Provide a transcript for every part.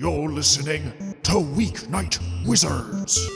You're listening to Weeknight Wizards.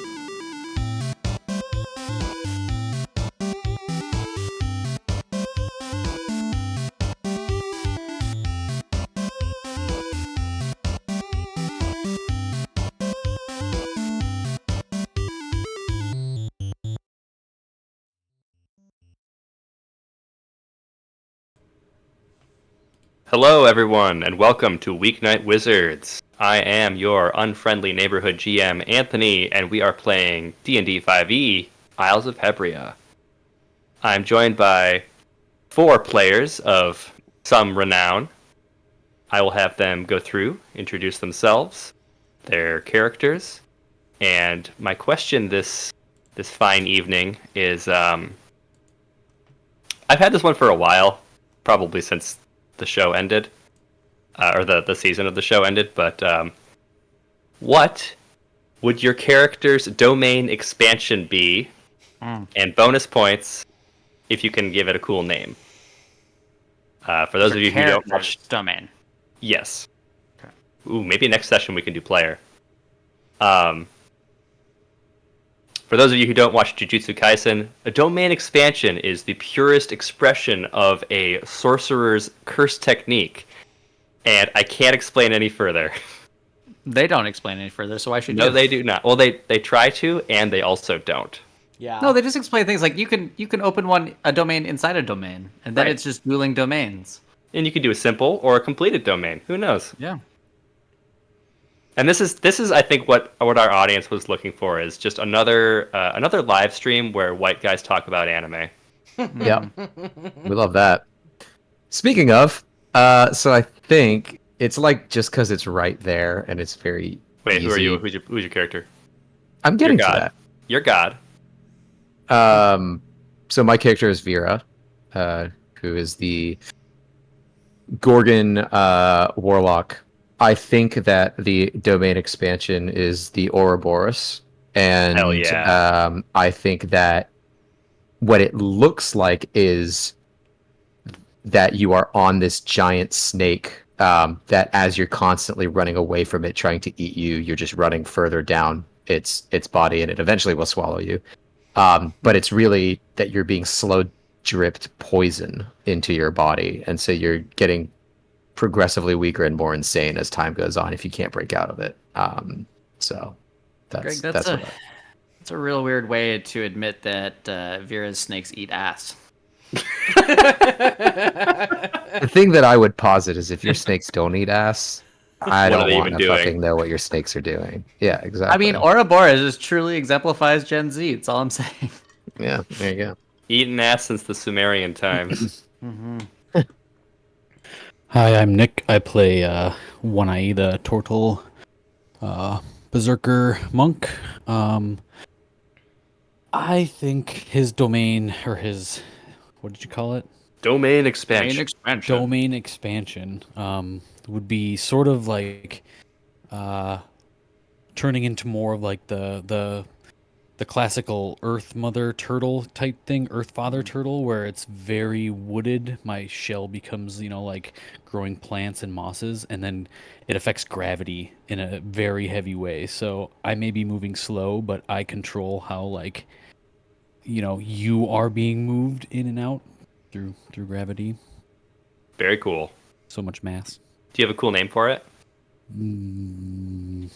Hello, everyone, and welcome to Weeknight Wizards. I am your unfriendly neighborhood GM, Anthony, and we are playing D&D 5e, Isles of Hebria. I'm joined by 4 players of some renown. I will have them go through, introduce themselves, their characters, and my question this fine evening is, I've had this one for a while, probably since the show ended. Or the season of the show ended, but what would your character's domain expansion be, and bonus points if you can give it a cool name? For those of you who don't watch... domain. Yes. Okay. Ooh, maybe next session we can do player. For those of you who don't watch Jujutsu Kaisen, a domain expansion is the purest expression of a sorcerer's curse technique. And I can't explain any further. They don't explain any further, so why should you? No, they do not. Well, they try to, and they also don't. Yeah. No, they just explain things like you can open a domain inside a domain, and then Right. it's just dueling domains. And you can do a simple or a completed domain. Who knows? Yeah. And this is I think what our audience was looking for is just another live stream where white guys talk about anime. Yeah. We love that. Speaking of, so I think it's like just because it's right there and it's very Wait, easy. who are you? Who's your character? I'm getting You're to God. that. You're God. So my character is Vera, who is the Gorgon warlock. I think that the domain expansion is the Ouroboros, and Hell yeah. I think that what it looks like is that you are on this giant snake, that as you're constantly running away from it, trying to eat you, you're just running further down its body, and it eventually will swallow you. But it's really that you're being slow dripped poison into your body, and so you're getting progressively weaker and more insane as time goes on if you can't break out of it. So Greg, that's what that's a real weird way to admit that Vera's snakes eat ass. The thing that I would posit is if your snakes don't eat ass, I What are don't they want even to doing? fucking know what your snakes are doing. Yeah, exactly. I mean, Ouroboros just truly exemplifies Gen Z. That's all I'm saying. yeah, there you go. Eating ass since the Sumerian times. Hi, I'm Nick. I play One-Eye, the Tortle Berserker Monk. I think his domain, or his, what did you call it? Domain expansion. Domain expansion would be sort of like turning into more of like the classical Earth Mother Turtle type thing, Earth Father Turtle, where it's very wooded. My shell becomes, like growing plants and mosses, and then it affects gravity in a very heavy way. So I may be moving slow, but I control how, you are being moved in and out through gravity. Very cool. So much mass. Do you have a cool name for it? No.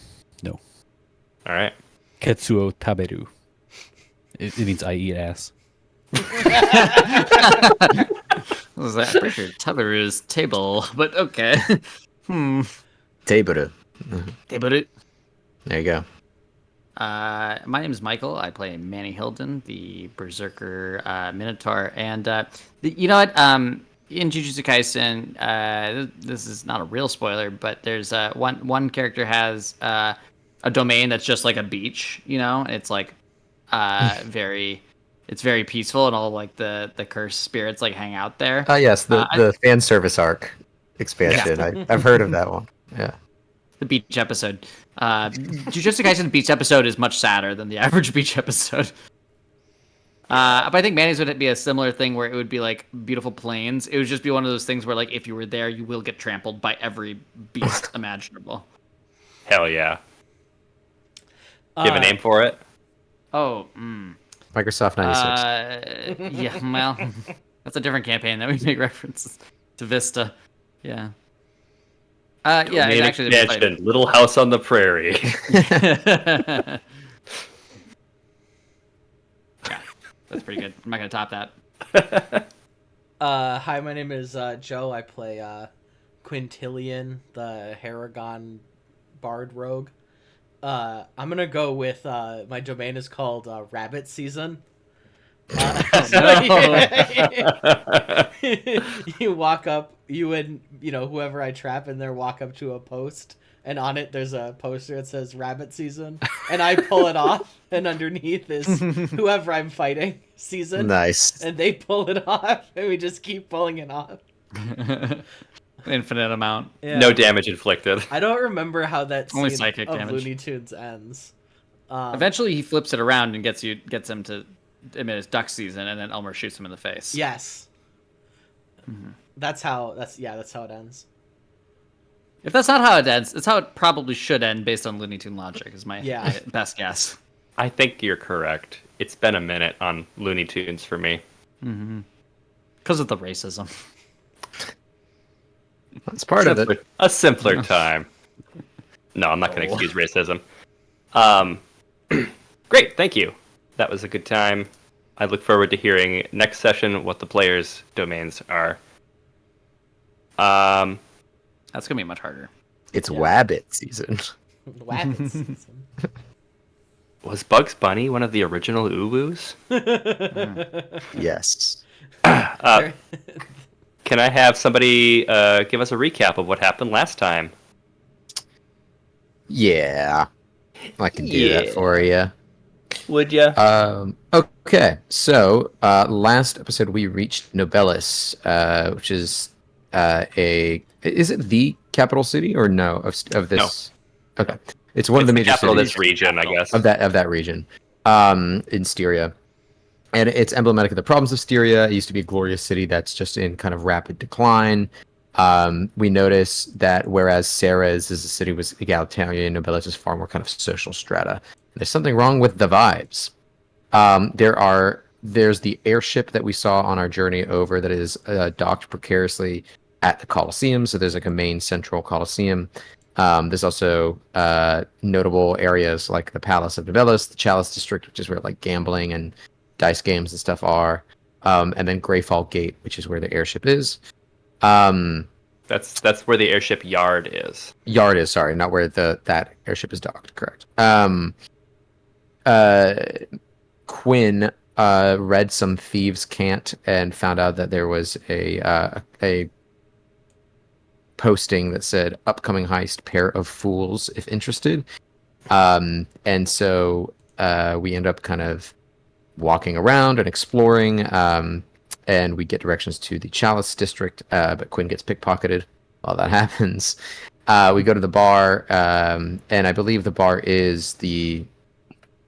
All right. Ketsuo Taberu. It means I eat ass. Was that? I'm pretty sure Tabaru's table, but okay. Taberu. Tabaru. There you go. My name is Michael. I play Manny Hilden, the Berserker Minotaur, and you know what? In Jujutsu Kaisen, this is not a real spoiler, but there's one character has a domain that's just like a beach. It's like it's very peaceful, and all like the cursed spirits like hang out there. Yes, the fan service arc expansion. Yeah. I've heard of that one. Yeah. The beach episode. Jujutsu Kaisen's beach episode is much sadder than the average beach episode. But I think Manny's would be a similar thing where it would be like beautiful plains. It would just be one of those things where like if you were there, you will get trampled by every beast imaginable. Hell yeah. Do you have a name for it? Oh, Microsoft 96. yeah, well, that's a different campaign that we make references to Vista. Yeah. Yeah, it Main actually expansion, Little House on the Prairie. yeah, that's pretty good. I'm not gonna top that. Hi, my name is Joe. I play Quintilian, the Haragon Bard Rogue. I'm gonna go with my domain is called Rabbit Season. You walk up, you and whoever I trap in there walk up to a post, and on it there's a poster that says Rabbit Season, and I pull it off, and underneath is whoever I'm fighting season. Nice. And they pull it off, and we just keep pulling it off. Infinite amount. Yeah. No damage inflicted. I don't remember how that Only scene psychic of damage. Looney Tunes ends. Eventually, he flips it around and gets him to admit it's duck season, and then Elmer shoots him in the face. Yes. That's how it ends. If that's not how it ends, it's how it probably should end based on Looney Tune logic. Is my best guess. I think you're correct. It's been a minute on Looney Tunes for me. Because of the racism. That's part of it. A simpler time. No, I'm not going to excuse racism. Great, thank you. That was a good time. I look forward to hearing next session what the players' domains are. That's gonna be much harder. It's Wabbit season. Wabbit season. Was Bugs Bunny one of the original Uwus? Yes. Can I have somebody give us a recap of what happened last time? Yeah. I can do that for you. Would you? Okay, so last episode we reached Nobelis, which is is it the capital city or no of this? No. Okay, it's one of the major capital cities of this region, I guess. Of that region, in Styria, and it's emblematic of the problems of Styria. It used to be a glorious city that's just in kind of rapid decline. We notice that whereas Ceres is a city with egalitarian, Nobelis is far more kind of social strata. There's something wrong with the vibes. There's the airship that we saw on our journey over that is docked precariously at the Colosseum. So there's like a main central Colosseum. There's also notable areas like the Palace of Nobelis, the Chalice District, which is where like gambling and dice games and stuff are, and then Greyfall Gate, which is where the airship is. That's where the airship yard is. Yard is, sorry, not where that airship is docked. Correct. Quinn read some thieves' cant and found out that there was a posting that said upcoming heist, pair of fools if interested. And so we end up kind of walking around and exploring, and we get directions to the Chalice District, but Quinn gets pickpocketed while that happens. We go to the bar, and I believe the bar is the...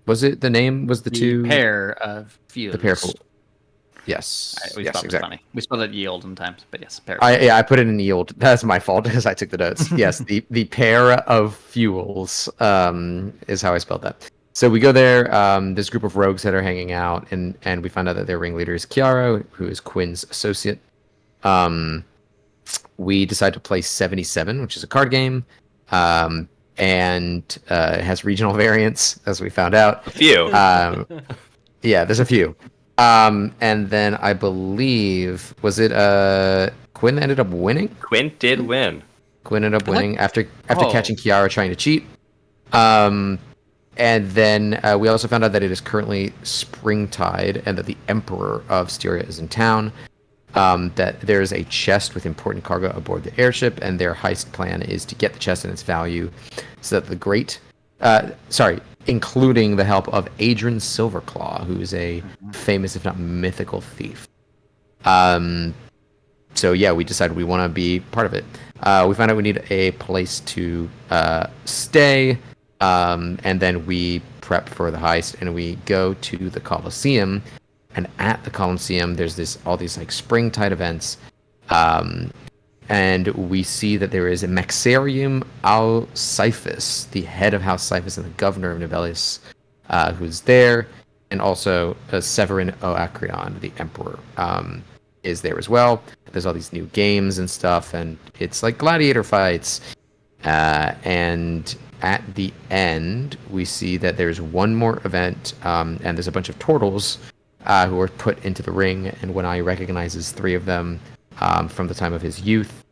Was it the name? Was the two pair of feuds? The pair of... Yes. We yes, spelled exactly. it funny. We spelled it yield sometimes, but yes, pair. I put it in yield. That's my fault because I took the notes. Yes, the pair of fuels is how I spelled that. So we go there. There's a group of rogues that are hanging out, and we find out that their ringleader is Chiara, who is Quinn's associate. We decide to play 77, which is a card game, and it has regional variants, as we found out. A few. Yeah, there's a few. And then I believe, was it Quinn ended up winning? Quinn did win. Quinn ended up winning after catching Chiara trying to cheat. And then we also found out that it is currently springtide and that the Emperor of Styria is in town. That there is a chest with important cargo aboard the airship, and their heist plan is to get the chest and its value so that the great... including the help of Adrian Silverclaw, who is a famous, if not mythical, thief. So yeah, we decided we want to be part of it. We found out we need a place to stay, and then we prep for the heist, and we go to the Colosseum. And at the Colosseum, there's all these like springtide events, and and we see that there is a Maxarium Alcyphus, the head of House Cyphus and the governor of Nibelius, who's there, and also Severin Oacreon, the emperor, is there as well. There's all these new games and stuff, and it's like gladiator fights. And at the end, we see that there's one more event, and there's a bunch of turtles who are put into the ring, and Wanai recognizes 3 of them from the time of his youth.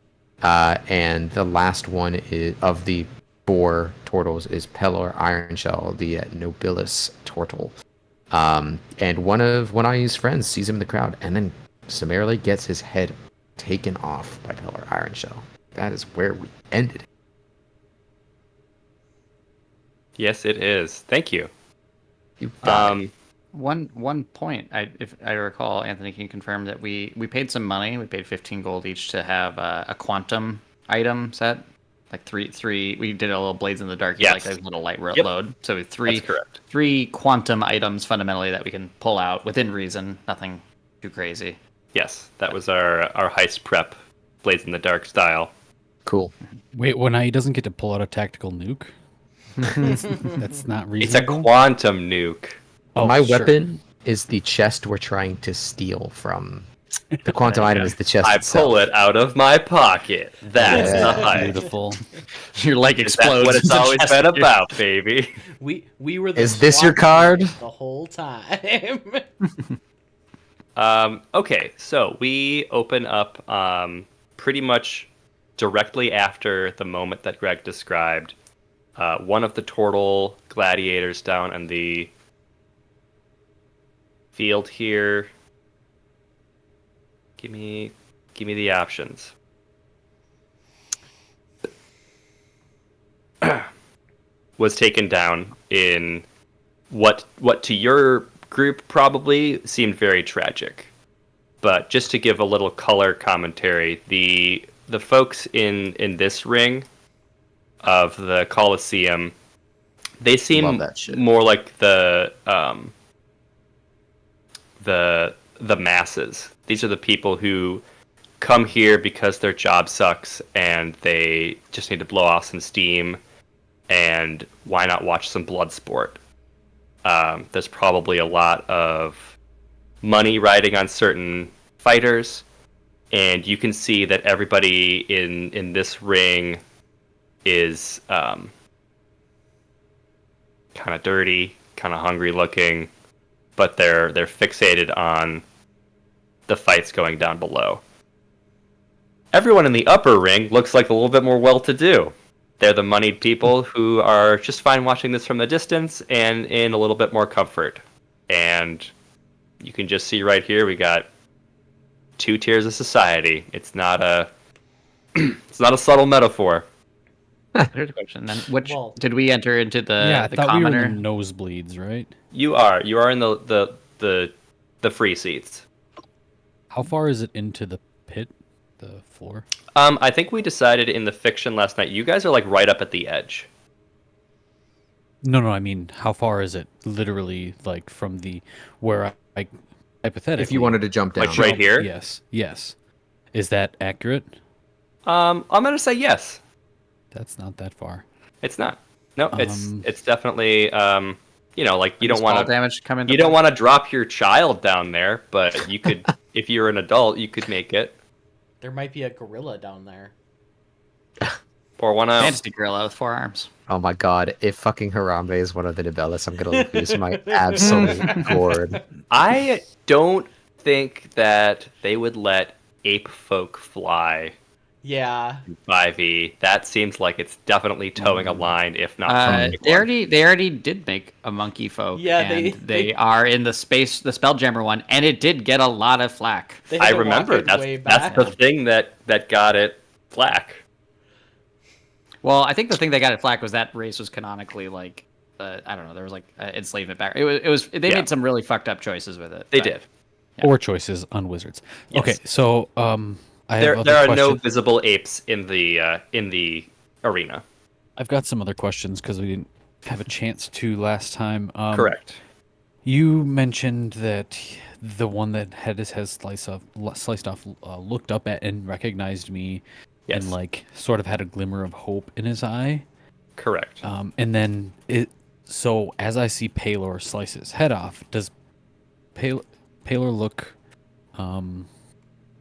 And the last one of the 4 turtles is Pelor Ironshell, the nobilis turtle. And one of Wanai's friends sees him in the crowd, and then summarily gets his head taken off by Pelor Ironshell. That is where we ended. Yes, it is. Thank you. You got it. One point, if I recall, Anthony can confirm that we paid some money. We paid 15 gold each to have a quantum item set, like three. We did a little Blades in the Dark, Yes. like a little light Yep. load. So three That's correct. 3 quantum items fundamentally that we can pull out within reason. Nothing too crazy. Yes, that was our heist prep, Blades in the Dark style. Cool. Wait, well, now he doesn't get to pull out a tactical nuke? That's not It's a reasonable. quantum nuke. Oh, My sure. weapon is the chest we're trying to steal from. The quantum item is the chest I itself. pull it out of my pocket. That's Yeah. the heist. Beautiful. Your leg That's explodes. what it's into always chest been of your- about, baby. We were the Is this your SWAT card? team the whole time? Okay, so we open up pretty much directly after the moment that Greg described. One of the turtle gladiators down on the field here. Give me the options. Was taken down in what to your group probably seemed very tragic. But just to give a little color commentary, the folks in this ring of the Colosseum, they Love seem that shit. more like the masses. These are the people who come here because their job sucks and they just need to blow off some steam, and why not watch some blood sport? There's probably a lot of money riding on certain fighters, and you can see that everybody in this ring is kind of dirty, kind of hungry looking, but they're fixated on the fights going down below. Everyone in the upper ring looks like a little bit more well-to-do. They're the moneyed people who are just fine watching this from the distance and in a little bit more comfort. And you can just see right here, we got 2 tiers of society. It's not a subtle metaphor. Here's a question then. Which Well- did we enter into the Yeah, I the thought commoner? we were in the nosebleeds, right? You are in the free seats. How far is it into the pit, the floor? I think we decided in the fiction last night. You guys are like right up at the edge. No, I mean, how far is it literally, like, from the where I hypothetically? If you wanted to jump down. Like right here? Yes. Is that accurate? I'm gonna say yes. That's not that far. It's not. No, Um, it's definitely like you don't Does want fall to damage come into you don't play? want to drop your child down there, but you could if you're an adult, you could make it. There might be a gorilla down there. Pour one out. Fantasy gorilla with 4 arms. Oh my god, if fucking Harambe is one of the Nibelis, I'm gonna lose my absolute gourd. I don't think that they would let ape folk fly Yeah. in 5e. That seems like it's definitely towing a line, if not from They already did make a monkey folk. Yeah, and they- they are in the Spelljammer one, and it did get a lot of flack. They had I to walk remember it way that's back. the thing that got it flack. Well, I think the thing that got it flack was that race was canonically like, I don't know, there was like enslavement back. It was they Yeah. made some really fucked up choices with it. They but- did. Yeah. Or choices on wizards. Yes. Okay, so I have There other are no questions. visible apes in the arena. I've got some other questions because we didn't have a chance to last time. Correct. You mentioned that the one that had his head sliced off looked up at and recognized me. Yes. and like sort of had a glimmer of hope in his eye. Correct. And then so as I see Palor slice his head off, does Palor look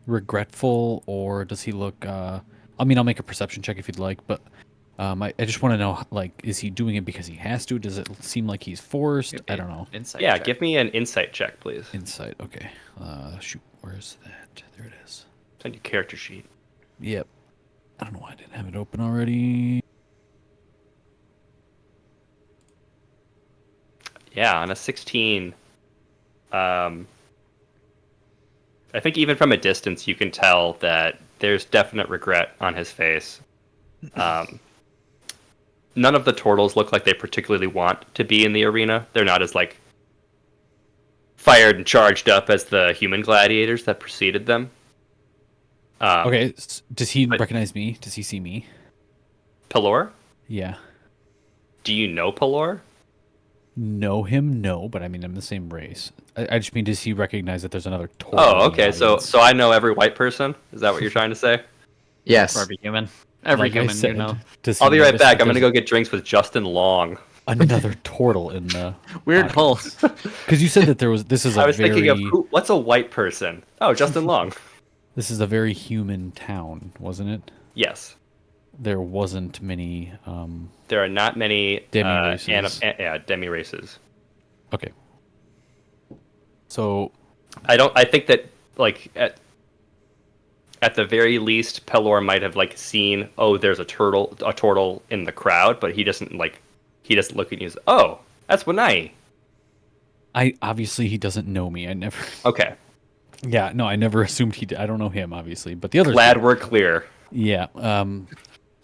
regretful, or does he look I mean, I'll make a perception check if you'd like, but I just want to know, like, is he doing it because he has to? Does it seem like he's forced? I don't know. Insight Yeah, check. give me an insight check, please. Insight. Okay. Shoot. Where's that? There it is. It's on your character sheet. Yep. I don't know why I didn't have it open already. Yeah, on a 16, I think even from a distance you can tell that there's definite regret on his face. None of the turtles look like they particularly want to be in the arena. They're not as like fired and charged up as the human gladiators that preceded them. Okay. Does he recognize me? Does he see me? Pelor? Yeah. Do you know Pelor? Know him? No, but I mean, I'm the same race. I just mean, does he recognize that there's another turtle? Oh, in the okay. So audience? so I know every white person. Is that what you're trying to say? Yes. For every human. Every Like I human, said, you know. does I'll he be right notice back. that I'm gonna there's go get drinks with Justin Long. another turtle in the Weird pull. because you said that there was. This is a I was very. thinking of what's a white person? Oh, Justin Long. This is a very human town, wasn't it? Yes. There wasn't many. There are not many Demi-races. demi races. Okay. So I think that like at the very least, Pelor might have like seen, oh, there's a turtle in the crowd, but he doesn't look at you as, oh, that's Wanai. I obviously he doesn't know me. I never. Okay, Yeah, no, I never assumed he did. I don't know him, obviously, but the others. glad we're clear. Yeah.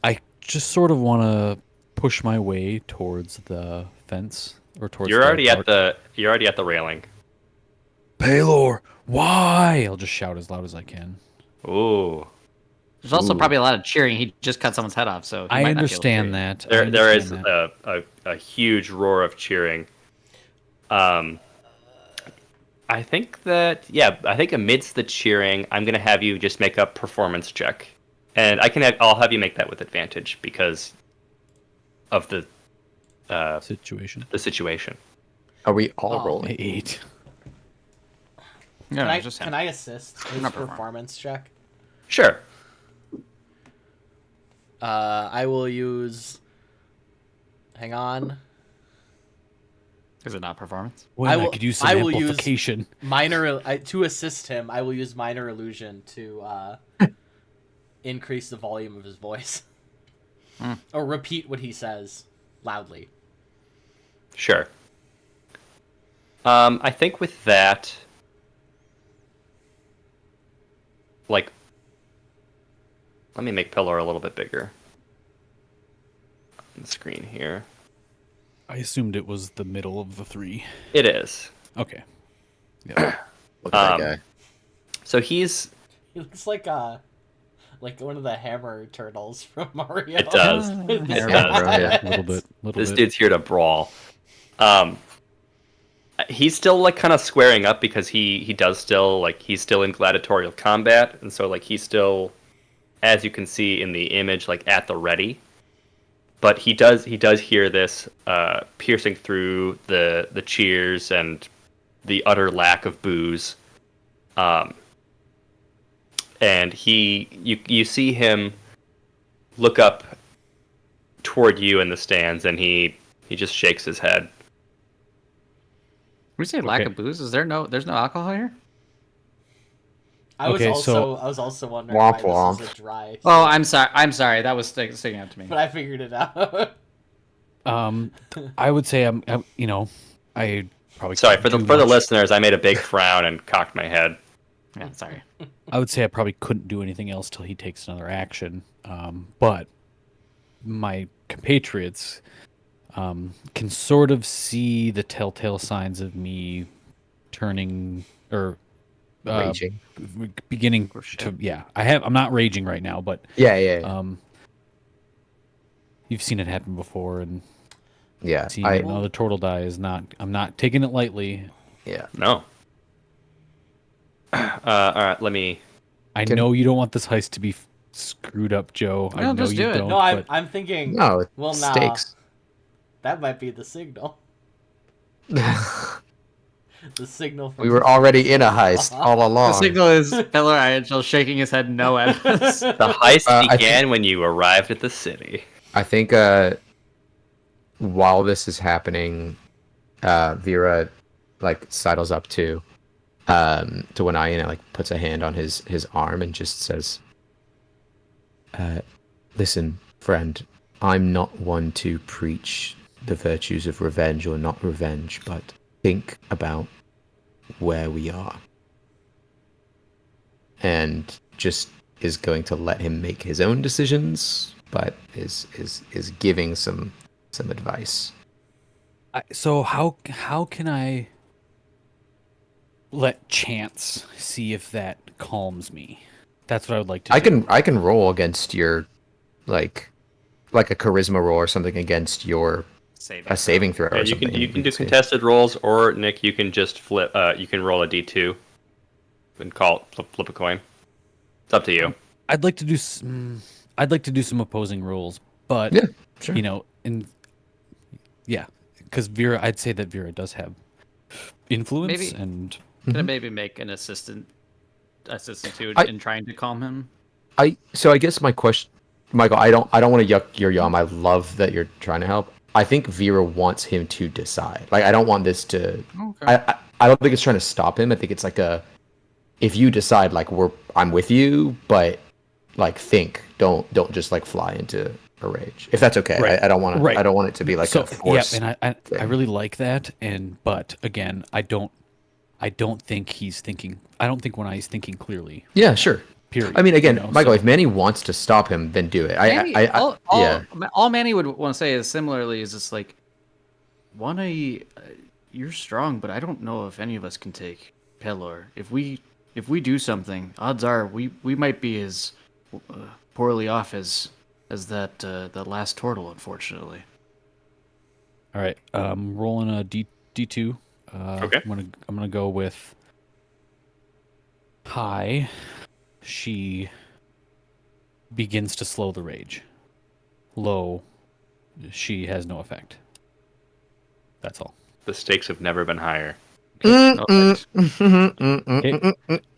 I just sort of want to push my way towards the fence or towards. You're already park. at the railing. Palor, why? I'll just shout as loud as I can. Ooh, There's also probably a lot of cheering. He just cut someone's head off, so he I might not be able to understand cheer. that. there is a huge roar of cheering. I think amidst the cheering, I'm gonna have you just make a performance check, and I'll have you make that with advantage because of the Situation. situation. Are we all Oh. rolling? 8. Yeah, Can I, just can I assist his Not perform. performance check? Sure. I will use. Hang on. Is it not performance? Well, I will- could use some I will use- amplification. To assist him, I will use minor illusion to increase the volume of his voice, or repeat what he says loudly. Sure. I think with that, like, let me make Pillar a little bit bigger on the screen here. I assumed it was the middle of the 3. It is. Okay. Yeah. Look at that guy. So he's. He looks like one of the hammer turtles from Mario. It does. Yeah, It does. yeah, a little bit. This dude's here to brawl. He's still like kind of squaring up because he's still in gladiatorial combat, and so like he's still, as you can see in the image, like at the ready. But he does hear this piercing through the cheers and the utter lack of booze. And you see him look up toward you in the stands, and he just shakes his head. We say lack Okay. of booze. There's no alcohol here? I was Okay, also wondering Womp why this is womp. a dry. Oh, I'm sorry. That was sticking out to me. But I figured it out. I would say I'm I probably Sorry couldn't for do the much. listeners. I made a big frown and cocked my head. Yeah, sorry. I would say I probably couldn't do anything else till he takes another action. But my compatriots can sort of see the telltale signs of me turning or Raging. beginning Oh, shit. to I'm not raging right now, but Yeah. you've seen it happen before, and Yeah. seeing I, another turtle die is not. I'm not taking it lightly. yeah. No. All right, let me. I Can- know you don't want this heist to be screwed up, Joe. I No, know just you do it. don't. No, I'm but I'm thinking. No, Well, nah. stakes. That might be the signal. We The signal from were already in a heist all The along. signal is Pillar Angel shaking his head no at us. The heist I began when you arrived at the city. I think while this is happening, Vera like sidles up to Wanai and like puts a hand on his arm and just says, "Listen, friend, I'm not one to preach the virtues of revenge or not revenge, but think about where we are." And just is going to let him make his own decisions, but is giving some advice. So how can I let chance see if that calms me? That's what I would like to do. I can roll against your like a charisma roll or something against your a saving throw Yeah, or you something. can and do see. contested rolls, or Nick, you can just flip. You can roll a d2 and flip a coin. It's up to you. I'd like to do some opposing rolls, but Yeah, sure. you know, because Vera, I'd say that Vera does have influence, Maybe- and Can I maybe make an assistant too I- in trying to calm him? I guess my question, Michael, I don't want to yuck your yum. I love that you're trying to help. I think Vera wants him to decide. Like I don't want this to. Okay. I don't think it's trying to stop him. I think it's like if you decide like I'm with you, but like don't just like fly into a rage. If that's okay. Right. I don't want to. Right. I don't want it to be like a force. and I thing. really like that, but again, I don't think he's thinking. I don't think Wanai's thinking clearly. Yeah, sure. Period. I mean, again, you know, Michael, so- if Manny wants to stop him, then do it. All Manny would want to say is similarly is just like, Wanai, you're strong, but I don't know if any of us can take Pelor. If we do something, odds are we might be as poorly off as that last turtle, unfortunately. All right, rolling a D2. Okay. I'm gonna go with high. She begins to slow the rage. Low, she has no effect. That's all. The stakes have never been higher. No effect.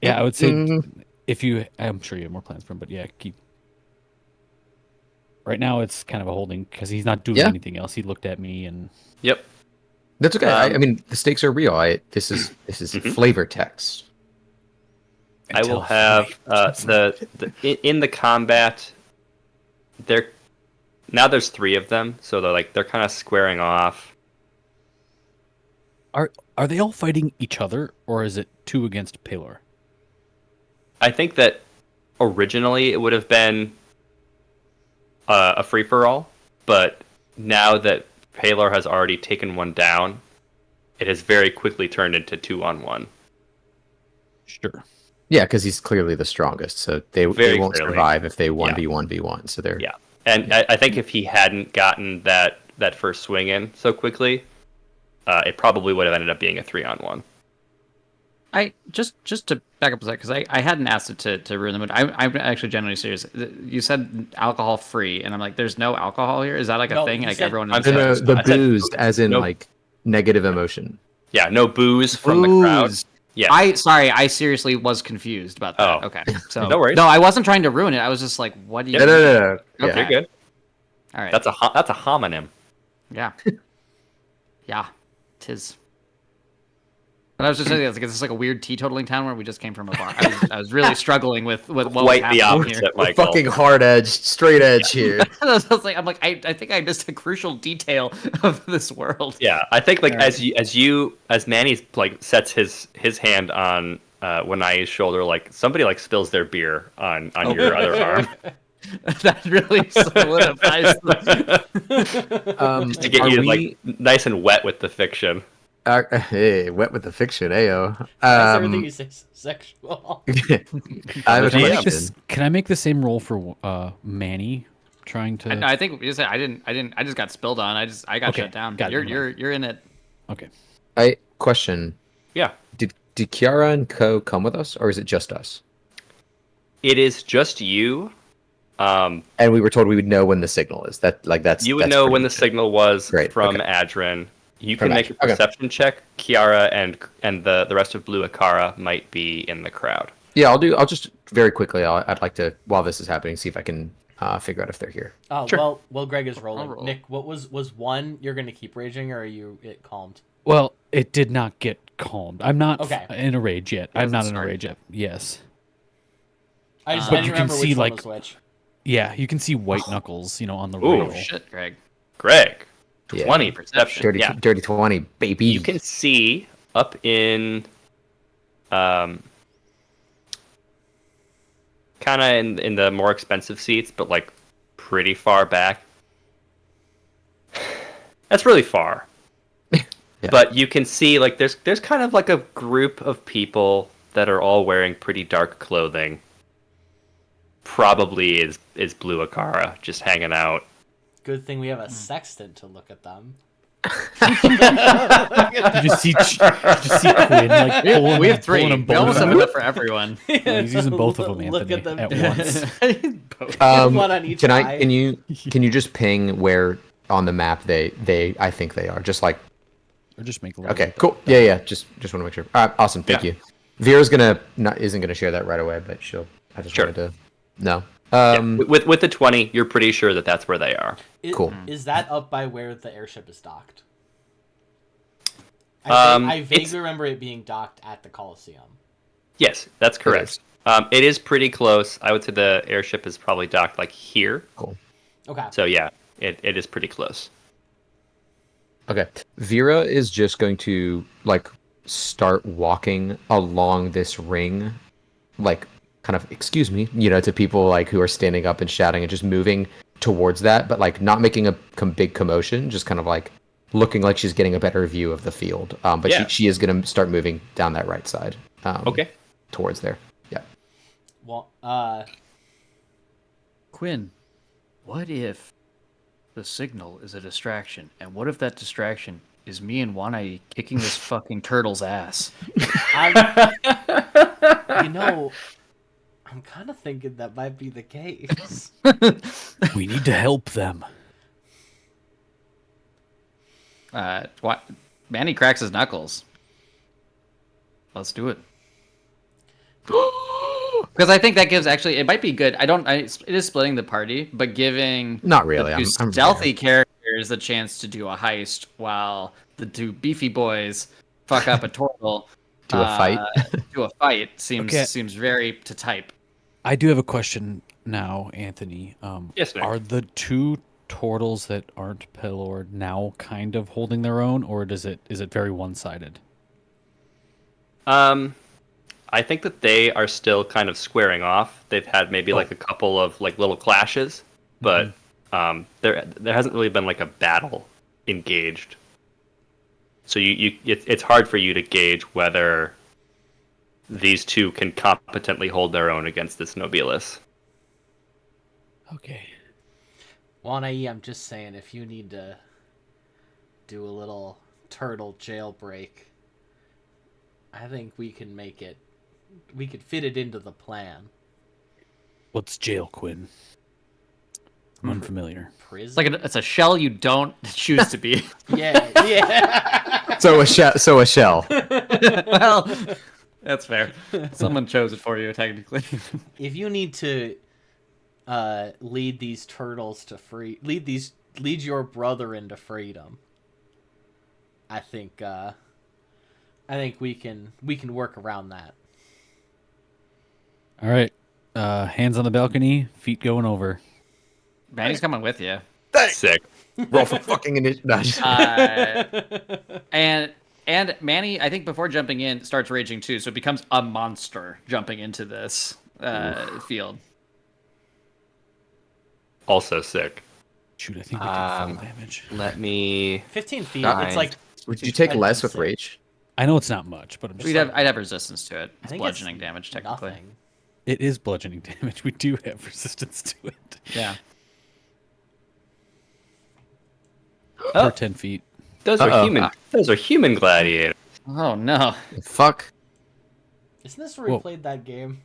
Yeah, I would say if you, I'm sure you have more plans for him, but yeah, keep. Right now, it's kind of a holding because he's not doing Yeah. anything else. He looked at me and Yep. That's okay. I mean, the stakes are real. This is flavor text. I will have in the combat. There's 3 of them, so they're kind of squaring off. Are they all fighting each other, or is it 2 against Pelor? I think that originally it would have been a free for all, but now that Pelor has already taken one down, it has very quickly turned into 2-on-1. Sure. Yeah, because he's clearly the strongest, so they won't clearly. survive if they 1v1v1. So they're Yeah, and I think if he hadn't gotten that first swing in so quickly, it probably would have ended up being a 3-on-1. I just to back up a sec, because I hadn't asked it to ruin the mood. I'm actually genuinely serious. You said alcohol free, and I'm like, there's no alcohol here. Is that like a No, thing? you Like said- everyone I'm in the gonna- set? the I said boozed, as in no- like negative emotion. Yeah, no booze from the crowd. Booze. Yeah, I seriously was confused about that. Oh. Okay, so No worries. No, I wasn't trying to ruin it. I was just like, what do you? No. Okay. Yeah. you're good. All right. That's a homonym. Yeah. Yeah. Tis. But I was just saying, it's like a weird teetotaling town where we just came from a bar. I was really struggling with what was Quite the happening here. opposite, Michael. Fucking hard edge, straight edge here. I was like, I think I missed a crucial detail of this world. Yeah, I think like as Manny like sets his hand on Wanai's shoulder, like somebody like spills their beer on your other arm That really solidifies to get you like nice and wet with the fiction. Hey, wet with the fiction, ayo. Why is everything you say so sexual? I have a Can I make question. Can I make the same roll for Manny? Trying to. I think you said I didn't. I just got spilled on. I got Okay, shut down. got it. You're in it. Okay. Question. Yeah, Did Kiara and Co come with us, or is it just us? it is just you, Um, And we were told we would know when the signal is. That's you would that's know pretty when the good. signal was Great, from okay. Adrin. You From can make a Adrin, okay. perception check. Kiara and the rest of Blue Akara might be in the crowd. Yeah, I'll just very quickly. I'd like to, while this is happening, see if I can figure out if they're here. Oh Sure. well, Greg is rolling. roll. Nick, what was one? You're gonna keep raging, or are you it calmed? Well, it did not get calmed. I'm not Okay. in a rage yet. I'm hasn't not in a started rage yet. Yes. I But didn't you can remember see, which one like- was which. Yeah, you can see white knuckles, on the Ooh. rail. Oh shit, Greg. Greg, Yeah. 20 perception. Dirty, Yeah. dirty 20, baby. You can see up in, kind of in the more expensive seats, but like pretty far back. That's really far. Yeah. But you can see like there's kind of like a group of people that are all wearing pretty dark clothing. Probably is Blue Akara just hanging out. Good thing we have a sextant to look at them. You just see Quinn like pulling, We have three. pulling them We both almost have out. enough for everyone. Yeah, he's using both of them, Look Anthony, at them at once. One on each Can eye. can you just ping where on the map they I think they are, just like. Or just make a little. Okay, cool. Yeah. Just want to make sure. All right, awesome. Thank Yeah. you. Vera's isn't gonna share that right away, but she'll. I just Sure. wanted to. No. Yeah, with the 20, you're pretty sure that that's where they are. Cool. Is that up by where the airship is docked? I It's- vaguely remember it being docked at the Coliseum. Yes, that's is. correct. It is pretty close. I would say the airship is probably docked like here. Cool. Okay. So yeah, it is pretty close. Okay. Vera is just going to like start walking along this ring, like kind of excuse me, to people like who are standing up and shouting and just moving towards that, but like not making a big commotion, just kind of like looking like she's getting a better view of the field. But Yeah. she is going to start moving down that right side. Okay. Towards there. Yeah. Well, Quinn, what if the signal is a distraction? And what if that distraction is me and Wanai kicking this fucking turtle's ass? I'm kind of thinking that might be the case. We need to help them. What? Manny cracks his knuckles. Let's do it. Because I think that gives it might be good. It is splitting the party, but giving Not really. the 2 I'm stealthy characters a chance to do a heist while the 2 beefy boys fuck up a turtle. To a fight. To a fight seems Okay. seems very to type. I do have a question now, Anthony. Yes, Nick. Are the 2 turtles that aren't Pelor now kind of holding their own, or is it very one-sided? I think that they are still kind of squaring off. They've had maybe like a couple of like little clashes, but there hasn't really been like a battle engaged. So it's hard for you to gauge whether these 2 can competently hold their own against this Nobilis. Okay. Wanai, I'm just saying, if you need to do a little turtle jailbreak, I think we can make it. We could fit it into the plan. What's jail, Quinn? I'm unfamiliar. Prison. It's a shell you don't choose to be. yeah. So a shell. Well, that's fair. Someone chose it for you, technically. If you need to lead these turtles to lead your brother into freedom, I think we can work around that. All right. Hands on the balcony, feet going over. Manny's coming with you. Sick. Roll for fucking initiative. And Manny, I think before jumping in, starts raging too, so it becomes a monster jumping into this field. Also sick. Shoot, I think we did full damage. Let me. 15 feet. Fine. It's like Would you take I'd less say- with rage? I know it's not much, but I'm just I'd have resistance to it. I It's think bludgeoning it's damage, technically. nothing. it is bludgeoning damage. We do have resistance to it. Yeah. For 10 feet. Those are Uh-oh. human. Those are human gladiators. Oh no. Fuck. Isn't this where we Whoa. played that game?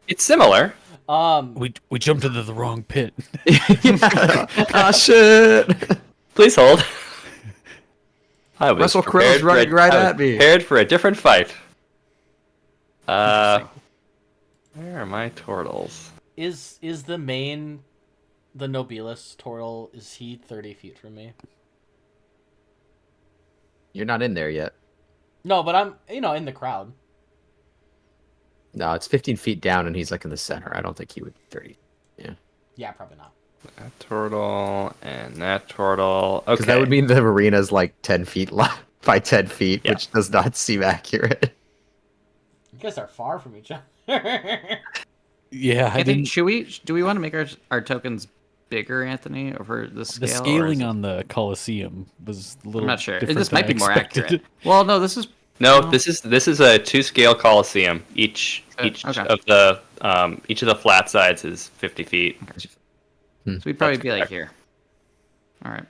It's similar. We jumped into the wrong pit. Yeah. Ah, shit. Please hold. I was Russell Crowe's prepared running right I was at me. prepared for a different fight. Where are my turtles? Is the Nobilis turtle, is he 30 feet from me? You're not in there yet. No, but I'm, in the crowd. No, it's 15 feet down, and he's like in the center. I don't think he would 30. Yeah. Yeah, probably not. That turtle and that turtle. Because Okay. that would mean the arena's like 10 feet by 10 feet, Yeah. which does not seem accurate. You guys are far from each other. Yeah, I I think didn't. do we want to make our tokens bigger, Anthony, over the scale? The or is scaling it- on the Coliseum was a little. I'm not sure. different This than might I be more expected. accurate. Well, no, this is No, No. this is a 2-scale Coliseum. Each Okay. of the flat sides is 50 feet. so we'd probably That's be like correct. here. All right. Does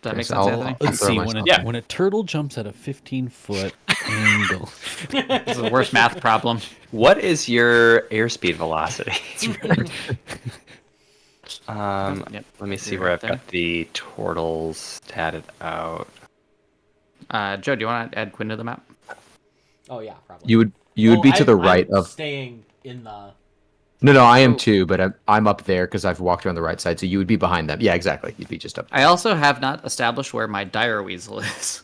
that Okay, make so sense, I'll- Anthony? Let's throw see. myself Yeah. When a turtle jumps at a 15-foot angle. This is the worst math problem. What is your airspeed velocity? Yep. Let me see You're where right I've there. got the turtles statted out. Joe, do you want to add Quinn to the map? Oh, yeah, probably. You would be to the right I'm of. staying in the... No, I am Oh. too, but I'm up there because I've walked around the right side, so you would be behind them. Yeah, exactly. You'd be just up. I also have not established where my dire weasel is.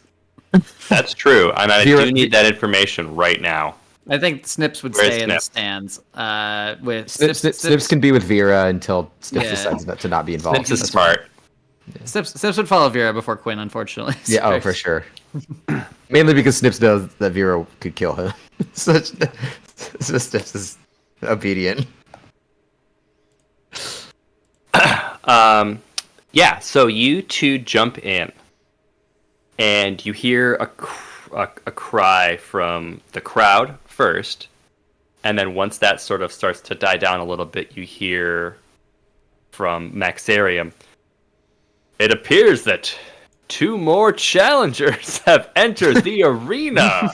That's true, and I Vera- do need that information right now. I think Snips would Where's stay in the Snips? stands. With Snips can be with Vera until Snips Yeah. decides to not be involved. Snips is That's smart. Snips would follow Vera before Quinn, unfortunately. fine. Yeah, oh, for sure. Mainly because Snips knows that Vera could kill him. so Snips is obedient. Yeah, so you two jump in, and you hear a cry from the crowd first, and then once that sort of starts to die down a little bit, you hear from Maxarium, "It appears that 2 more challengers have entered the arena."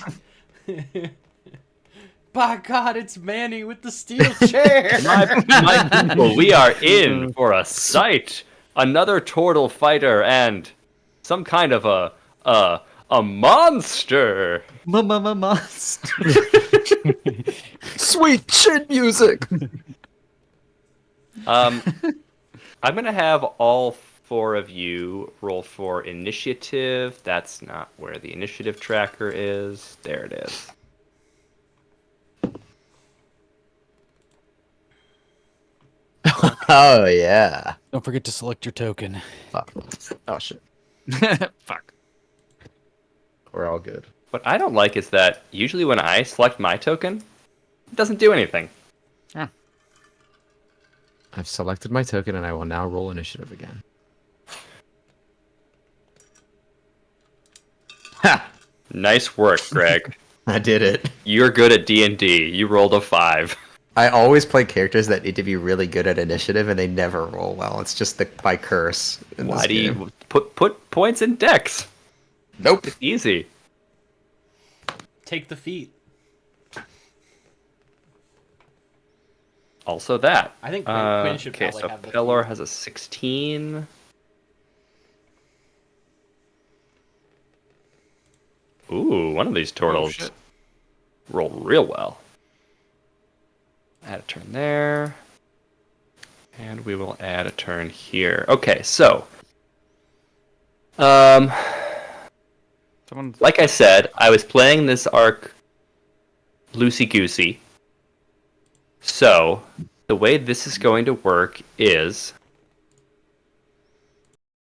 By God, it's Manny with the steel chair! My people, we are in for a sight. Another turtle fighter and some kind of a monster. Monster. Sweet chin music. I'm gonna have all 4 of you roll for initiative. That's not where the initiative tracker is. There it is. Oh yeah. Don't forget to select your token. Fuck. Oh shit. Fuck. We're all good. What I don't like is that usually when I select my token, it doesn't do anything. I've selected my token, and I will now roll initiative again. Ha! Nice work, Greg. I did it. You're good at D&D. You rolled a 5. I always play characters that need to be really good at initiative, and they never roll well. It's just my curse. In Why this do game. you put points in decks? Nope. It's easy. Take the feet. Also that. I think Quinn should okay, probably so have the Pelor feet. has a 16. Ooh, one of these turtles shit. roll real well. Add a turn there. And we will add a turn here. Okay, so Someone. like I said, I was playing this arc loosey-goosey. So, the way this is going to work is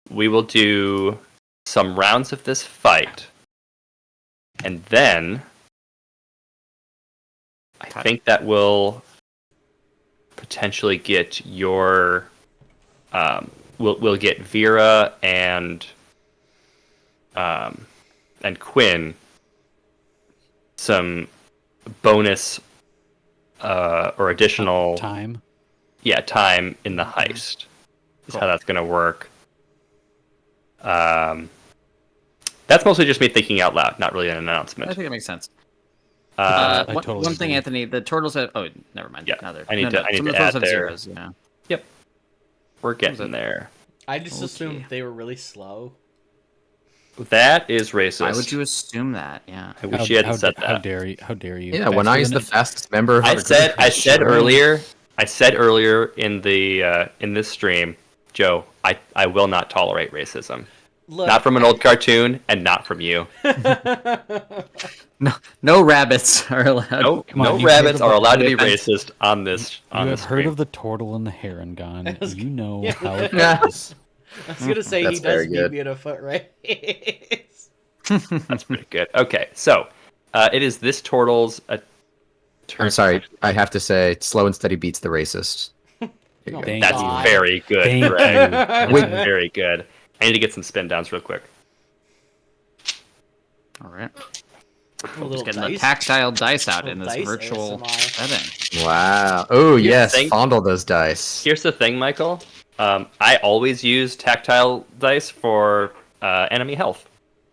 we will do some rounds of this fight. And then I think that will potentially get your we'll get Vera and Quinn some bonus or additional Time. time in the heist. Is how that's gonna work. That's mostly just me thinking out loud, not really an I announcement. think it makes sense. Uh, I totally one thing, agree. Anthony, the turtles have. Oh, never mind. Yeah, No, they're- I need to- I need some to of the turtles add have there. zeros. Yeah. we're was getting it? there. I just Okay. assumed they were really slow. That is racist. Why would you assume that? Yeah. I wish you hadn't said How that. dare you? How dare you? Yeah, when I is the fastest member of I our said group. I said Sure. earlier in the in this stream, Joe, I will not tolerate racism. Look, Not from an old cartoon and not from you. No rabbits are allowed. No, Come on, no you've rabbits heard are of allowed to the- be racist on this You on have this heard stream. of the turtle and the heron. was You know yeah. how it Yeah. goes. I was gonna say he That's does very beat good. me in a foot race. That's pretty good. Okay, so it is this turtle's turn. I'm sorry, I have to say, slow and steady beats the racist. Thank That's you. very good. Thank Greg. you. That's Wait. very good. I need to get some spin downs real quick. All right. A little Just getting the dice. tactile dice out in Little this dice virtual ASMR. setting. Wow. Oh, Here's yes, the thing. fondle those dice. Here's the thing, Michael. I always use tactile dice for enemy health.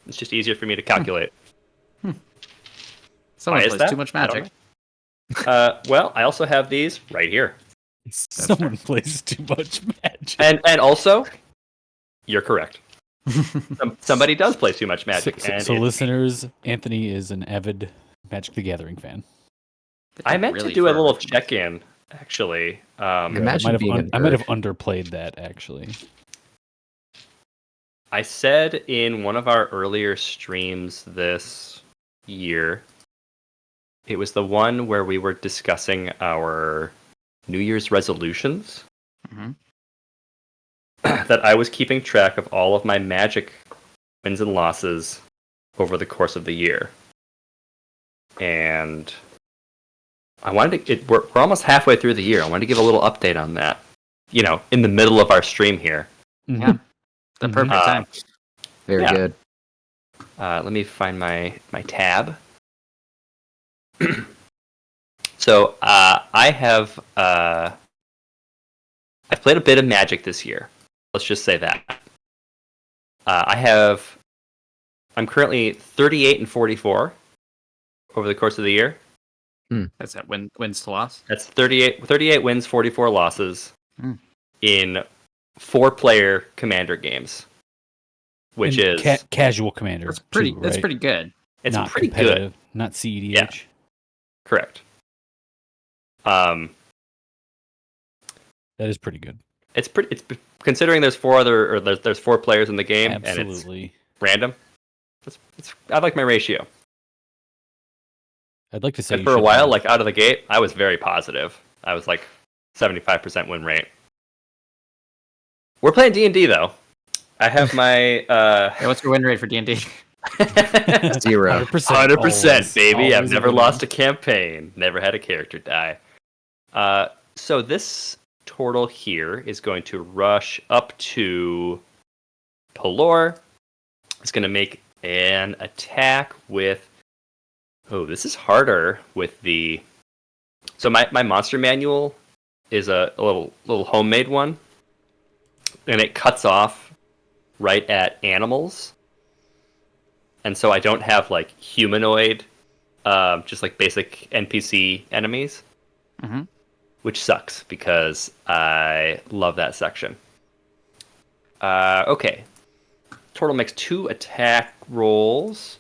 It's just easier for me to calculate. Someone Why is plays that? too much I don't magic. Well, I also have these right here. Someone plays too much magic. And also, you're correct. Somebody does play too much magic. So, and so it's me. listeners, Anthony is an avid Magic the Gathering fan. I meant Really to do a far little away from check-in, actually. Imagine being a I might have nerd. underplayed that actually. I said in one of our earlier streams this year, it was the one where we were discussing our New Year's resolutions, Mhm. that I was keeping track of all of my magic wins and losses over the course of the year. And I wanted to, we're almost halfway through the year. I wanted to give a little update on that, you know, in the middle of our stream here. Yeah. The Mhm. perfect time. Very Yeah. good. Let me find my tab. So I have I've played a bit of Magic this year. Let's just say that. I'm currently 38 and 44 over the course of the year. That's that wins to loss. That's 38 wins, 44 losses Hmm. in 4-player Commander games, which And is casual commander. That's pretty. too, That's right? pretty good. it's Not pretty good. competitive, not CEDH. Yeah. Correct. That is pretty good. It's considering there's 4 players in the game and it's Absolutely. random. I like my ratio. I'd like to say And you for a should while, have- like out of the gate, I was very positive. I was like 75% win rate. We're playing D&D though. I have my Hey, what's your win rate for D&D? 0. 100%, always- baby. I've always never winning. lost a campaign. Never had a character die. So this turtle here is going to rush up to Pelor. It's going to make an attack with... Oh, this is harder with the... So my monster manual is a little homemade one. And it cuts off right at animals. And so I don't have like humanoid, just like basic NPC enemies. Mhm. Which sucks because I love that section. Okay. Turtle makes 2 attack rolls,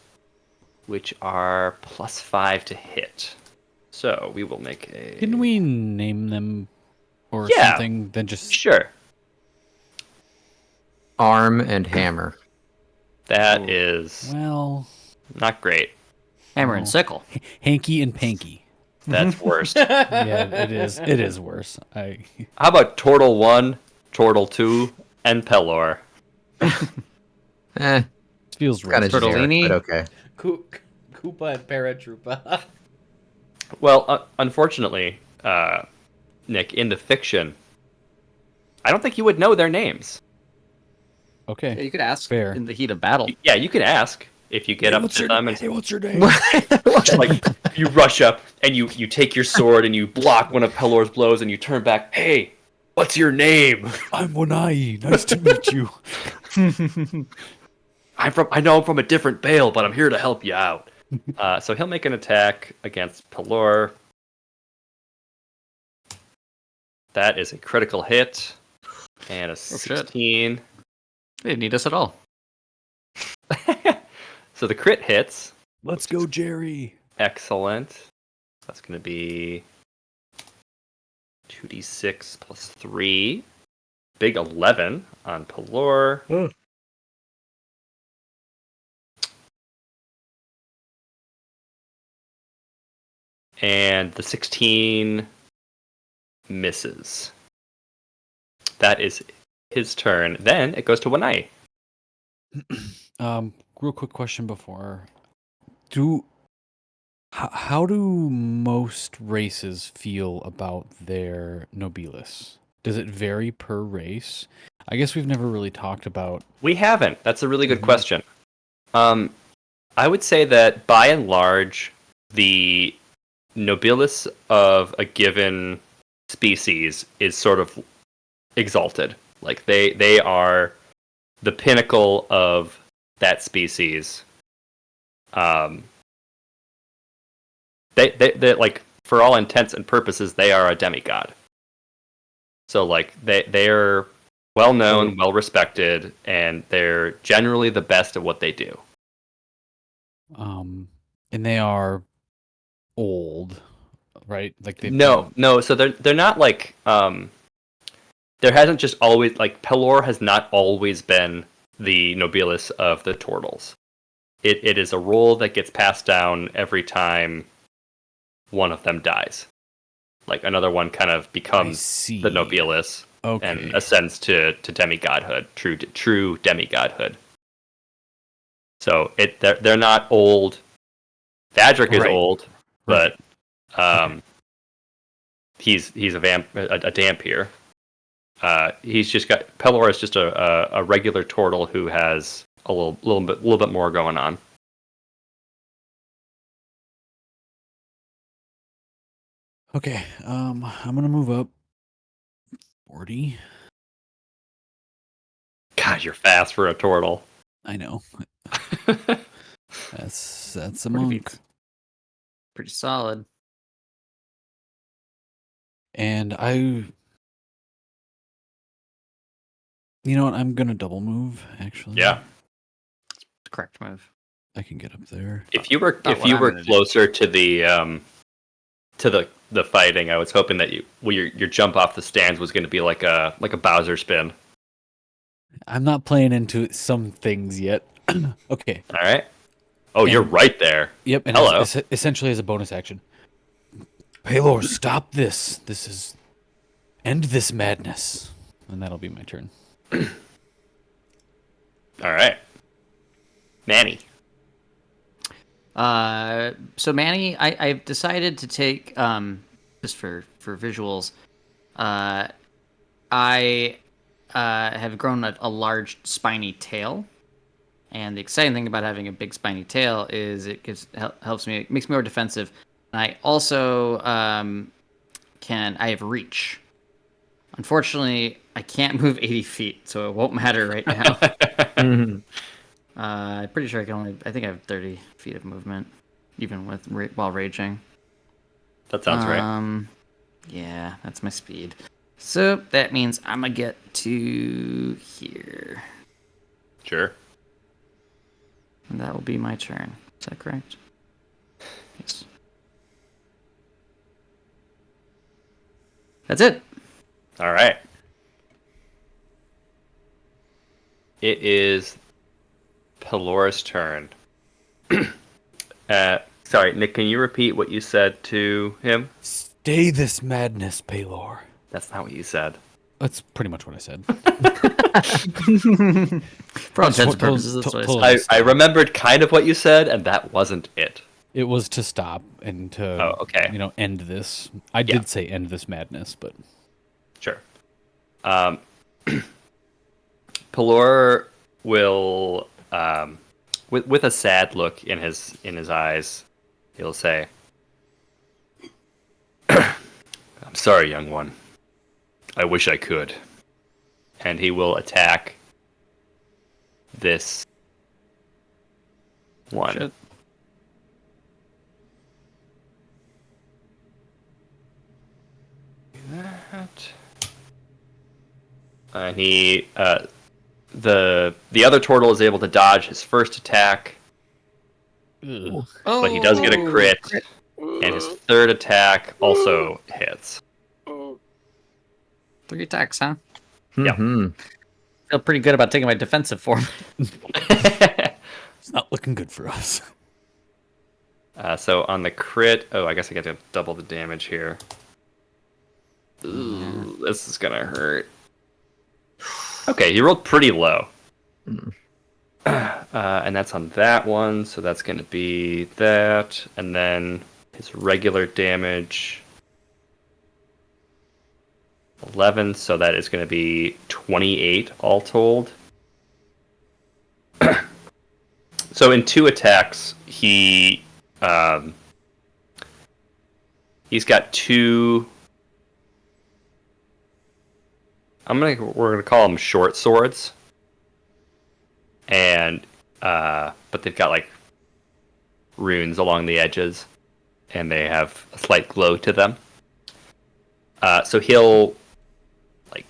which are +5 to hit. So we will make a... Can we name them or Yeah. something? Then just Sure. Arm and hammer. That Ooh. is well, not great. Hammer and Oh. sickle. hanky and panky. That's worst. Yeah, it is. It is worse. How about Turtle 1, Turtle 2, and Pelor? Eh, It feels kind rough. of generic, Turtellini? but okay. Koopa and Paratroopa. Well, unfortunately, Nick, in the fiction, I don't think you would know their names. Yeah, Okay. you could ask Fair. in the heat of battle. Yeah, you can ask if you get up to them and what's your name? like you rush up and you take your sword and you block one of Pelor's blows and you turn back. Hey, what's your name? I'm Wanai. Nice to meet you. I know I'm from a different Bale, but I'm here to help you out. So he'll make an attack against Pelor. That is a critical hit. And a shit. 16. They didn't need us at all. So the crit hits. Let's go, Jerry. Excellent. That's going to be 2d6 plus 3. Big 11 on Pelor. And the 16 misses. That is his turn. Then it goes to Wanai. Real quick question before. How do most races feel about their nobilis? Does it vary per race? I guess we've never really talked about. We haven't. That's a really good question. I would say that by and large, the nobilis of a given species is sort of exalted. Like they are the pinnacle of that species. They like, for all intents and purposes, they are a demigod. So like they're well known, well respected, and they're generally the best at what they do. And they are old, right? Like they No. So they're not like there hasn't just always, like, Pelor has not always been the nobilis of the Turtles. It is a role that gets passed down every time one of them dies. Like, another one kind of becomes the nobilis and ascends to demigodhood, true demigodhood. So they're not old. Thadric is old, but he's a Dhampir. He's just got Pelor is just a regular turtle who has a little bit more going on. Okay, I'm gonna move up 40. God, you're fast for a turtle. I know. That's a 40 monk. feet's pretty solid. And you know what? I'm gonna double move. Actually, Yeah. Correct move. I can get up there. If you were what I'm gonna do. closer to the fighting, I was hoping that your jump off the stands was going to be like a Bowser spin. I'm not playing into some things yet. Okay. All right. Oh, you're right there. Yep. And Hello. Essentially, as a bonus action, Pelor, stop this. This is end this madness, and that'll be my turn. All right. Manny. So Manny, I've decided to take just for visuals. I have grown a large spiny tail, and the exciting thing about having a big spiny tail is it makes me more defensive. And I also I have reach. Unfortunately, I can't move 80 feet, so it won't matter right now. I'm pretty sure I think I have 30 feet of movement, even with while raging. That sounds right. Yeah, that's my speed. So that means I'm gonna get to here. Sure. And that will be my turn. Is that correct? Yes. That's it. All right. It is Pelor's turn. Sorry, Nick, can you repeat what you said to him? Stay this madness, Pelor. That's not what you said. That's pretty much what I said. For all intents and purposes, that's what I said. I remembered kind of what you said, and that wasn't it. It was to stop and to end this. I did say end this madness, but sure. Pelor will, with a sad look in his eyes, he'll say, "I'm sorry, young one. I wish I could." And he will attack this one. Shit. that. And he, the other turtle is able to dodge his first attack, but he does get a crit, and his third attack also hits. 3 attacks, huh? Yep. Feel pretty good about taking my defensive form. It's not looking good for us. So on the crit, I guess I get to double the damage here. Ooh, this is gonna hurt. Okay, he rolled pretty low. And that's on that one, so that's gonna be that. And then his regular damage, 11, so that is gonna be 28 all told. So in 2 attacks, he's got 2. We're gonna call them short swords, and but they've got like runes along the edges, and they have a slight glow to them. So he'll like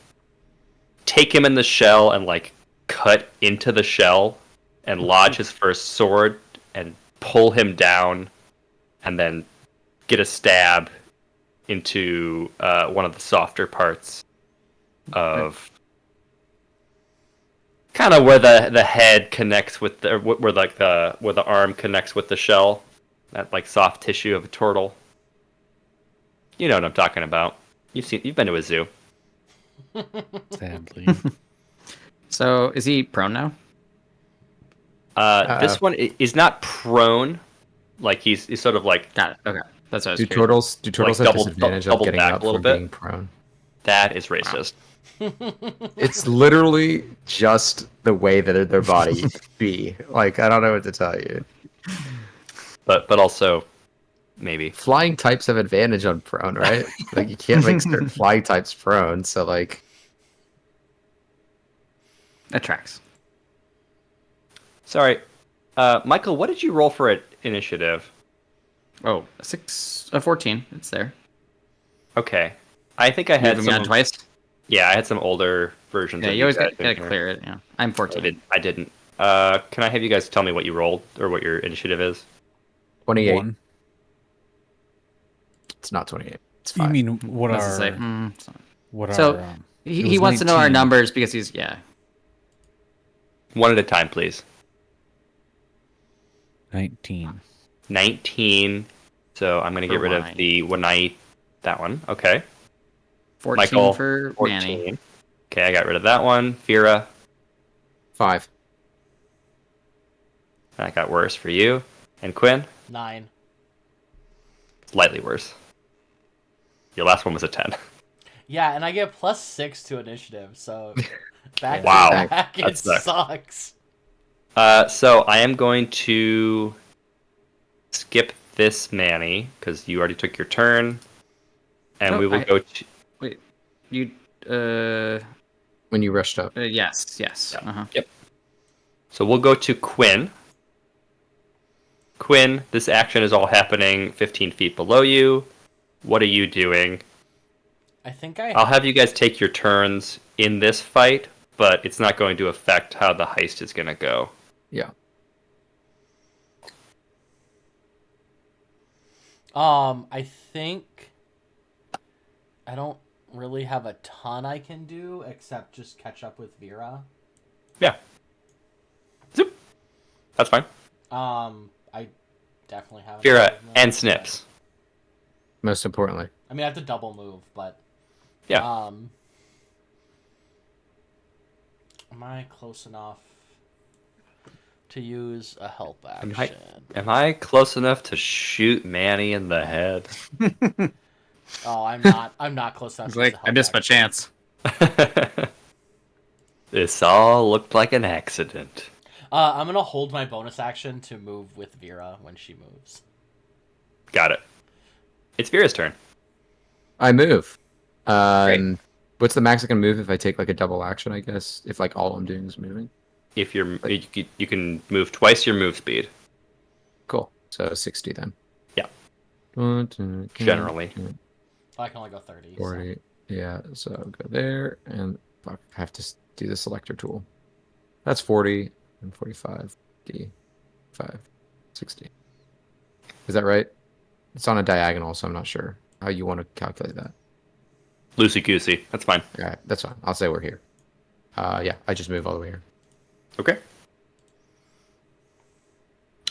take him in the shell and like cut into the shell and lodge his first sword and pull him down, and then get a stab into one of the softer parts of kind of where the head connects with the where the arm connects with the shell, that like soft tissue of a turtle. You know what I'm talking about. You've been to a zoo. Sadly. So is he prone now? This one is not prone. Like he's sort of like, Got it. Okay, that's what I was Do curious. turtles Like have double- disadvantage double of getting back up a little from bit? being prone? that is racist. It's literally just the way that their body be. Like, I don't know what to tell you. But also maybe. Flying types have advantage on prone, right? Like, you can't make certain flying types prone, so like, That tracks. Sorry, Michael. What did you roll for initiative? Oh, 14. It's there. Okay, I think I had Moving me on some. twice. Yeah, I had some older versions. Yeah, of you always guys gotta in here. clear it. Yeah, I'm 14. I didn't. Can I have you guys tell me what you rolled or what your initiative is? 28. 1. It's not 28. It's You 5. mean what What does it say? are what So, are He, it he was wants to know our 19. numbers because he's One at a time, please. 19. 19. So I'm going to For get rid wine. of the Weeknight. That one. Okay. 14 Michael, for 14. Manny. Okay, I got rid of that one. Vera. 5. That got worse for you. And Quinn. 9. Slightly worse. Your last one was a 10. Yeah, and I get +6 to initiative, so back Wow, to back, that it sucks. sucks. So I am going to skip this Manny because you already took your turn, and No, we will I- go to. Wait, you When you rushed up. yes. Yeah. Uh-huh. Yep. So we'll go to Quinn. Quinn, this action is all happening 15 feet below you. What are you doing? I think I'll have you guys take your turns in this fight, but it's not going to affect how the heist is going to go. Yeah. I think I don't really have a ton I can do except just catch up with Vera. Yeah. Zoop. That's fine. I definitely have Vera and Snips. Most importantly. I mean, I have to double move, but Yeah. am I close enough to use a help Am action? Am I close enough to shoot Manny in the head? Oh, I'm not. I'm not close enough. He's to use like, a I missed my help action. chance. This all looked like an accident. I'm gonna hold my bonus action to move with Vera when she moves. Got it. It's Vera's turn. I move. What's the max I can move if I take like a double action, I guess? If like all I'm doing is moving? If you can move twice your move speed. Cool. So 60 then. Yeah. 1, 2, 3, Generally. 4, Oh, I can only go 30. So. 40. Yeah, so go there, and I have to do the selector tool. That's 40 and 45, 55, 60. Is that right? It's on a diagonal, so I'm not sure how you want to calculate that. Loosey goosey. That's fine. All right, that's fine. I'll say we're here. Yeah, I just move all the way here. Okay.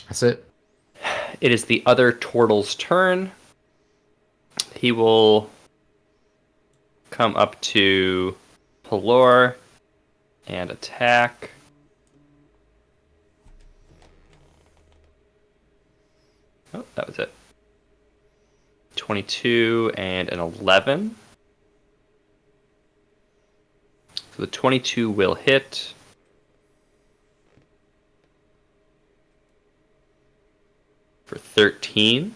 That's it. It is the other turtle's turn. He will come up to Pelor and attack. Oh, that was it. 22 and an 11. So the 22 will hit. For 13.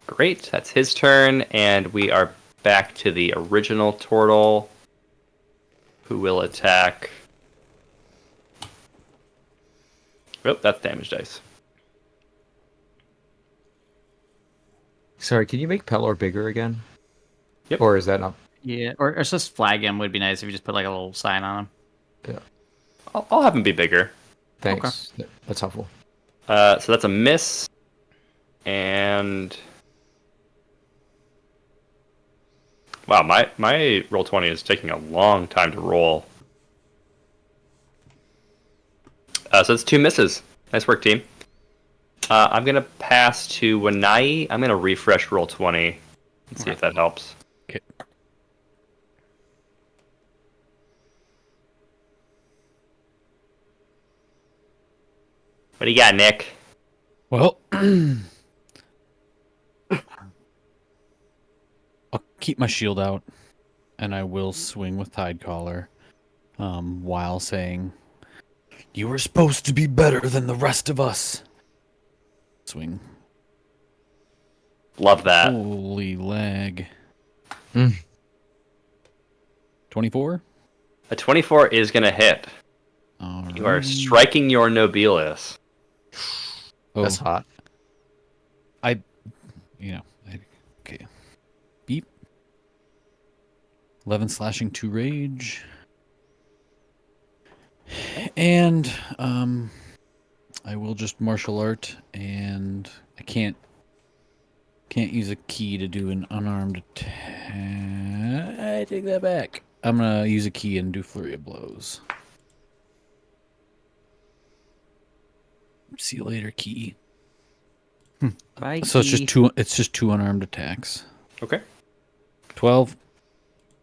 Great, that's his turn, and we are back to the original turtle, who will attack. Oh, that's damage dice. Sorry, can you make Pelor bigger again? Yep. Or is that not? Yeah, or just flag him would be nice if you just put like a little sign on him. Yeah. I'll have him be bigger. Thanks. Okay. That's helpful. So that's a miss, and wow, my roll 20 is taking a long time to roll. So it's 2 misses. Nice work, team. I'm gonna pass to Wanai. I'm gonna refresh roll 20 and see if that helps. Okay. What do you got, Nick? Well, I'll keep my shield out, and I will swing with Tide Caller, while saying, "You were supposed to be better than the rest of us." Swing. Love that. Holy lag. Mm. 24? A 24 is gonna hit. You are striking your Nobilis. That's hot. Okay. Beep. 11 slashing, 2 rage. And I will just martial art, and I can't use a key to do an unarmed attack. I take that back. I'm gonna use a key and do flurry of blows. See you later, key. Bye, So it's Key. just two unarmed attacks. Okay. 12.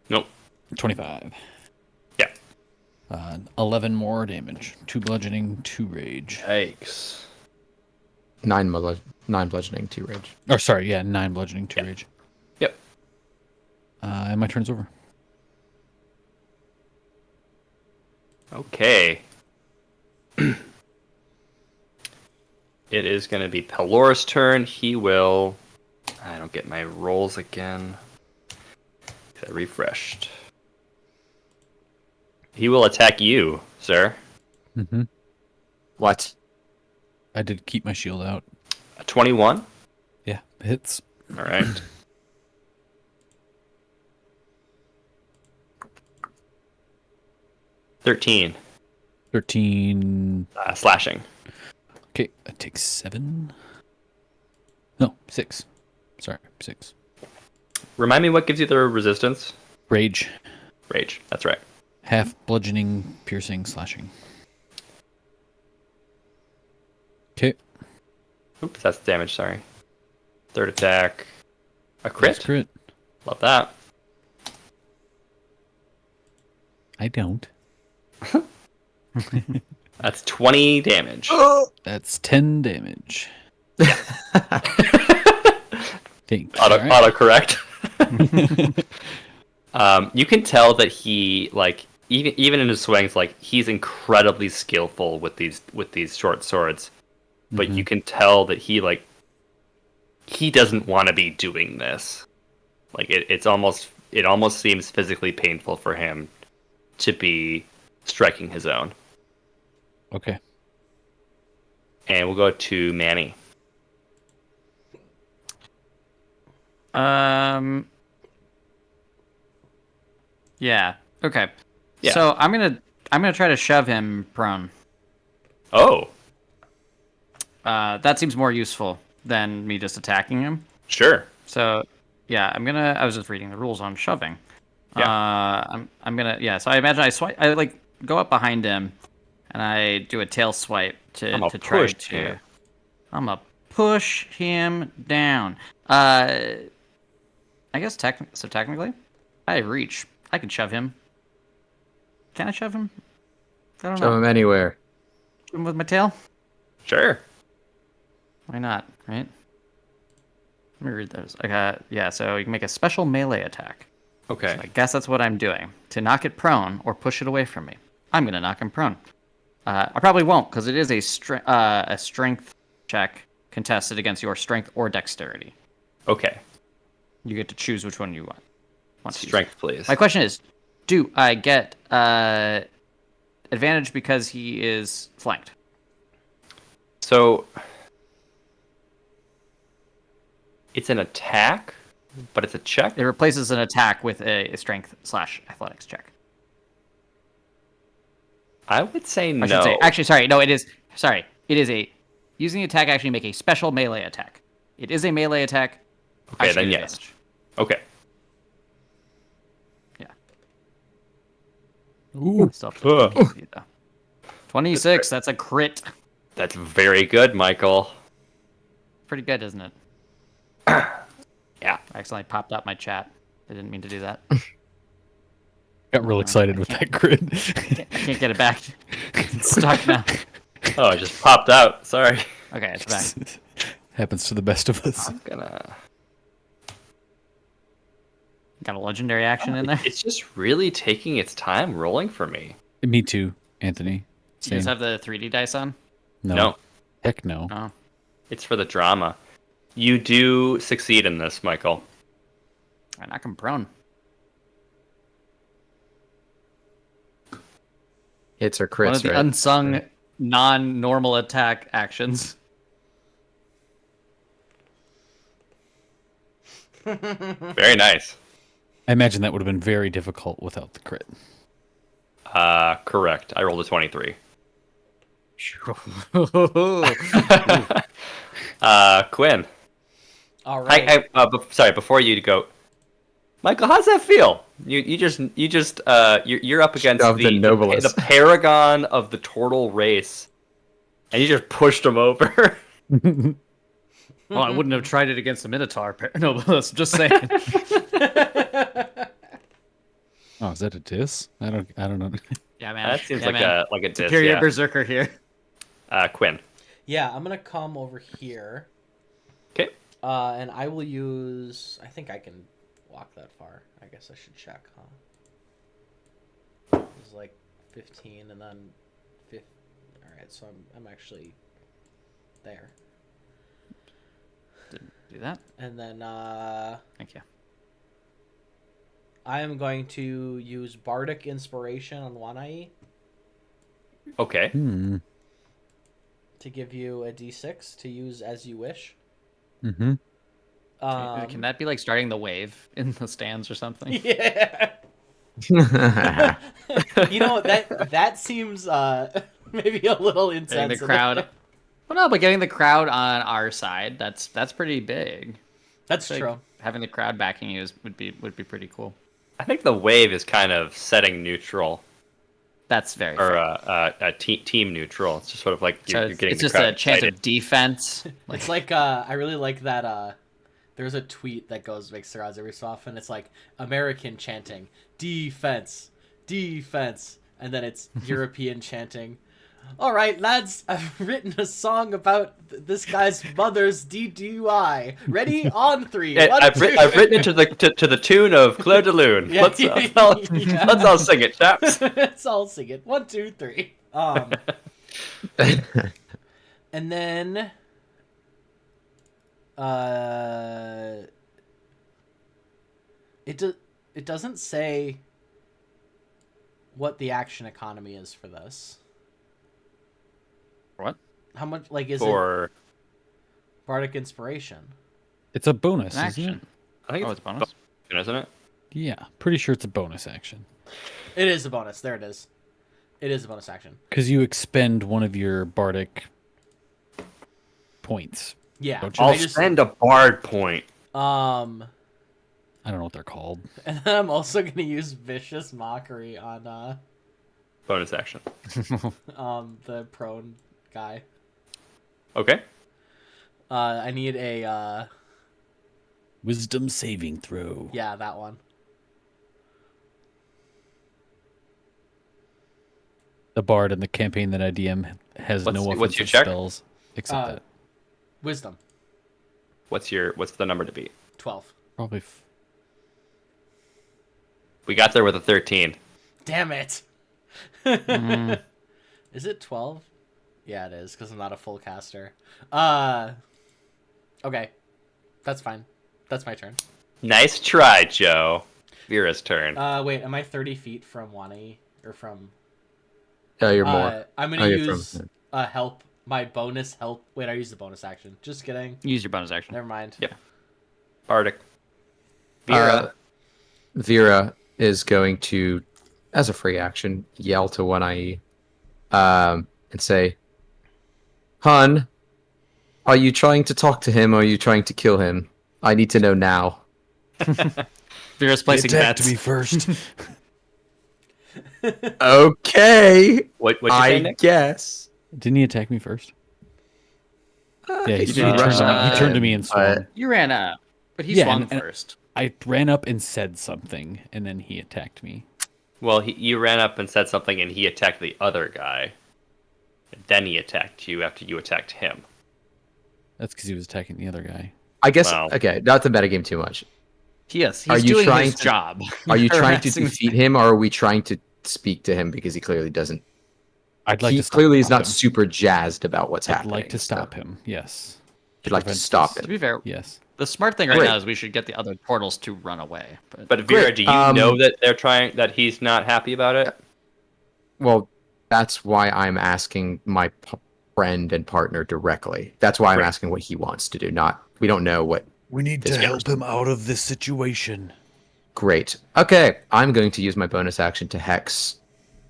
Nope. 25. Yeah. 11 more damage. 2 bludgeoning, 2 rage. Yikes. 9 bludgeoning, 2 rage. Or sorry, yeah, 9 bludgeoning, 2 rage. Yep. And my turn's over. Okay. It is going to be Pelor's turn. He will... I don't get my rolls again. I refreshed. He will attack you, sir. Mm-hmm. What? I did keep my shield out. A 21? Yeah, hits. All right. $13. 13. Slashing. Okay, that takes 7. No, 6. Sorry, 6. Remind me what gives you the resistance? Rage. Rage. That's right. Half bludgeoning, piercing, slashing. Okay. Oops, that's damage, sorry. Third attack. A crit? That's crit. Love that. I don't. That's 20 damage. That's 10 damage. Thanks. Autocorrect. You can tell that he, like, even in his swings, like, he's incredibly skillful with these short swords. But you can tell that he doesn't want to be doing this. Like, it almost seems physically painful for him to be striking his own. Okay. And we'll go to Manny. Yeah. Okay. Yeah. So I'm gonna try to shove him prone. Oh, That seems more useful than me just attacking him. sure. So yeah, I was just reading the rules on shoving. Yeah. I'm gonna yeah. So I imagine I swipe. I like go up behind him, and I do a tail swipe I'm a to try push to. him. I'm gonna push him down. I guess technically, I have reach. I can shove him. Can I shove him? I don't Show know. him anywhere. Shove him with my tail? Sure. Why not? Right? Let me read those. Yeah. So you can make a special melee attack. Okay. So I guess that's what I'm doing to knock it prone or push it away from me. I'm gonna knock him prone. I probably won't because it is a strength check contested against your strength or dexterity. Okay. You get to choose which one you want to use. Strength, please. My question is, do I get advantage because he is flanked? So it's an attack, but it's a check. It replaces an attack with a strength/athletics check. I would say no. I should say. Actually, sorry. No, it is. Sorry. It is a using the attack actually make a special melee attack. It is a melee attack. I Okay, should then get yes. advantage. Okay. Yeah. Ooh. Still have Ugh. to easy, though. 26. That's a crit. That's very good, Michael. Pretty good, isn't it? Yeah. I accidentally popped up my chat. I didn't mean to do that. Got real excited with that grid. I can't get it back. It's stuck now. Oh, it just popped out. Sorry. Okay, it's back. Happens to the best of us. I'm gonna. Got a legendary action in there. It's just really taking its time rolling for me. Me too, Anthony. You Same. just have the 3D dice on? No. Heck no. Oh. It's for the drama. You do succeed in this, Michael. I knock him prone. Hits or One of crits, the right? unsung non-normal attack actions. Very nice. I imagine that would have been very difficult without the crit. Correct. I rolled a 23. Quinn. All right. Sorry, before you go, Michael, how's that feel? You're up against Shoved the noblest. the paragon of the turtle race, and you just pushed him over. Well, I wouldn't have tried it against the Minotaur. No, but just saying. Oh, is that a diss? I don't know. Yeah, man. That seems Yeah, like man. a diss. Superior Yeah. Berserker here. Quinn. Yeah, I'm gonna come over here, Okay. and I will use. I think I can walk that far. I guess I should check, huh? It was like 15, and then 50. All right, so I'm actually there. Didn't do that. And then Thank you. I am going to use Bardic Inspiration on Wanai Okay. Hmm. to give you a D6 to use as you wish. Mm-hmm. Can that be like starting the wave in the stands or something? Yeah. You know that seems maybe a little Getting insensitive. the crowd. Well, no, but getting the crowd on our side, that's pretty big. That's Like, true. having the crowd backing you would be pretty cool. I think the wave is kind of setting neutral, That's very or fair. team neutral. It's just sort of like So you're getting it's the just crowd a chance excited. of defense. It's like I really like that there's a tweet that makes the rounds every so often. It's like American chanting defense, defense, and then it's European chanting. All right, lads, I've written a song about this guy's mother's DUI. Ready? On 3. Yeah, One, I've two. written it to the tune of Claire de Lune. Yeah, let's yeah. let's all sing it, chaps. Let's all sing it. 1, 2, 3. And then it doesn't say what the action economy is for this. What? How much is it For Bardic Inspiration? It's a bonus, An isn't action. it? I think Oh, it's it's bonus. isn't it? Yeah, pretty sure it's a bonus action. It is a bonus. There it is. It is a bonus action. Because you expend one of your bardic points. Yeah. Don't you? I'll I just spend a bard point. um, I don't know what they're called. and then I'm also gonna use vicious mockery on Bonus action. the prone guy. Okay. I need a Wisdom saving throw. yeah, that one. The bard in the campaign that I DM has no What's your offensive check? spells except that. Wisdom What's the number to beat? 12. Probably. We got there with a 13. Damn it. Is it 12? Yeah, it is because I'm not a full caster. Okay, that's fine. That's my turn. Nice try, Joe. Vera's turn. Wait, am I 30 feet from Wani or from? You're more. I'm gonna Oh, you're use from- help. My bonus help. Wait, I used the bonus action. Just kidding. Use your bonus action. Never mind. Yeah. Bardic. Vera. Vera is going to, as a free action, yell to One Eye, and say, "Hun, are you trying to talk to him or are you trying to kill him? I need to know now." Vera's placing bets. me first. Okay, What'd you say, I Nick? guess. Didn't he attack me first? Yeah, he he didn't turned, rush he turned to me in, and swung. You ran up, but he Yeah, swung and- first. I ran up and said something, and then he attacked me. Well, you ran up and said something, and he attacked the other guy. And then he attacked you after you attacked him. That's because he was attacking the other guy. I guess. Wow. Okay, not to metagame too much. Yes, Are he's you doing trying his to- job. Are you You're trying to harassing defeat him, or are we trying to speak to him because he clearly doesn't? I'd like He to stop clearly is him. not super jazzed about what's I'd happening. like to so- stop him. Yes. You'd like to Prevent stop this. To him. be fair, Yes. the smart thing right Great. now is we should get the other portals to run away. But Vera, Great, do you know that that he's not happy about it? Well, that's why I'm asking my friend and partner directly. That's why I'm Right. asking what he wants to do. We don't know what. We need This to help person. him out of this situation. Great. Okay, I'm going to use my bonus action to hex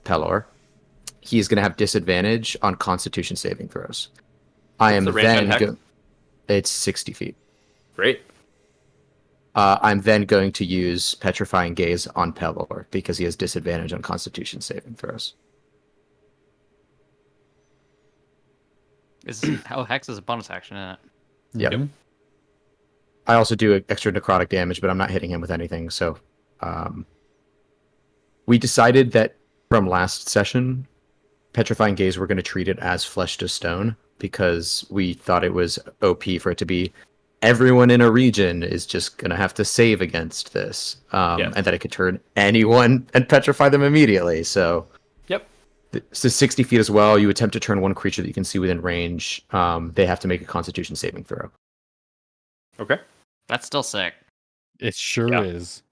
Pelor. He is going to have disadvantage on Constitution saving throws. I am the range on then. hex? It's 60 feet. Great. I'm then going to use Petrifying Gaze on Pelor because he has disadvantage on Constitution saving throws. Hex is a bonus action, isn't it? Yep. Mhm. I also do extra necrotic damage, but I'm not hitting him with anything. So, we decided that from last session, Petrifying Gaze, we're going to treat it as flesh to stone because we thought it was OP for it to be everyone in a region is just going to have to save against this, Yes. and that it could turn anyone and petrify them immediately. So, Yep. so 60 feet as well. You attempt to turn one creature that you can see within range. They have to make a Constitution saving throw. Okay. That's still sick. It sure Yeah. is.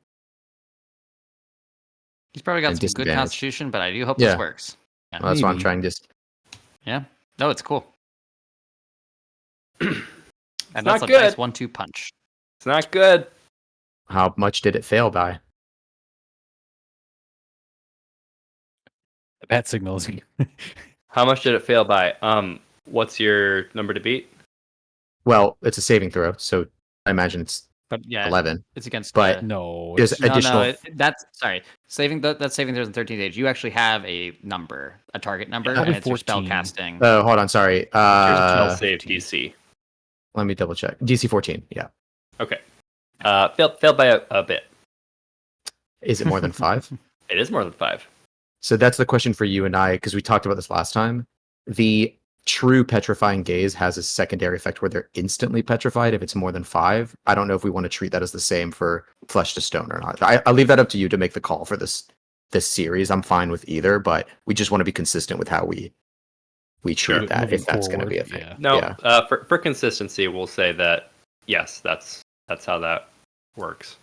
He's probably got And some good disadvantage. constitution, but I do hope Yeah. this works. Well, that's why I'm Maybe. trying to. Yeah. No, it's cool. And not that's a good. nice 1-2 punch. It's not good. How much did it fail by? The bat signal is. How much did it fail by? What's your number to beat? Well, it's a saving throw, so I imagine it's But yeah, 11. it's against But- No. There's it's- No, additional. that's sorry. That's saving throws in 13th age. You actually have a number, a target number, Probably and it's your spell 14. casting. Oh, hold on. Sorry. Here's a spell Uh, save DC. let me double check. DC 14. Yeah. Okay. Failed by a bit. Is it more than 5? It is more than 5. So that's the question for you and I, because we talked about this last time. The true petrifying gaze has a secondary effect where they're instantly petrified if it's more than 5. I don't know if we want to treat that as the same for flesh to stone or not. I'll leave that up to you to make the call for this series. I'm fine with either, but we just want to be consistent with how we treat that Moving if that's going to be a forward, thing. yeah. No, Yeah. For consistency, we'll say that yes, that's how that works.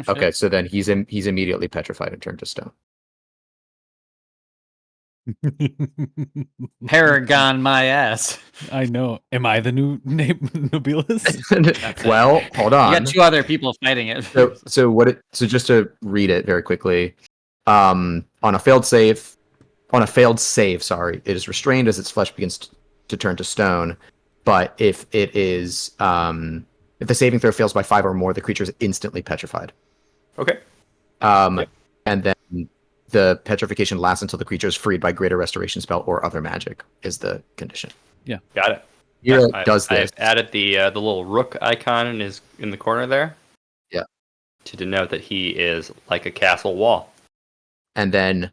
Okay, so then he's immediately petrified and turned to stone. Paragon my ass. I know. Am I the new name Nobilis? Well, hold You on. got two other people fighting it. So just to read it very quickly, on a failed save, sorry, it is restrained as its flesh begins to turn to stone. But if it is, if the saving throw fails by 5 or more, the creature is instantly petrified. Okay. And then the petrification lasts until the creature is freed by greater restoration spell or other magic. Is the condition? Got it. Hero does this. I've added the little rook icon in the corner there. Yeah. To denote that he is like a castle wall. And then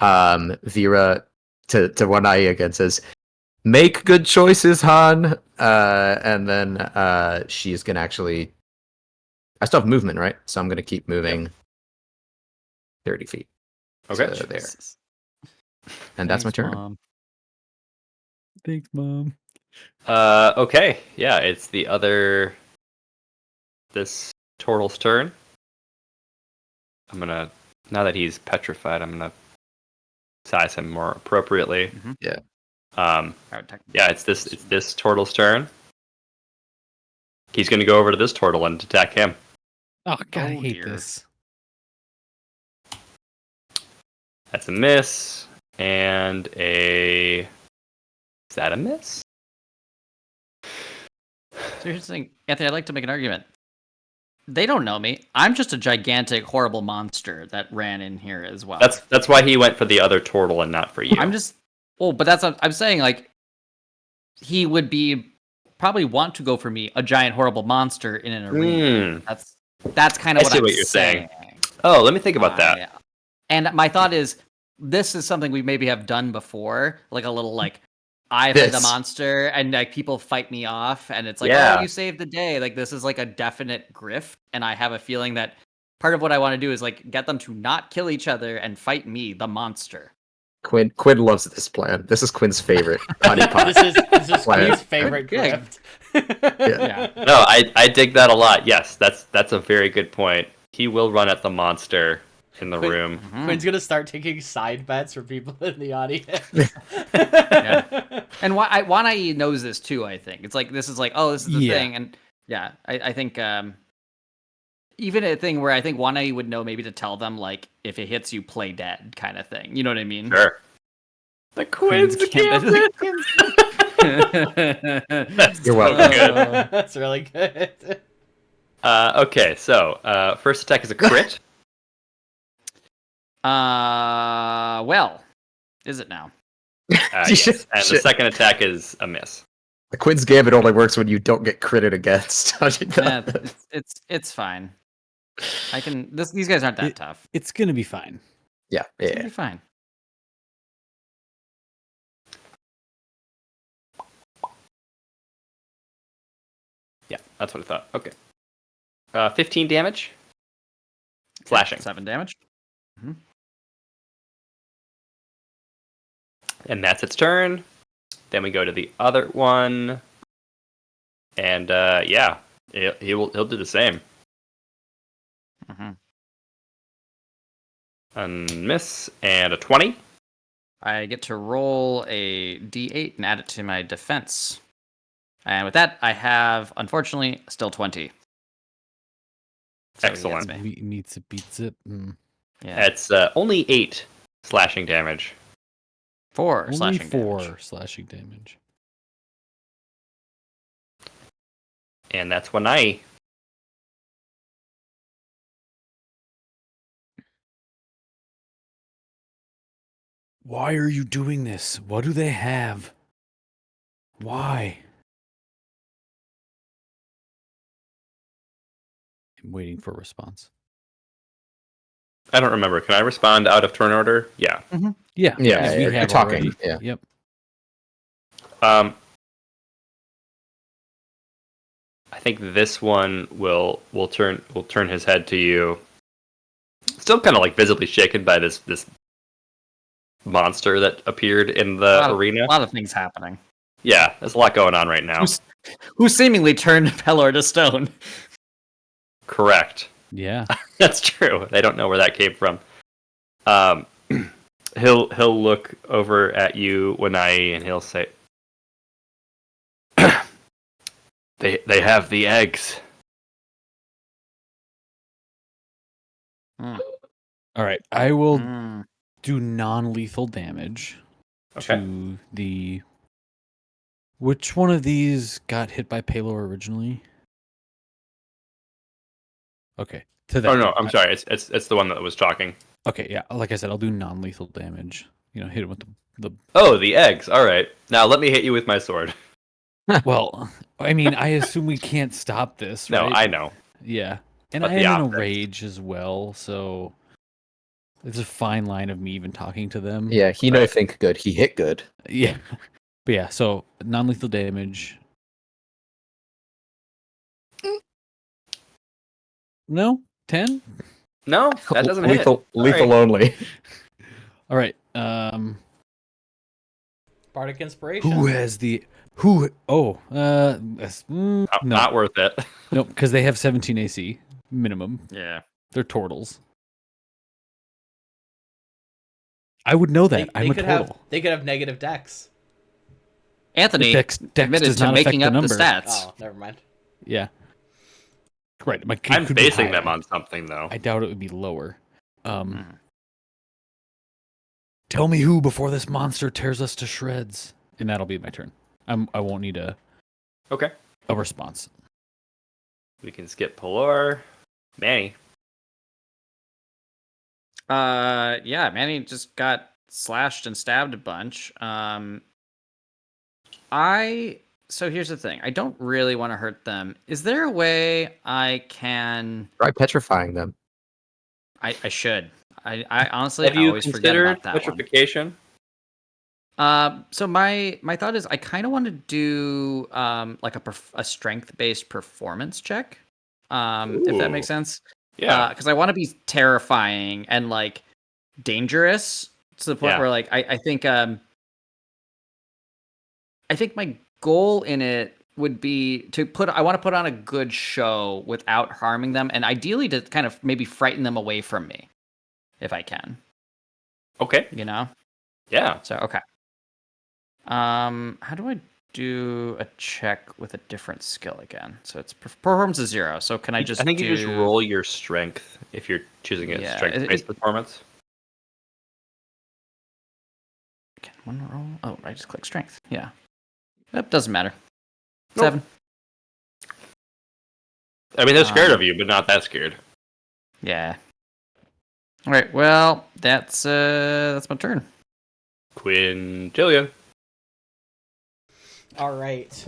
Vera to one eye again says, "Make good choices, Han." And then she's gonna actually. I still have movement, right? So I'm gonna keep moving 30 feet. Okay. So there. And that's my turn. Mom. Thanks, Mom. Okay. Yeah, it's this turtle's turn. Now that he's petrified, I'm gonna size him more appropriately. Mhm. Yeah. Yeah, it's this turtle's turn. He's gonna go over to this turtle and attack him. Oh God, I Oh, hate dear. this. That's a miss and is that a miss? So here's the thing, Anthony, I'd like to make an argument. They don't know me. I'm just a gigantic, horrible monster that ran in here as well. That's why he went for the other turtle and not for you. But that's what I'm saying. Like, he would probably want to go for me, a giant, horrible monster in an arena. That's kind of I see what you're saying. Oh, let me think about that. Yeah. And my thought is, this is something we maybe have done before, like a little I play the monster, and like people fight me off, and it's like, oh, you saved the day. Like this is like a definite grift, and I have a feeling that part of what I want to do is like get them to not kill each other and fight me, the monster. Quinn loves this plan. This is Quinn's favorite honeypot. This is Quinn's favorite grift. Yeah. No, I dig that a lot. Yes, that's a very good point. He will run at the monster in the room. Quinn's gonna start taking side bets for people in the audience. Yeah. And Wanai knows this too. I think it's like this is the Yeah. thing, and yeah, I think even a thing where I think Wanai would know maybe to tell them like if it hits you, play dead kind of thing. You know what I mean? Sure. The Quinn's gambit. You're welcome. Good. That's really good. Okay, so first attack is a crit. Well, is it now? Yes. And the second attack is a miss. The Quinn's Gambit only works when you don't get critted against. Yeah, it's fine. I can. These guys aren't that tough. It's gonna be fine. Yeah, It's gonna be fine. Yeah, that's what I thought. Okay. 15 damage. Slashing. 7 damage. And that's its turn. Then we go to the other one. And yeah, he'll do the same. A miss and a 20. I get to roll a d8 and add it to my defense. And with that, I have, unfortunately, still 20. So he Excellent. hits me. Meets it, beats it. Yeah. It's only 8 slashing damage. 4 Only slashing 4 damage. slashing damage. And that's when I. Why are you doing this? What do they have? Why? I'm waiting for a response. I don't remember. Can I respond out of turn order? Yeah. Yeah. Yeah, we you're have talking. already. Yeah. Yep. I think this one will turn his head to you. Still kind of like visibly shaken by this monster that appeared in the arena. A lot of things happening. Yeah, there's a lot going on right now. Who seemingly turned Pelor to stone. Correct. Yeah. That's true. They don't know where that came from. He'll look over at you, Wanai, and he'll say, "They have the eggs." Mm. All right, I will Mm. do non-lethal damage Okay. to the. Which one of these got hit by Palor originally? Okay, to that. Oh no, dude. I'm sorry. It's the one that was talking. Okay, yeah. Like I said, I'll do non-lethal damage. Hit him with the. Oh, the eggs. All right. Now let me hit you with my sword. Well, I mean, I assume we can't stop this, No, right? I know. Yeah, and But I the am in a optics. rage as well, so it's a fine line of me even talking to them. Yeah, he no Right. think good. He hit good. Yeah, but yeah. So non-lethal damage. No, 10. No, that doesn't hit. Lethal, lethal Sorry. only. All right. Bardic Inspiration. Who has the who? Oh, no, Not worth it. nope, because they have 17 AC minimum. Yeah. They're turtles. I would know that. I'm a turtle. They could have negative dex. Anthony Dex admitted does to not affect making the up the number. stats. Oh, never mind. Yeah. Right. My I'm could be basing them higher. on something though. I doubt it would be lower. Hmm. Tell me who before this monster tears us to shreds, and that'll be my turn. I won't need Okay. a response. We can skip Pelor. Manny. Yeah, Manny just got slashed and stabbed a bunch. So here's the thing. I don't really want to hurt them. Is there a way I can? Try petrifying them. I should. I honestly Have I you always forget considered about that one. petrification? So my thought is I kind of want to do like a strength based performance check. If that makes Ooh. sense. Yeah. Because I want to be terrifying and like dangerous to the point Yeah. where like I think my goal in it would be I want to put on a good show without harming them, and ideally to kind of maybe frighten them away from me if I can. Okay. Yeah. So okay. How do I do a check with a different skill again? So it's performance is 0. So can I just? I think you just roll your strength if you're choosing a Yeah, strength-based performance. Can one roll? Oh, I just click strength. Yeah. That doesn't matter. Nope. 7. I mean, they're scared of you, but not that scared. Yeah. All right. Well, that's my turn. Quintillion. All right.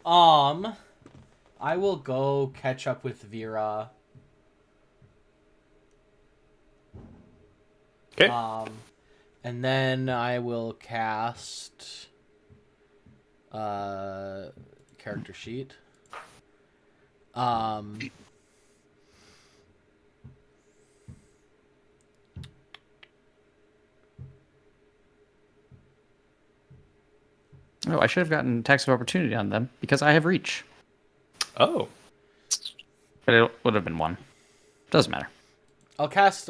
I will go catch up with Vera. Okay. And then I will cast character sheet. Oh, I should have gotten tax of opportunity on them because I have reach. Oh. But it would have been 1. Doesn't matter. I'll cast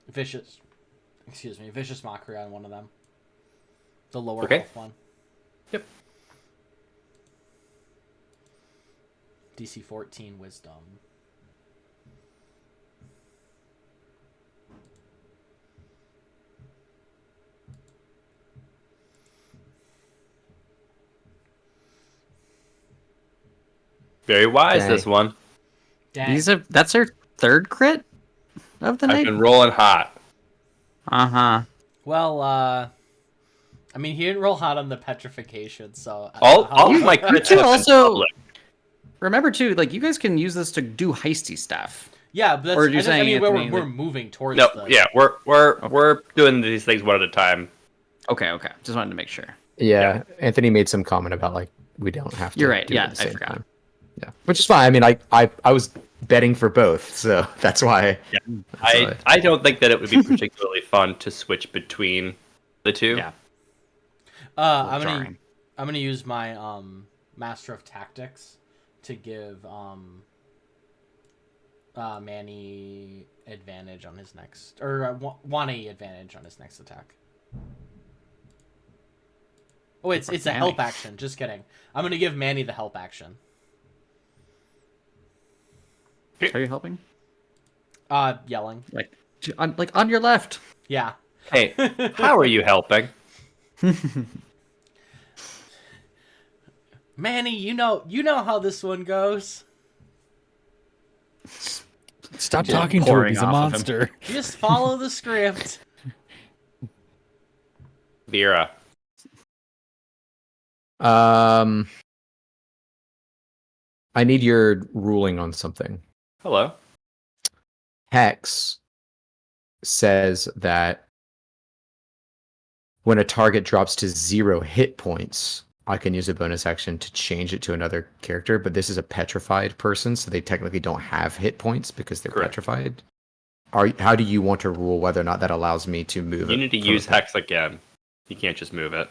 vicious mockery on one of them. The lower Okay. health one. Yep. DC 14 wisdom. Very wise, Dang. this one. Dang. That's her 3rd crit of the I've night. been rolling hot. Uh-huh. Well, I mean, he didn't roll hot on the petrification, so All of my crits could have been also- public. Remember too, like you guys can use this to do heisty stuff. yeah, but that's, Or you're I saying, mean, Anthony, we're like- moving towards No, the yeah, we're doing these things one at a time. Okay. Just wanted to make sure. Yeah, Anthony made some comment about like we don't have to. You're right, do it yeah, at the I same forgot. time. Yeah, which is fine. I mean, I was betting for both, so that's why. Yeah. that's why. I don't think that it would be particularly fun to switch between the two. Yeah. I'm Jarring. gonna use my Master of Tactics to give Manny advantage on his next, or Wani advantage on his next attack. Oh, it's a Manny. help action. Just kidding. I'm gonna give Manny the help action. Are you helping? Yelling. Like on your left. Yeah. Hey, how are you helping? Manny, you know how this one goes. Stop Just talking to him. pouring He's a off of him. monster. Just follow the script. Vera. I need your ruling on something. Hello. Hex says that when a target drops to 0 hit points, I can use a bonus action to change it to another character, but this is a petrified person, so they technically don't have hit points because they're Correct. petrified. How do you want to rule whether or not that allows me to move it? You need to from use a- Hex again. You can't just move it.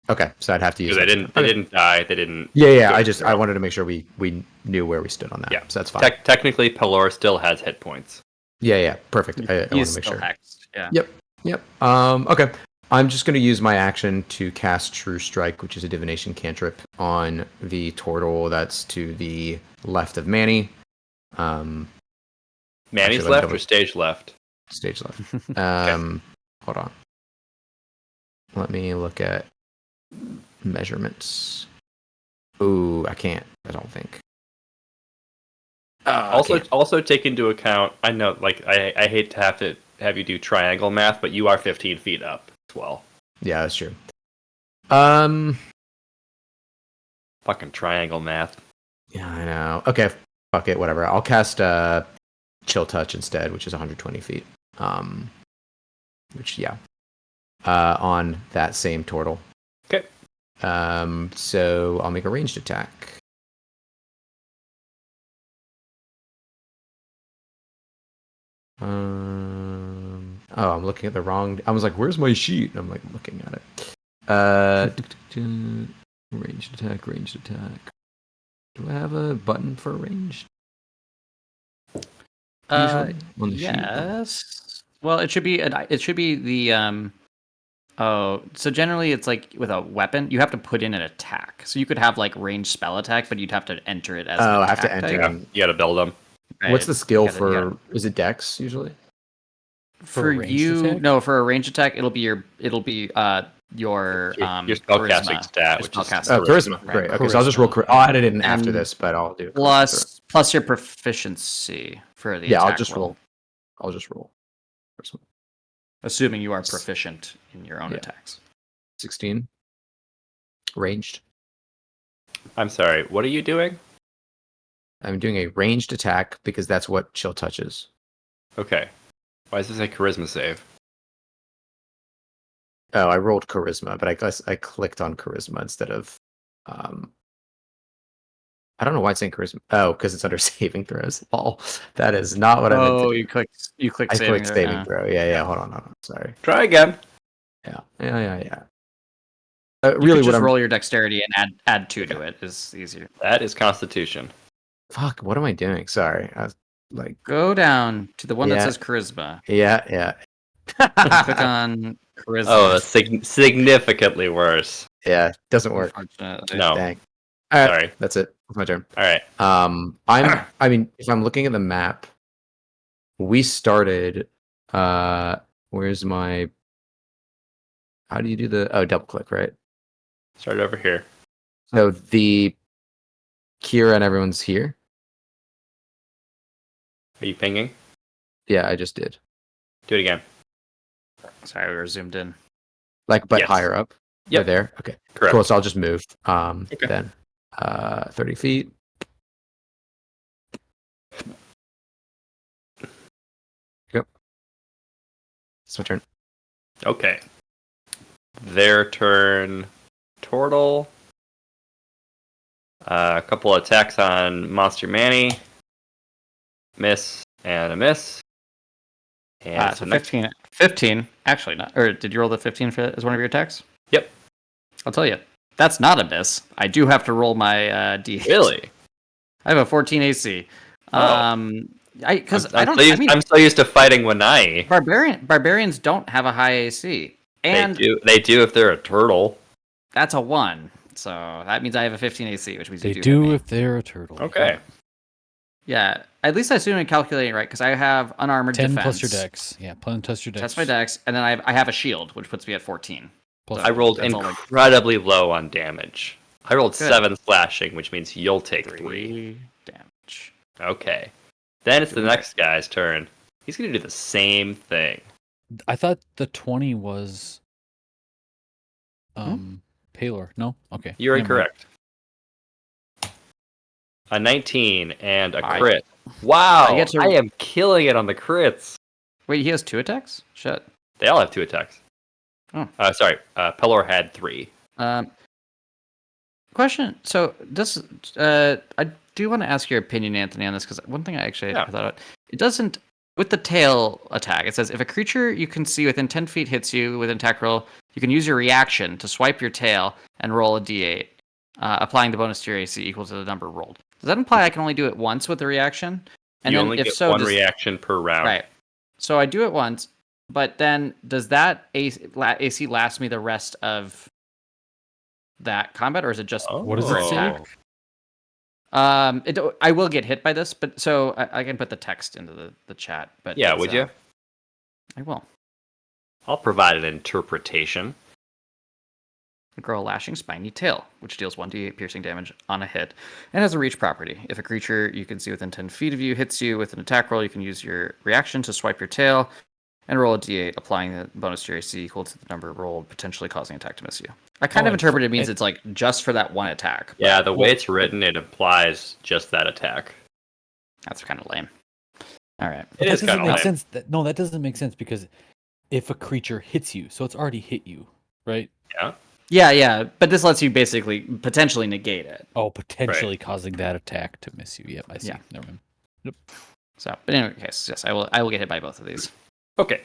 Okay, so I'd have to use Because it. they didn't die. They didn't. Yeah, go I through. wanted to make sure we knew where we stood on that. Yeah. So that's fine. Technically, Pelor still has hit points. Yeah, perfect. I want to He's make still sure. hexed. Yeah. Yep. Okay. I'm just going to use my action to cast True Strike, which is a divination cantrip, on the turtle that's to the left of Manny. Manny's Actually, let me left double- or stage left? Stage left. Hold on. Let me look at measurements. Ooh, I can't. I don't think. Also take into account. I know, like I hate to have you do triangle math, but you are 15 feet up as well. Yeah, that's true. Fucking triangle math. Yeah, I know. Okay, fuck it, whatever. I'll cast Chill Touch instead, which is 120 feet. Which on that same turtle. Okay. So I'll make a ranged attack. I'm looking at the wrong. I was like, "Where's my sheet?" And I'm like looking at it. Ranged attack. Do I have a button for ranged? Usually on the sheet? Yes. Well, it should be the Oh, so generally it's like with a weapon, you have to put in an attack. So you could have like ranged spell attack, but you'd have to enter it as an Oh, I have to attack enter. type. Yeah, you got to build them. Right. What's the skill You gotta- for? Is it Dex usually? for a ranged you? attack? No, for a ranged attack, it'll be your Your spellcasting charisma. stat, Your which is spellcasting. Oh, charisma. Right. Great. Okay, so I'll just roll. I'll add it in after And this, but I'll do it. Charisma. plus your proficiency for the Yeah, attack I'll just roll. Charisma. assuming you are proficient in your own Yeah. attacks. 16. Ranged. I'm sorry. What are you doing? I'm doing a ranged attack because that's what Chill touches. Okay. Why is this a charisma save? Oh, I rolled charisma, but I guess I clicked on charisma instead of. I don't know why it's saying charisma. Oh, because it's under saving throws. Oh, that is not what I meant. Oh, you clicked I saving clicked throw, saving yeah. throw. Yeah. Hold on. Sorry. Try again. Yeah. You Really, could what just I'm. roll your dexterity and add 2 to it is easier. That is Constitution. Fuck. What am I doing? Sorry. I was like. Go down to the one that Yeah. says charisma. Yeah. Click on charisma. Oh, significantly worse. Yeah. Doesn't work. Unfortunately. No. Dang. All right. Sorry. That's it. That's my turn. All right. I mean, if I'm looking at the map, we started. Where's my? How do you do the? Double click, right? Start over here. So the Kira and everyone's here. Are you pinging? Yeah, I just did. Do it again. Sorry, we were zoomed in. Like, but Yes. higher up. Yep. They're there. Okay. Correct. Cool. So I'll just move. Okay. Then, 30 feet. Yep. It's my turn. Okay. Their turn. Turtle. A couple attacks on Monster Manny. Miss and a miss. And So next- 15. Actually, not. Or did you roll the 15 as one of your attacks? Yep. I'll tell you. That's not a miss. I do have to roll my D8. Really? I have a 14 AC. Oh. I'm so used to fighting Wanai. Barbarians don't have a high AC, and They do if they're a turtle. that's a 1. So that means I have a 15 AC, which means They you do do hit me. if they're a turtle. Okay. Yeah, at least I assume I'm calculating right because I have unarmored 10 defense. plus your dex. Yeah, plus your dex. That's my dex, and then I have a shield, which puts me at 14. Plus I rolled That's all, incredibly low on damage. I rolled Good. 7 slashing, which means you'll take 3. 3 damage. Okay. Then it's the next guy's turn. He's going to do the same thing. I thought the 20 was Palor. No? Okay. You're never mind. incorrect. A 19 and a I- crit. Wow, I get to- I am killing it on the crits. Wait, he has 2 attacks? Shit. They all have 2 attacks. Oh. Sorry, Pelor had 3. Question. So this, I do want to ask your opinion, Anthony, on this because one thing I actually Yeah. thought it doesn't with the tail attack. It says if a creature you can see within 10 feet hits you with an attack roll, you can use your reaction to swipe your tail and roll a d8, applying the bonus to your AC equal to the number rolled. Does that imply I can only do it once with the reaction? And You then only if get so, one reaction per round. right? So I do it once, but then does that AC last me the rest of that combat, or is it just What does it per say? attack? I will get hit by this, but so I can put the text into the chat. But Yeah, it's, would you? I will. I'll provide an interpretation. Grow a lashing spiny tail, which deals 1d8 piercing damage on a hit, and has a reach property. If a creature you can see within 10 feet of you hits you with an attack roll, you can use your reaction to swipe your tail and roll a d8, applying the bonus to your AC equal to the number rolled, potentially causing attack to miss you. I kind of interpret it means it's like just for that one attack. Yeah, the way it's written, it implies just that attack. That's kind of lame. All right. It That is doesn't kind of make lame. sense. No, that doesn't make sense because if a creature hits you, so it's already hit you, right? Yeah, but this lets you basically potentially negate it. Oh, potentially causing that attack to miss you. Yep, I see. Yeah. Never mind. So, but in any case, yes, I will get hit by both of these. Okay.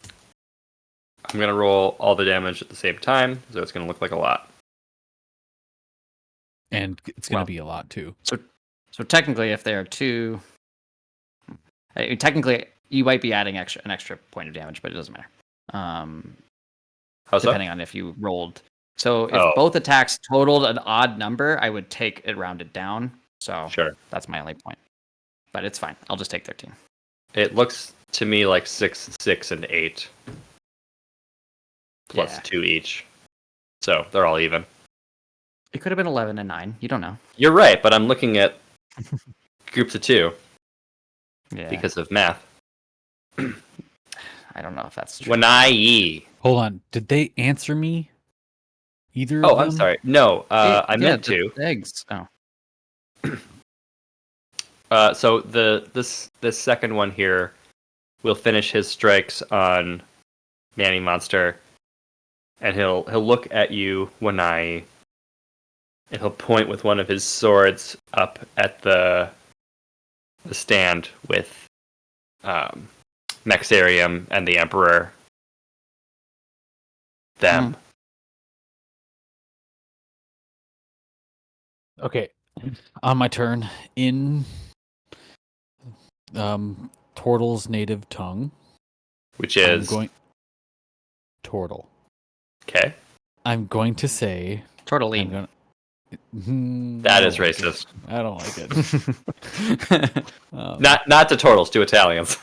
I'm going to roll all the damage at the same time, so it's going to look like a lot. And it's going to be a lot too. So technically, if there are 2, technically you might be adding an extra point of damage, but it doesn't matter. How's that? Depending on if you rolled. So if Oh. both attacks totaled an odd number, I would take it rounded down. So Sure. that's my only point. But it's fine. I'll just take 13. It looks to me like 6, 6, and 8. Plus Yeah. 2 each. So they're all even. It could have been 11 and 9. You don't know. You're right, but I'm looking at groups of 2 Yeah. because of math. I don't know if that's true. Wanai. Hold on. Did they answer me? Either Oh, of them? I'm sorry. No, I meant the to. eggs. Oh. So this second one here will finish his strikes on Manny Monster, and he'll look at you, Wanai, and he'll point with one of his swords up at the stand with Maxarium and the Emperor. Them. Okay. On my turn, in Tortle's native tongue, Which is Tortle. okay. I'm going to say Tortellini. That is racist. I don't like it. Not to turtles, to Italians.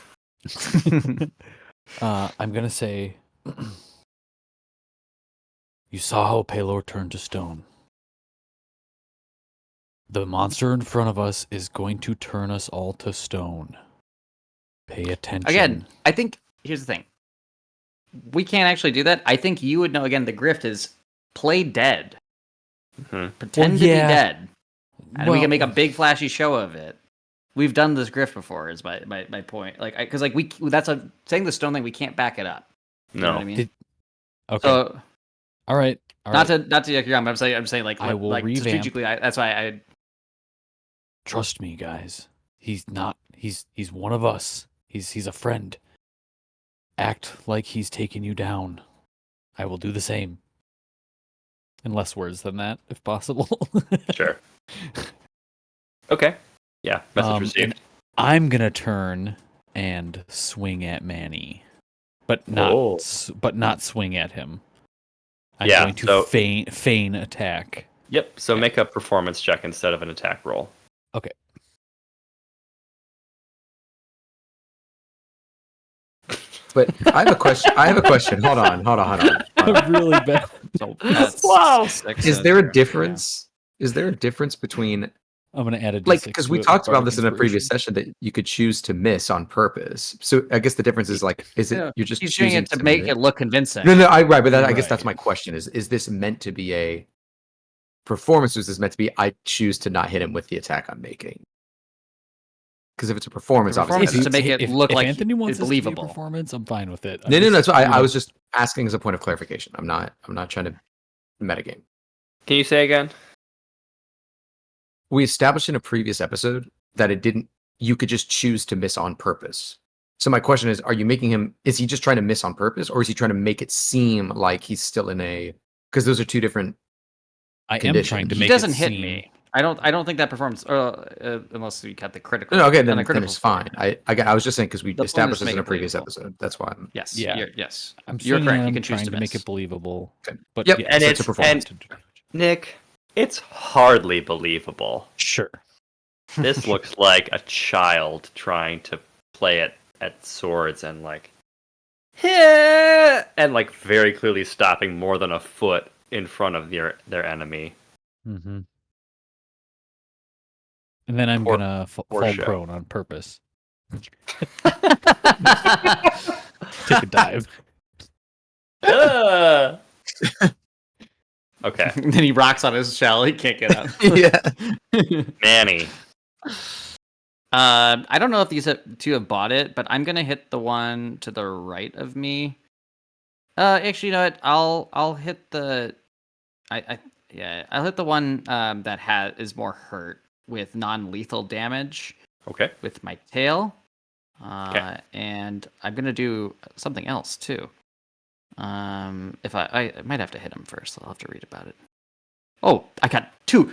I'm gonna say you saw how Pelor turned to stone. The monster in front of us is going to turn us all to stone. Pay attention. Again, I think here's the thing. We can't actually do that. I think you would know. Again, the grift is play dead, pretend to be dead, and we can make a big flashy show of it. We've done this grift before. Is my point. Like, because that's saying the stone thing. We can't back it up. You know what I mean? Okay. So, all right. not to yuck your yum, but I'm saying like I will revamp. strategically. That's why I. Trust me, guys. He's not. He's one of us. He's a friend. Act like he's taking you down. I will do the same. In less words than that, if possible. Sure. Okay. Yeah, message received. And I'm gonna turn and swing at Manny, but Oh. not swing at him. I'm Yeah, going to so- feign attack. Yep, so make a performance check instead of an attack roll. Okay. But I have a question. Hold on. I'm really bad. So that's Wow. 6 Is and there a zero. difference? Is there a difference between I'm gonna add a like D6 because to we it talked with about this in a Bardic previous Inspiration. session that you could choose to miss on purpose. So I guess the difference is like, is it Yeah, you're just He's doing choosing it to make miss? it look convincing. No, right, but I guess that's Right. my question: is this meant to be a performance? Or is this meant to be I choose to not hit him with the attack I'm making? Because if it's a performance, The performance obviously, is to make it look if like Anthony wants it's this to be a believable. performance, I'm fine with it. no. That's why I You was just asking as a point of clarification. I'm not trying to metagame. Can you say again? We established in a previous episode that it didn't. You could just choose to miss on purpose. So my question is: are you making him? Is he just trying to miss on purpose, or is he trying to make it seem like he's still in a? Because those are two different. I am condition. trying to He make doesn't it hit seem- me. I don't think that performance, unless we cut the critical. No, okay, on then, the critical it's score. fine. I was just saying because we The point is established to this make in a it previous believable. episode. That's why I'm. Yes. Yeah. Yes. I'm You're swinging correct. at You him, can choose trying to to make miss. it believable. Okay. But Yep, yeah, and so it's a performance. Nick, it's hardly believable. Sure. This looks like a child trying to play it at swords and like and like very clearly stopping more than a foot in front of their enemy. Mm-hmm. And then I'm Poor- gonna poor fall show. prone on purpose. Take a dive. Ah! Okay, then he rocks on his shell. He can't get out. Yeah. Manny. I don't know if these two have bought it, but I'm gonna hit the one to the right of me. Actually, you know what? I'll hit the. I'll hit the one that is more hurt with non-lethal damage Okay. with my tail. Okay. And I'm gonna do something else too. If I might have to hit him first. I'll have to read about it. Oh, I got 2.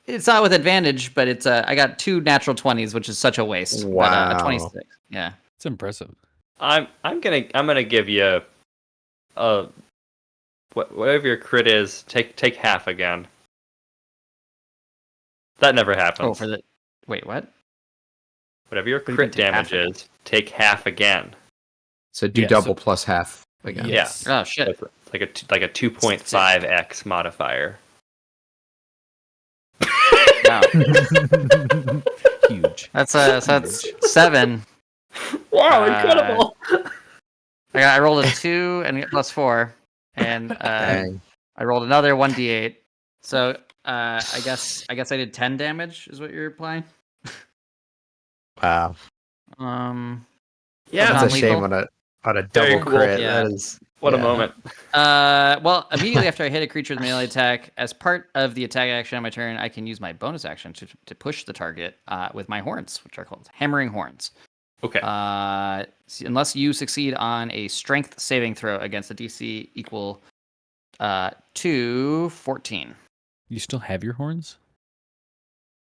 It's not with advantage, but it's I got 2 natural 20s, which is such a waste. But, Wow. a 26. Yeah. It's impressive. I'm gonna give you whatever your crit is. Take half again. That never happens. Oh, for the wait, what? Whatever your But you crit can take half damage is, take half again. So do Yeah, double so- plus half again. Yes. Oh shit. It's like a 2.5x modifier. Wow. Huge. That's so that's 7. Wow, incredible. I rolled a 2 and got plus 4, and Dang. I rolled another 1d8. So I guess I did 10 damage is what you're implying. Wow. Yeah, That's a non-lethal. shame on a Very double cool. crit. Yeah. That is what a yeah. moment. Well, immediately after I hit a creature with melee attack, as part of the attack action on my turn, I can use my bonus action to push the target with my horns, which are called hammering horns. Okay. Unless you succeed on a strength saving throw against a DC equal to 14. You still have your horns?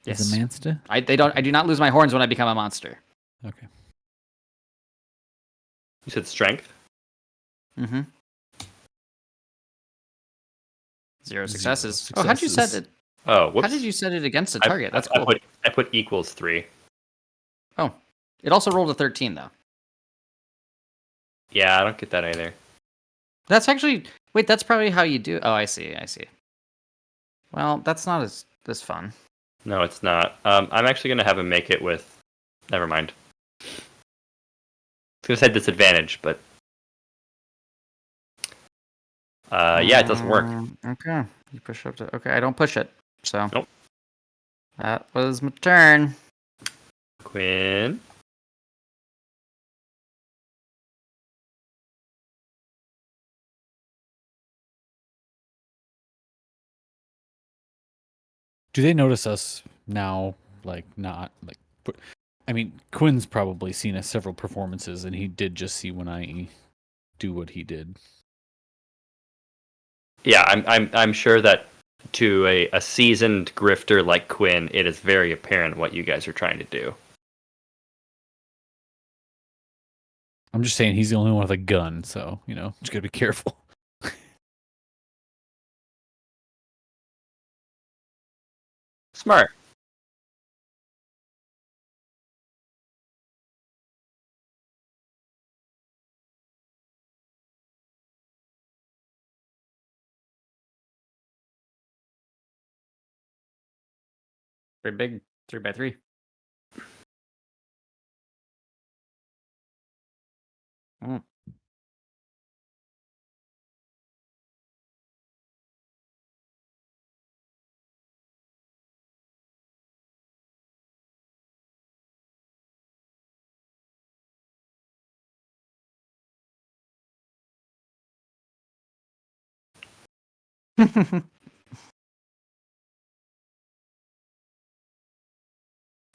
Yes. As a monster? I do not lose my horns when I become a monster. Okay. You said strength? Mm-hmm. 0 successes. Zero Oh, how'd you set successes. it? Oh, whoops. How did you set it against a target? That's I cool. I put equals 3. Oh, it also rolled a 13 though. Yeah, I don't get that either. That's actually wait. That's probably how you do. Oh, I see. Well, that's not as fun. No, it's not. I'm actually gonna have him make it with. Never mind. I was gonna say disadvantage, but yeah, it doesn't work. Okay, you push up to. Okay, I don't push it. So. Nope. That was my turn. Quinn. Do they notice us now? Like, not like. I mean, Quinn's probably seen us several performances, and he did just see when I do what he did. Yeah, I'm sure that to a seasoned grifter like Quinn, it is very apparent what you guys are trying to do. I'm just saying he's the only one with a gun, so just gotta be careful. Smart. Pretty big 3x3. Mm.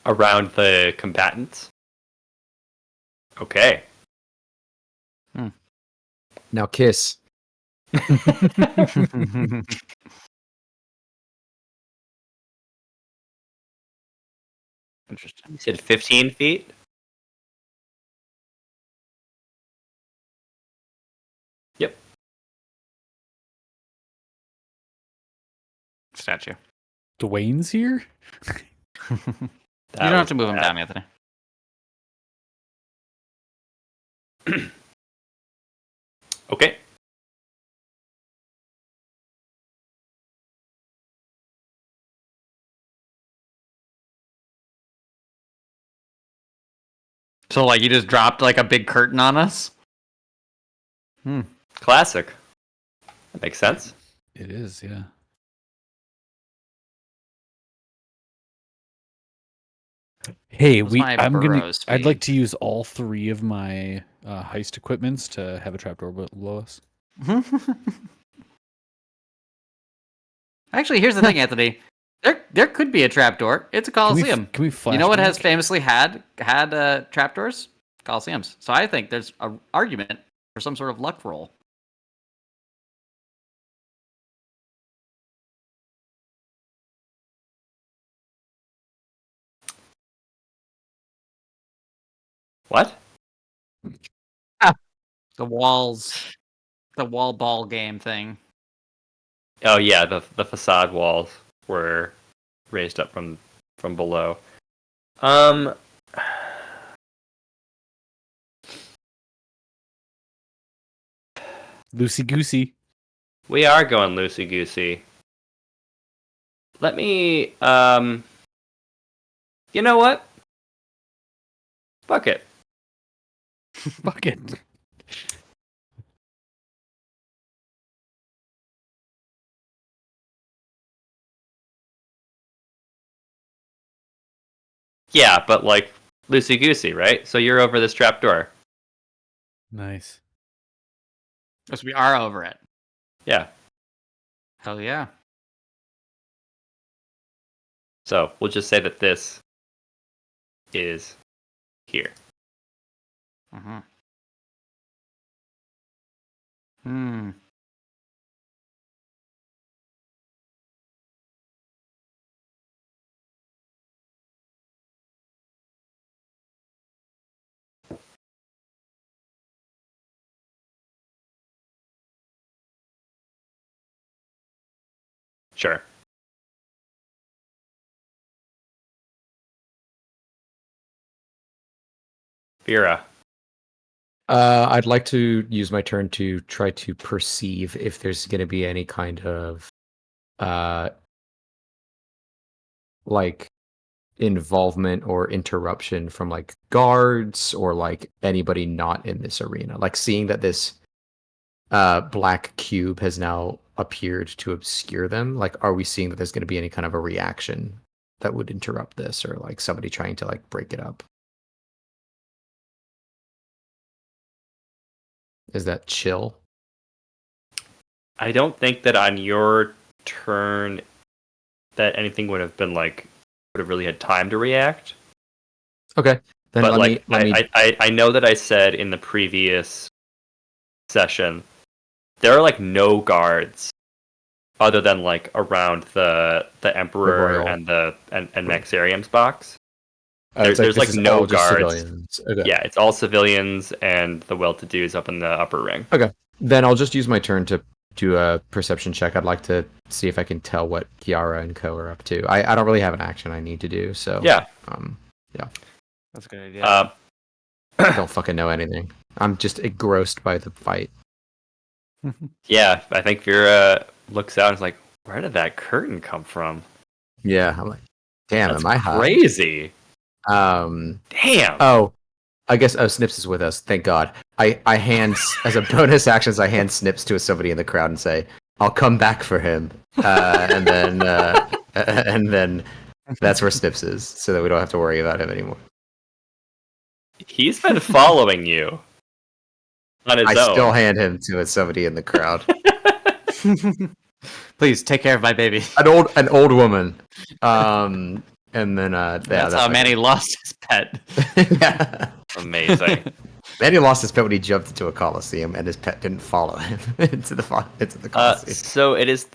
Around the combatants. Okay. Now kiss. Interesting. You said 15 feet? Yep. Statue. Dwayne's here? You don't have to move him down, Anthony. Okay. So, like, you just dropped, like, a big curtain on us? Classic. That makes sense. It is, yeah. Hey, What's my burrow I'd like speed? to use all 3 of my heist equipments to have a trapdoor below us. Actually, here's the thing, Anthony. There could be a trapdoor. It's a coliseum. Can we flash? You know what has back? famously had trapdoors? Coliseums. So I think there's an argument for some sort of luck roll. What? The wall ball game thing. Oh yeah, the facade walls were raised up from below. Loosey goosey. We are going loosey goosey. Let me you know what? Fuck it. Bucket. Yeah, but like loosey goosey, right? So you're over this trapdoor. Nice. Because we are over it. Yeah. Hell yeah. So we'll just say that this is here. Mm-hmm. Hmm. Sure. Vera. I'd like to use my turn to try to perceive if there's going to be any kind of like involvement or interruption from like guards or like anybody not in this arena. Like seeing that this black cube has now appeared to obscure them. Like, are we seeing that there's going to be any kind of a reaction that would interrupt this, or like somebody trying to like break it up? Is that chill? I don't think that on your turn that anything would have been like would have really had time to react. Okay, then But let like me. I know that I said in the previous session there are like no guards other than like around the Emperor royal. and Maxarium's box. It's There's this like is no all just guards. civilians. Okay. Yeah, it's all civilians and the well-to-dos up in the upper ring. Okay. Then I'll just use my turn to do a perception check. I'd like to see if I can tell what Kiara and Co are up to. I don't really have an action I need to do, so Yeah. That's a good idea. I don't fucking know anything. I'm just engrossed by the fight. Yeah, I think Vera looks out and is like, "Where did that curtain come from? Yeah, I'm like, damn, That's am I high? crazy." Damn. Oh, I guess Snips is with us. Thank God. I hand as a bonus actions. I hand Snips to somebody in the crowd and say, "I'll come back for him." And then that's where Snips is, so that we don't have to worry about him anymore. he's been following you on his I own. still hand him to somebody in the crowd. Please take care of my baby. An old woman. And then That's how Manny lost his pet. Yeah. Amazing. Manny lost his pet when he jumped into a coliseum, and his pet didn't follow him into the coliseum. So it is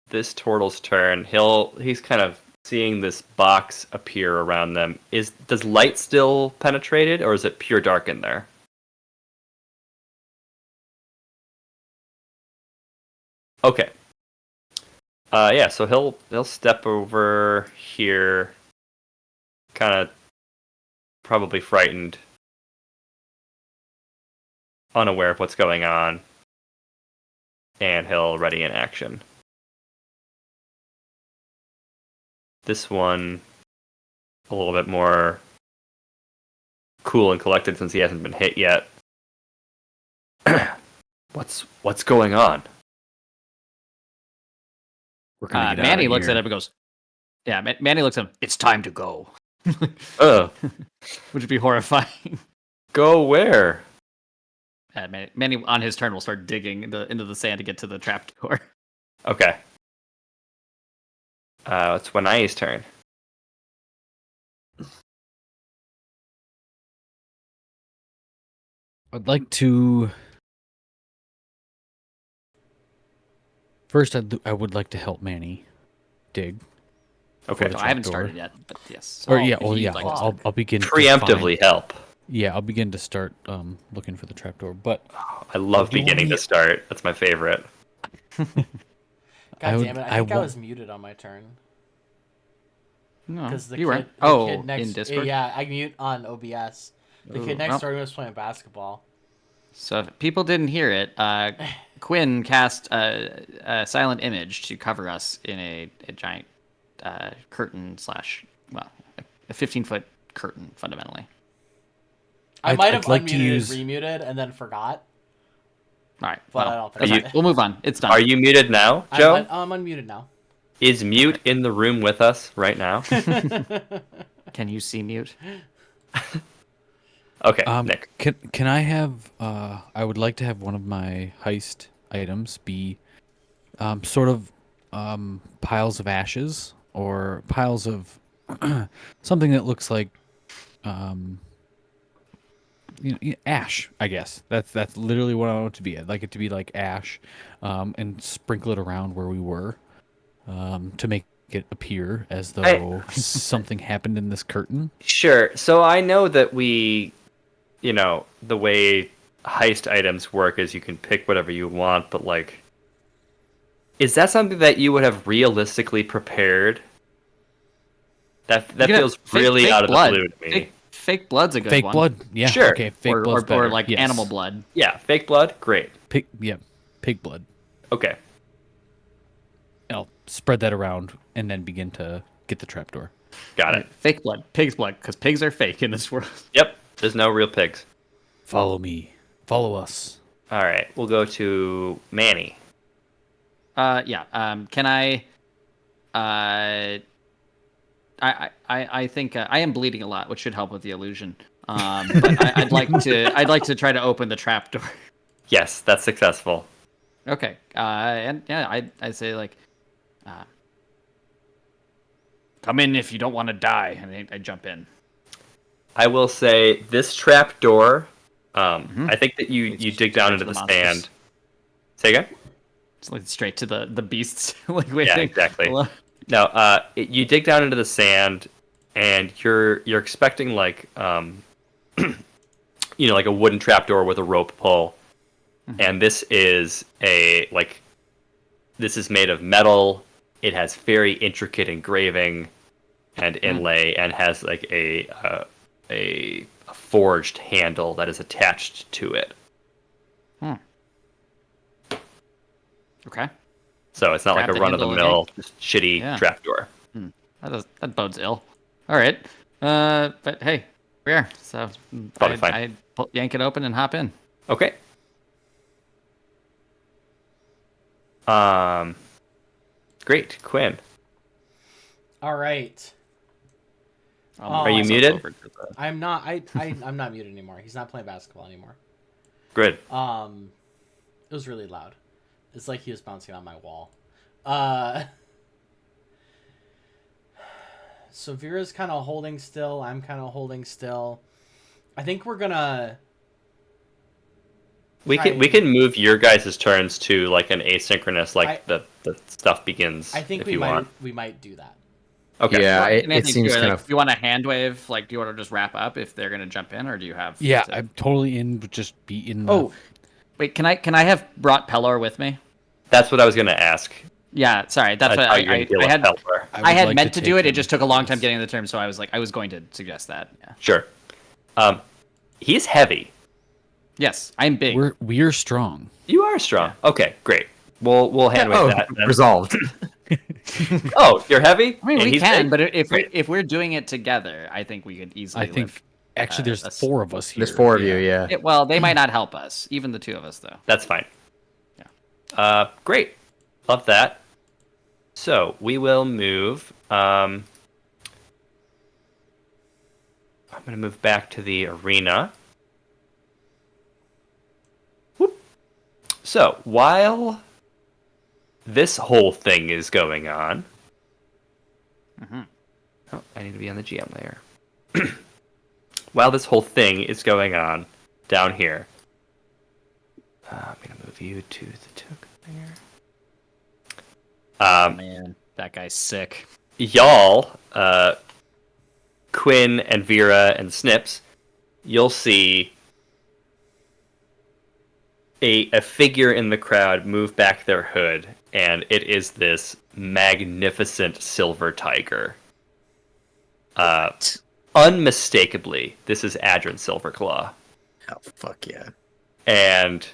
this turtle's turn. He's kind of seeing this box appear around them. Does light still penetrate it, or is it pure dark in there? Okay. Yeah. So he'll step over here, kind of probably frightened, unaware of what's going on, and he'll ready in action. This one a little bit more cool and collected since he hasn't been hit yet. What's going on? We're gonna get Manny outta looks here. at him and goes, "Yeah." Manny looks at him. It's time to go. Ugh. Which would be horrifying. Go where? Manny on his turn will start digging into the sand to get to the trapdoor. Okay. It's Wanai's turn. I'd like to. First, I would like to help Manny dig. Okay. the I haven't trapdoor. started yet, but yes. Or if yeah, you'd like to start. I'll begin Preemptively To help. yeah, I'll begin to start looking for the trapdoor. But I love Do you want beginning me- to start. That's my favorite. God I would- damn it! I I think I want- was muted on my turn. No, Because the you kid, weren't. the kid next, in Discord. Yeah, I mute on OBS. The kid next door was playing basketball. So if people didn't hear it, Quinn cast a silent image to cover us in a giant curtain / a 15-foot curtain, fundamentally. I might have I'd like unmuted to use- and remuted and then forgot. All right, But I don't think that's I fine. We'll move on. It's done. Are you muted now, Joe? I'm unmuted now. Is Mute in the room with us right now? Can you see mute? Okay, Nick. Can I have? I would like to have one of my heist items be, sort of, piles of ashes or piles of something that looks like, ash. I guess that's literally what I want it to be. I'd like it to be like ash, and sprinkle it around where we were, to make it appear as though something happened in this curtain. Sure. So I know that the way heist items work is you can pick whatever you want, but like, is that something that you would have realistically prepared? That feels really fake out of blood. the blue to me. Fake blood's a good Fake one. blood, yeah. Sure. Okay, fake or, blood's better. or like yes. animal blood. Yeah, fake blood, great. Pig blood. Okay. I'll spread that around and then begin to get the trapdoor. Got it. Fake blood. Pig's blood, because pigs are fake in this world. Yep. There's no real pigs. Follow me. Follow us. All right. We'll go to Manny. Yeah. Can I? I think I am bleeding a lot, which should help with the illusion. But I'd like to try to open the trapdoor. Yes, that's successful. Okay. And yeah, I say like, come in if you don't want to die, and I jump in. I will say this trap door. I think that you dig down into the monsters. sand. Say again. Just like straight to the beasts. Like waiting. Yeah, exactly. Hello? No, you dig down into the sand, and you're expecting like like a wooden trapdoor with a rope pull, and this is this is made of metal. It has very intricate engraving and inlay, and has like a forged handle that is attached to it. Okay. So it's not Grab like a the run of the handle mill, just shitty Yeah. trapdoor. That bodes ill. All right. But hey, we're here. So Probably fine. I yank it open and hop in. Okay. Great, Quinn. All right. I'll Are move you myself muted? over to the- I'm not. I'm not muted anymore. He's not playing basketball anymore. Good. It was really loud. It's like he was bouncing on my wall. So Vera's kind of holding still. I'm kind of holding still. I think we're gonna. We can move your guys' turns to like an asynchronous, like the stuff begins. I think if you want. we might do that. Okay. Yeah, And it Anthony, seems do kind like, of. do you want a hand wave? Like, do you want to just wrap up if they're gonna jump in, or do you have? Yeah, to- I'm totally in. But just be in. The... Oh, wait. Can I have brought Pelor with me? That's what I was gonna ask. Yeah. Sorry. That's what how you're gonna deal I with had. Peltor. I would had like meant to do take it. It him, just took a long time yes. getting the term, so I was going to suggest that. Yeah. Sure. He's heavy. Yes, I'm big. We're strong. You are strong. Okay, great. We'll hand wave that. Then. Resolved. Oh, you're heavy. I mean, And we he's can, big? but if Great. we're doing it together, I think we could easily. I think lift, actually there's us. 4 of us here. There's 4 of you, yeah. Well, they might not help us, even the 2 of us, though. That's fine. Yeah. Great. Love that. So we will move. I'm going to move back to the arena. Whoop. So while this whole thing is going on, oh, I need to be on the GM layer. While this whole thing is going on down here, I'm going to move you to the token there. Man, that guy's sick. Y'all, Quinn and Vera and Snips, you'll see a figure in the crowd move back their hood, and it is this magnificent silver tiger. Unmistakably, this is Adrin Silverclaw. Oh, fuck yeah. And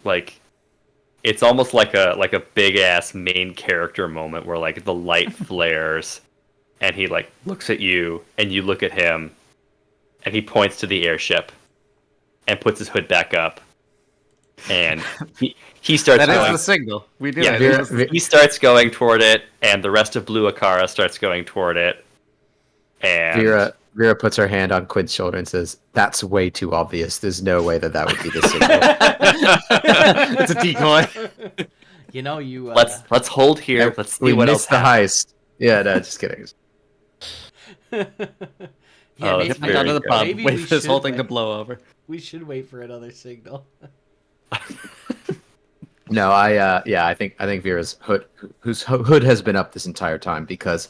like it's almost like a big ass main character moment where like the light flares and he like looks at you and you look at him and he points to the airship and puts his hood back up and he starts That is going the signal. We do yeah, it. he starts going toward it and the rest of Blue Akara starts going toward it and Vera puts her hand on Quinn's shoulder and says, "That's way too obvious. There's no way that would be the signal." It's a decoy. You know, you. let's hold here. Let's see we what else missed the happens. heist. Yeah, no, just kidding. Yeah, Oh, maybe, that's Went down to the good. pub. Maybe Wait we for this whole should thing to wait. blow over. we should wait for another signal. No, I think Vera's hood, whose hood has been up this entire time because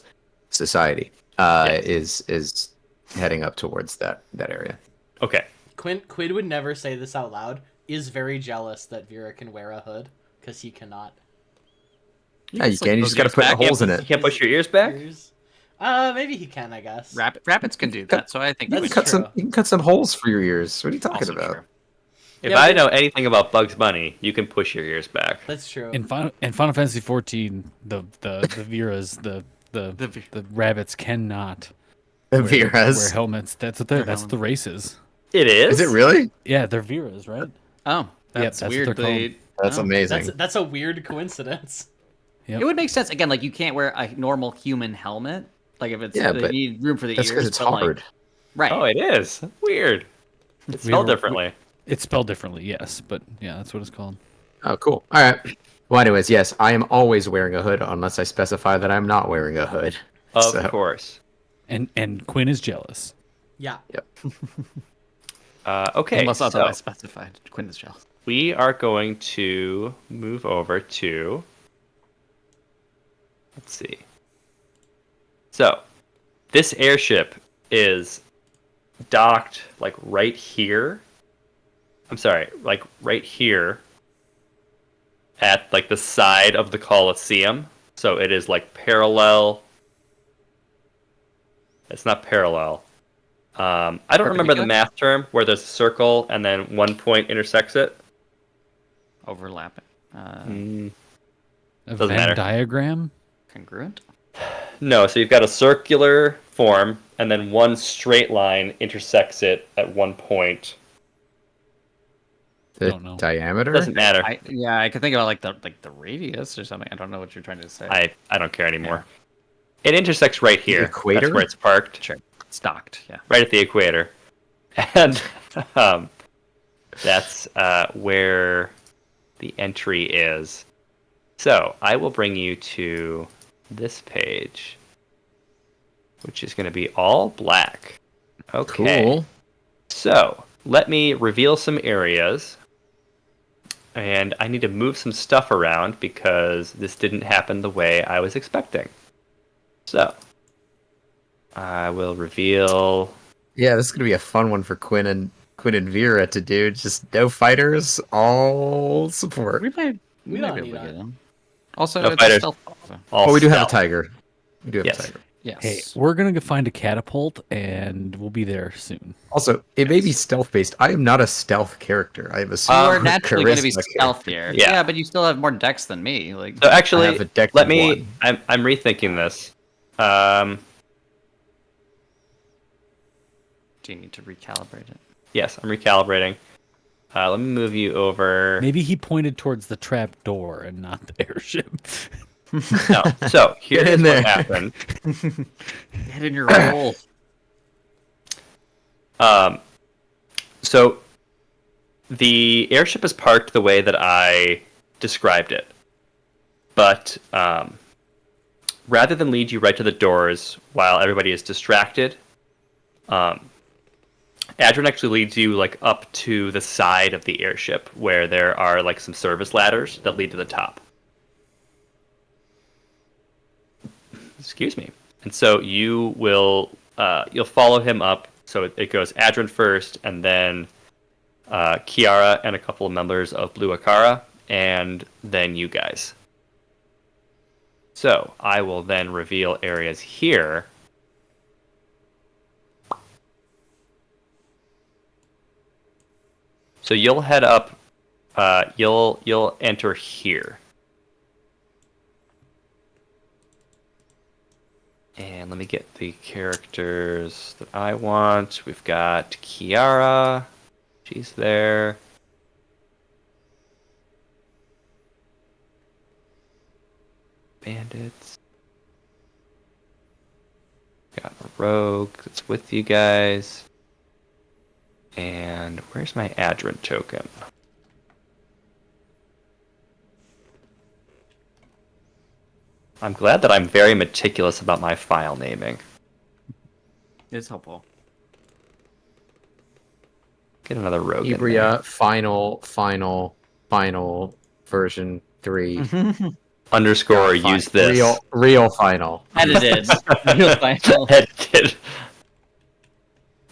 society is heading up towards that area. Okay. Quinn would never say this out loud. Is very jealous that Vera can wear a hood because he cannot. Yeah, you can. You just got to put back. holes in You it. can't push your ears back? Maybe he can. I guess. Rapids can do that, so I think That's we true. should. You can cut some holes for your ears. What are you talking Also about? true. If Yeah, I but- know anything about Bugs Bunny, you can push your ears back. That's true. In Final Fantasy 14, the Veras, the rabbits cannot The wear Veras. helmets. That's what that's the races. It is? Is it really? Yeah, they're Veras, right? Oh, that's that's what weird. they're called. That's Oh. amazing. That's a weird coincidence. Yep. It would make sense again. Like you can't wear a normal human helmet. Like if it's Yeah, you but need room for the That's ears. because it's but, like- hard. right. Oh, it is. Weird. It's spelled differently. It's spelled differently, yes, but yeah, that's what it's called. Oh, cool. All right. Well, anyways, yes, I am always wearing a hood unless I specify that I'm not wearing a hood. Of So- course. And Quinn is jealous. Yeah. Okay. Unless so otherwise specified. Quinn is jealous. we are going to move over to. Let's see. So, this airship is docked like right here. I'm sorry, like right here at like the side of the Colosseum. So it is like parallel. It's not parallel. I don't remember the Perpendicular? math term where there's a circle and then one point intersects it. Overlapping. A Doesn't Venn matter. diagram? Congruent. No, so you've got a circular form and then one straight line intersects it at one point. The Don't know. diameter? Doesn't matter. I could think about like the radius or something. I don't know what you're trying to say. I don't care anymore. It intersects right here. equator? That's where it's parked. Sure. It's docked. Yeah. Right at the equator. And that's where the entry is. So I will bring you to this page, which is going to be all black. Okay. Cool. So let me reveal some areas. And I need to move some stuff around because this didn't happen the way I was expecting. So I will reveal. Yeah, this is gonna be a fun one for Quinn and Vera to do. Just no fighters, all support. We might We be don't able need to that. get in. Also, No it's fighters. stealth. All Oh, we do have a stealth. tiger. We do have Yes. a tiger. Yes. Hey, we're gonna go find a catapult, and we'll be there soon. Also, it may be stealth based. I am not a stealth character. I have a you super are naturally going to be charisma stealthier. Yeah. Yeah, but you still have more dex than me. Like, So actually, I have a dex let of me. one. I'm rethinking this. do you need to recalibrate it? Yes, I'm recalibrating. Let me move you over. Maybe he pointed towards the trap door and not the airship. No. So here's Get in there. what happened. Get in your roll. So the airship is parked the way that I described it, but rather than lead you right to the doors while everybody is distracted, Adrian actually leads you like up to the side of the airship where there are like some service ladders that lead to the top. Excuse me. And so you will you'll follow him up. So it goes Adrian first, and then Kiara and a couple of members of Blue Akara, and then you guys. So I will then reveal areas here. So you'll head up. You'll enter here. And let me get the characters that I want. We've got Kiara. She's there. Bandits. Got a rogue that's with you guys. And where's my Adrin token? I'm glad that I'm very meticulous about my file naming. It's helpful. Get another rogue in there. Hebria final version 3. Underscore use this. Real final. Edited. Real final. Edited.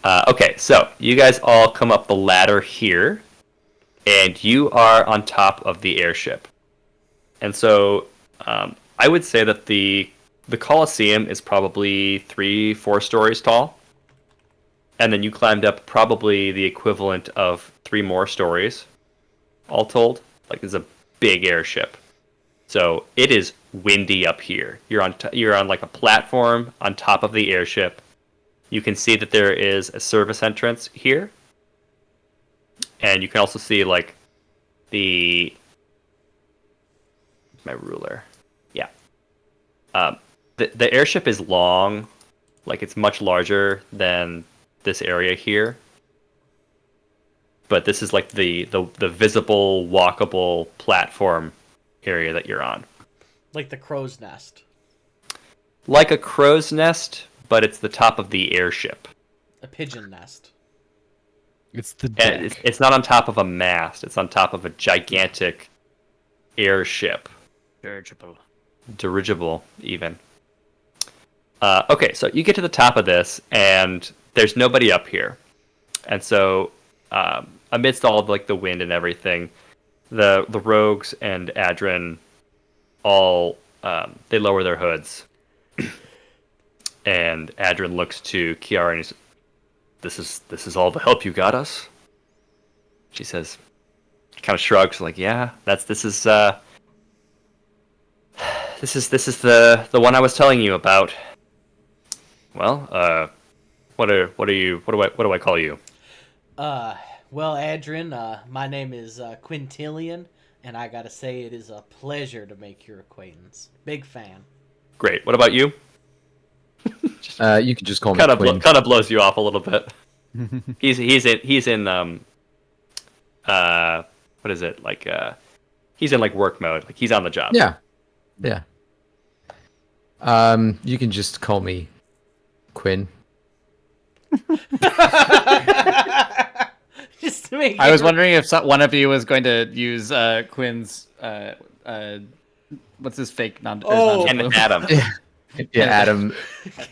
Okay, so you guys all come up the ladder here, and you are on top of the airship. And so I would say that the Colosseum is probably 3-4 stories tall. And then you climbed up probably the equivalent of 3 more stories, all told. Like, it's a big airship. So it is windy up here. You're on like a platform on top of the airship. You can see that there is a service entrance here. And you can also see like my ruler. Yeah. The airship is long, like it's much larger than this area here. But this is like the visible, walkable platform area that you're on. Like the crow's nest. Like a crow's nest, but it's the top of the airship. A pigeon nest. It's the And deck. it's not on top of a mast. It's on top of a gigantic airship. Dirigible, even. Okay, so you get to the top of this, and there's nobody up here. And so, amidst all of like the wind and everything, the rogues and Adrin all they lower their hoods, and Adrin looks to Kiara and he's, "This is all the help you got us." She says, kind of shrugs, like, "Yeah, this is the one I was telling you about." Well, what do I call you? Well, Adrian, my name is Quintillion, and I gotta say it is a pleasure to make your acquaintance. Big fan. Great. What about you? You could just call me Kind Quinn. of blows you off a little bit. he's in what is it, like he's in like work mode, like he's on the job. Yeah. You can just call me Quinn. Just to make I was it- wondering if one of you was going to use Quinn's what's his fake Oh. And Adam. Yeah, Adam.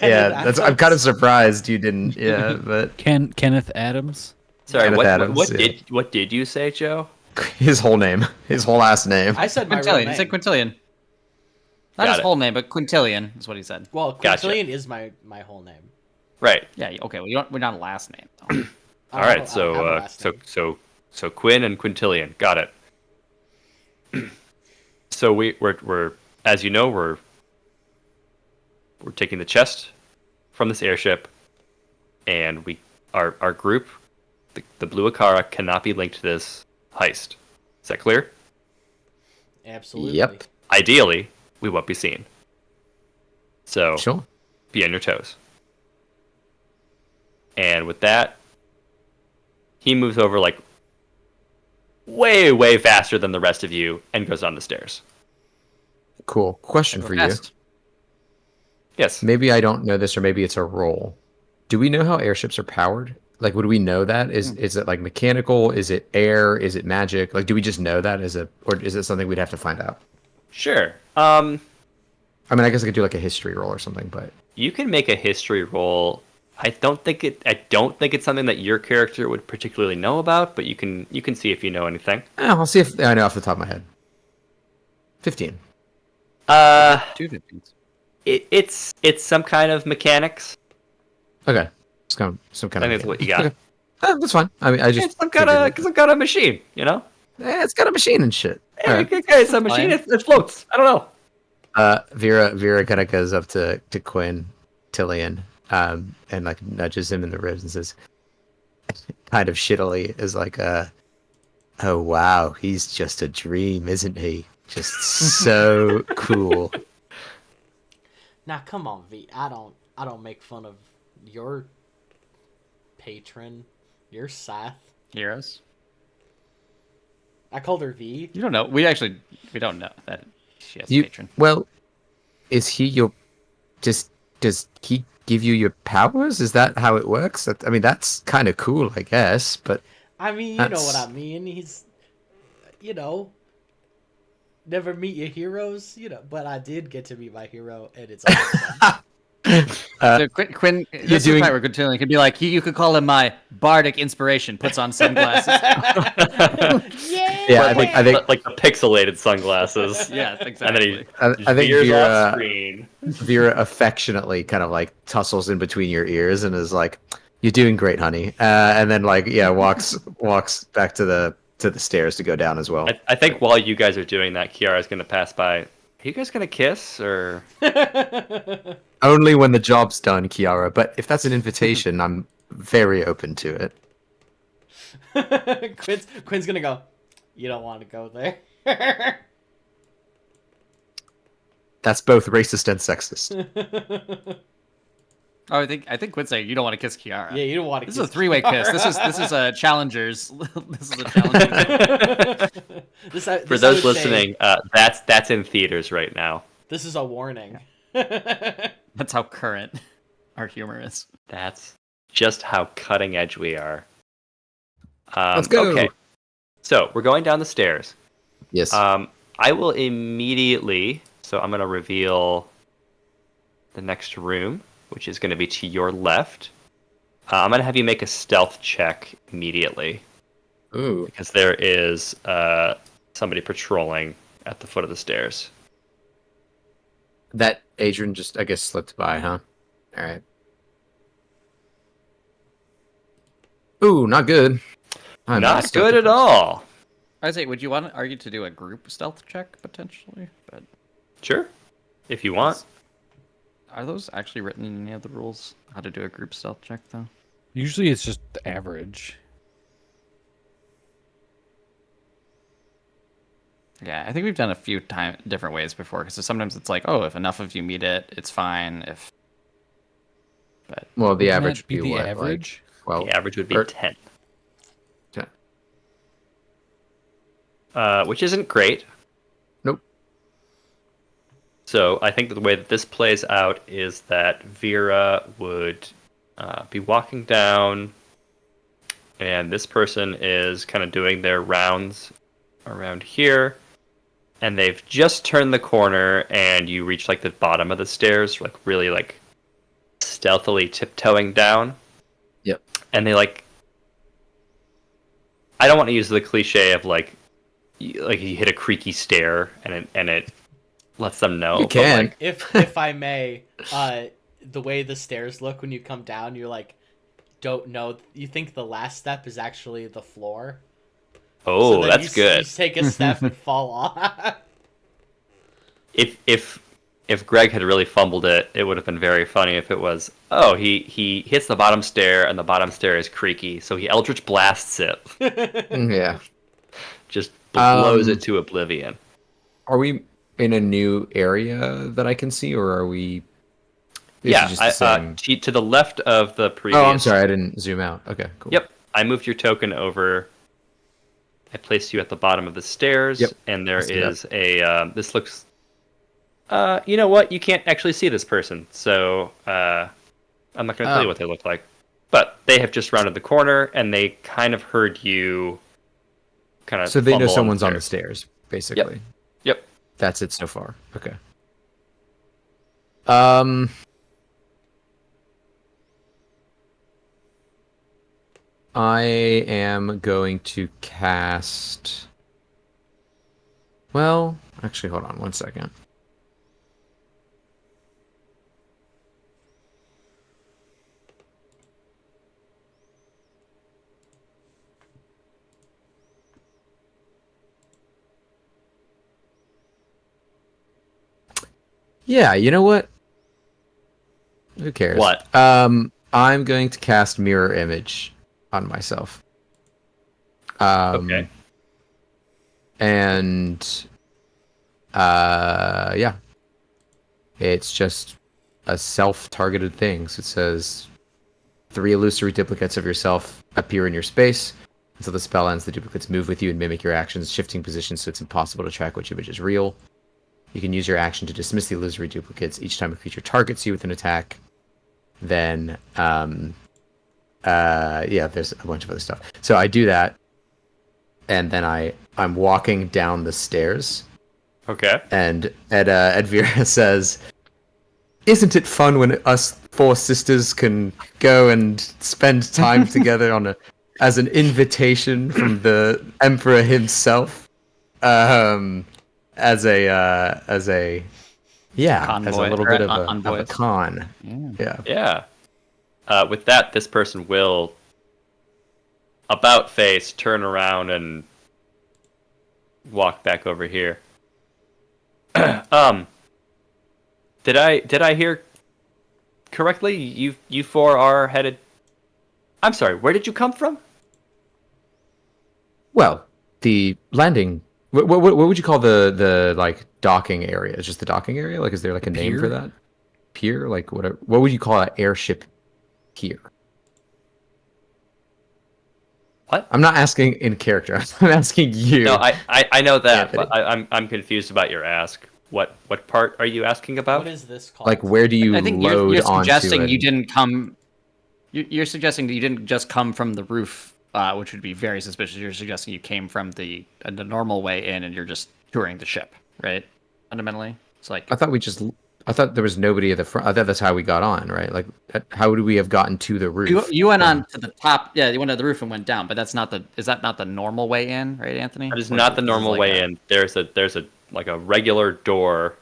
Yeah, that's. I'm kind of surprised you didn't. Yeah, but Kenneth Adams. Sorry, Kenneth Adams, what did you say, Joe? his whole name, his whole last name. I said my real Quintillion. name. He said Quintillion. Not Got his it. whole name, but Quintillion is what he said. Well, Gotcha. Quintillion is my whole name. Right. Yeah. Okay. Well, we're not a last name. Though. All I right. don't have a last name. So Quinn and Quintillion. Got it. So we're as you know we're taking the chest from this airship, and our group, the Blue Akara, cannot be linked to this heist. Is that clear? Absolutely. Yep. Ideally, we won't be seen. So Sure. be on your toes. And with that, he moves over like way faster than the rest of you and goes down the stairs. Cool. Question for you. Fast. Yes. Maybe I don't know this, or maybe it's a roll. Do we know how airships are powered? Like, would we know that? Is it like mechanical? Is it air? Is it magic? Like, do we just know that or is it something we'd have to find out? Sure. I mean, I guess I could do like a history roll or something, but You can make a history roll. I don't think it's something that your character would particularly know about, but you can see if you know anything. I'll see if I know off the top of my head. 15. 2 15s. It's some kind of mechanics. Okay. Some kind I of. think that's what you got. Okay. That's fine. I mean, I just It's some kind of machine, you know? it's got a machine and shit. All right. Okay, it's a machine. It floats. I don't know. Vera kind of goes up to Quinn Tillian, and like nudges him in the ribs and says, kind of shittily, is like, "Oh wow, he's just a dream, isn't he? Just so cool." Now, come on, V. I don't make fun of your patron, your Scythe. Heroes. I called her V. You don't know. We don't know that she has a You patron. well, is he your? Does he give you your powers? Is that how it works? I mean, that's kind of cool, I guess. But I mean, you know what That's- I mean. He's, never meet your heroes, but I did get to meet my hero, and it's awesome. So Quinn, this is the doing- part where Quintillion could be like, you could call him my bardic inspiration. Puts on sunglasses. yeah, I think like the pixelated sunglasses. Yeah, And exactly. then he I think veers off Vera screen. Vera affectionately kind of like tussles in between your ears and is like, "You're doing great, honey," and then like walks back to the stairs to go down as well. I think while you guys are doing that, Kiara's gonna pass by. Are you guys gonna kiss or? Only when the job's done, Kiara. But if that's an invitation, I'm very open to it. Quinn's gonna go. You don't want to go there. That's both racist and sexist. Oh, I think Quinn's saying you don't want to kiss Kiara. Yeah, you don't want to. This is a 3-way kiss. This is a challengers. This is a challengers. For those listening, that's in theaters right now. This is a warning. That's how current our humor is. That's just how cutting edge we are. Let's go. Okay, so we're going down the stairs. Yes. I will immediately. So I'm going to reveal the next room, which is going to be to your left. I'm going to have you make a stealth check immediately. Ooh. Because there is somebody patrolling at the foot of the stairs. That Adrian just, I guess, slipped by, huh? All right. Ooh, not good. I'm Not stealthy good at person. all. I say, would you want Are you to do a group stealth check potentially? But Sure, if you want. are those actually written in any of the rules? How to do a group stealth check, though? Usually it's just the average. Yeah, I think we've done a few different ways before. Because sometimes it's like, oh, if enough of you meet it, it's fine. But Well, the Wouldn't average that would be the what? average? Like 12? The average would be Or- 10. 10. Which isn't great. Nope. So I think that the way that this plays out is that Vera would be walking down, and this person is kind of doing their rounds around here, and they've just turned the corner, and you reach like the bottom of the stairs, like really like stealthily tiptoeing down. Yep. And they like, I don't want to use the cliche of like you hit a creaky stair and it lets them know. You but, can. like, If I may, the way the stairs look when you come down, you're like, don't know. You think the last step is actually the floor. oh, then that's good. You take a step and fall off. If Greg had really fumbled it, it would have been very funny if it was, oh, he hits the bottom stair and the bottom stair is creaky, so he Eldritch Blasts it. Yeah. Just blows Um, it to oblivion. Are we in a new area that I can see, or are we? This Yeah, is just the same. to the left of the previous. Oh, I'm sorry, I didn't zoom out. Okay, cool. Yep, I moved your token over. I placed you at the bottom of the stairs, Yep, and there I see that. is a. This looks. You know what? You can't actually see this person, so I'm not going to tell you Oh. what they look like. But they have just rounded the corner, and they kind of heard you. Kind of. So they know fumble someone's on the stairs. stairs, basically. Yep. That's it so far. Okay. I am going to cast. Well, actually, hold on one second. Yeah, you know what? Who cares? What? I'm going to cast Mirror Image on myself. Okay. And yeah. It's just a self-targeted thing. So it says 3 illusory duplicates of yourself appear in your space. Until the spell ends, the duplicates move with you and mimic your actions, shifting positions so it's impossible to track which image is real. You can use your action to dismiss the illusory duplicates each time a creature targets you with an attack. Then, yeah, there's a bunch of other stuff. So I do that, and then I'm walking down the stairs, Okay. and Edvira says, "Isn't it fun when us 4 sisters can go and spend time together as an invitation from the Emperor himself?" As a yeah, Convoy, as a little or bit of a envoys. con. Yeah. Yeah. Yeah. With that, this person will about face turn around and walk back over here. Did I hear correctly? You 4 are headed. I'm sorry. Where did you come from? Well, the landing. What would you call the like docking area? Is just the docking area? Like, is there like a name for Pier? that? Pier? Like, what would you call an airship pier? What? I'm not asking in character. I'm asking you. No, I know that, Anthony. but I'm confused about your ask. What part are you asking about? What is this called? Like, where do you I think load you're onto suggesting it? you didn't come. You're suggesting that you didn't just come from the roof which would be very suspicious. You're suggesting you came from the normal way in, and you're just touring the ship, right? Fundamentally, it's like I thought there was nobody at the front. I thought that's how we got on, right? Like, how would we have gotten to the roof? you went on to the top. Yeah, you went to the roof and went down, but that's not the. Is that not the normal way in, right, Anthony? That is Or not the this normal like way in. There's a like a regular door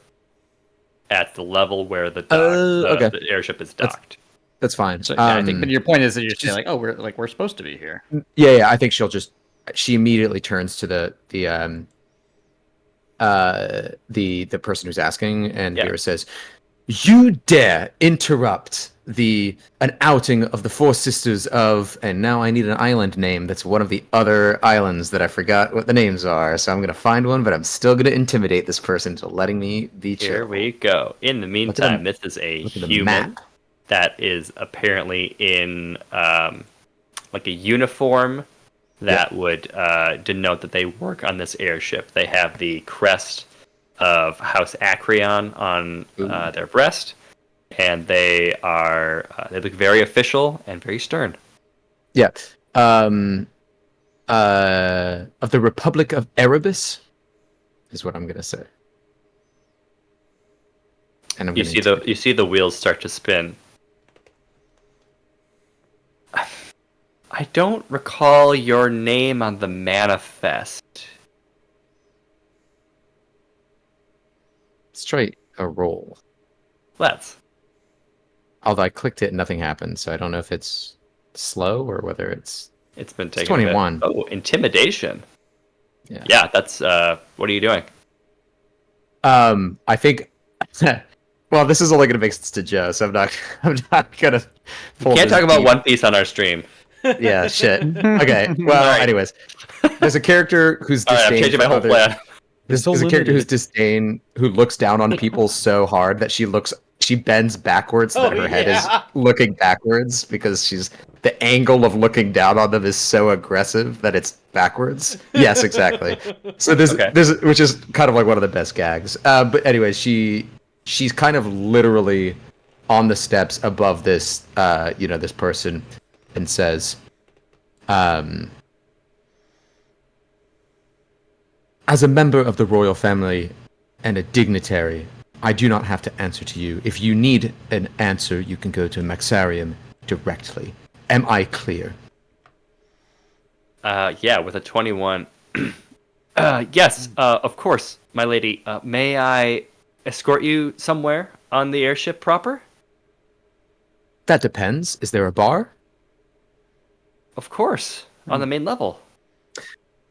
at the level where the okay. the airship is docked. That's fine. So, yeah, I think, but your point is that you're saying like, oh, we're supposed to be here. Yeah. I think she immediately turns to the person who's asking, and Yeah. Vera says, "You dare interrupt an outing of the Four Sisters of," and now I need an island name that's one of the other islands that I forgot what the names are, so I'm gonna find one, but I'm still gonna intimidate this person to letting me be chill. Here we go. In the meantime, this is a look at the human map. that is apparently in like a uniform that would denote that they work on this airship. They have the crest of House Acreon on their breast, and they look very official and very stern. Yeah. Of the Republic of Erebus is what I'm gonna say. And I'm You see the wheels start to spin. I don't recall your name on the manifest. Let's try a roll. Let's. Although I clicked it and nothing happened, so I don't know if it's slow or whether it's It's been taken. 21. Oh, intimidation. Yeah. Yeah, that's what are you doing? I think well, this is only gonna make sense to Joe, so I'm not gonna pull Can't this talk about deep. One Piece on our stream. Yeah, shit. Okay. Well, All right. anyways. There's a character who's All right, I'm disdain changing my for whole others. plan. There's so a character who's limited. disdain, who looks down on people so hard that she bends backwards so that her head is looking backwards because the angle of looking down on them is so aggressive that it's backwards. Yes, exactly. So this which is kind of like one of the best gags. But anyway, she's kind of literally on the steps above this this person and says, as a member of the royal family and a dignitary, I do not have to answer to you. If you need an answer, you can go to Maxarium directly. Am I clear? Yeah, with a 21. Yes, of course, my lady. May I escort you somewhere on the airship proper? That depends. Is there a bar? Of course, on the main level.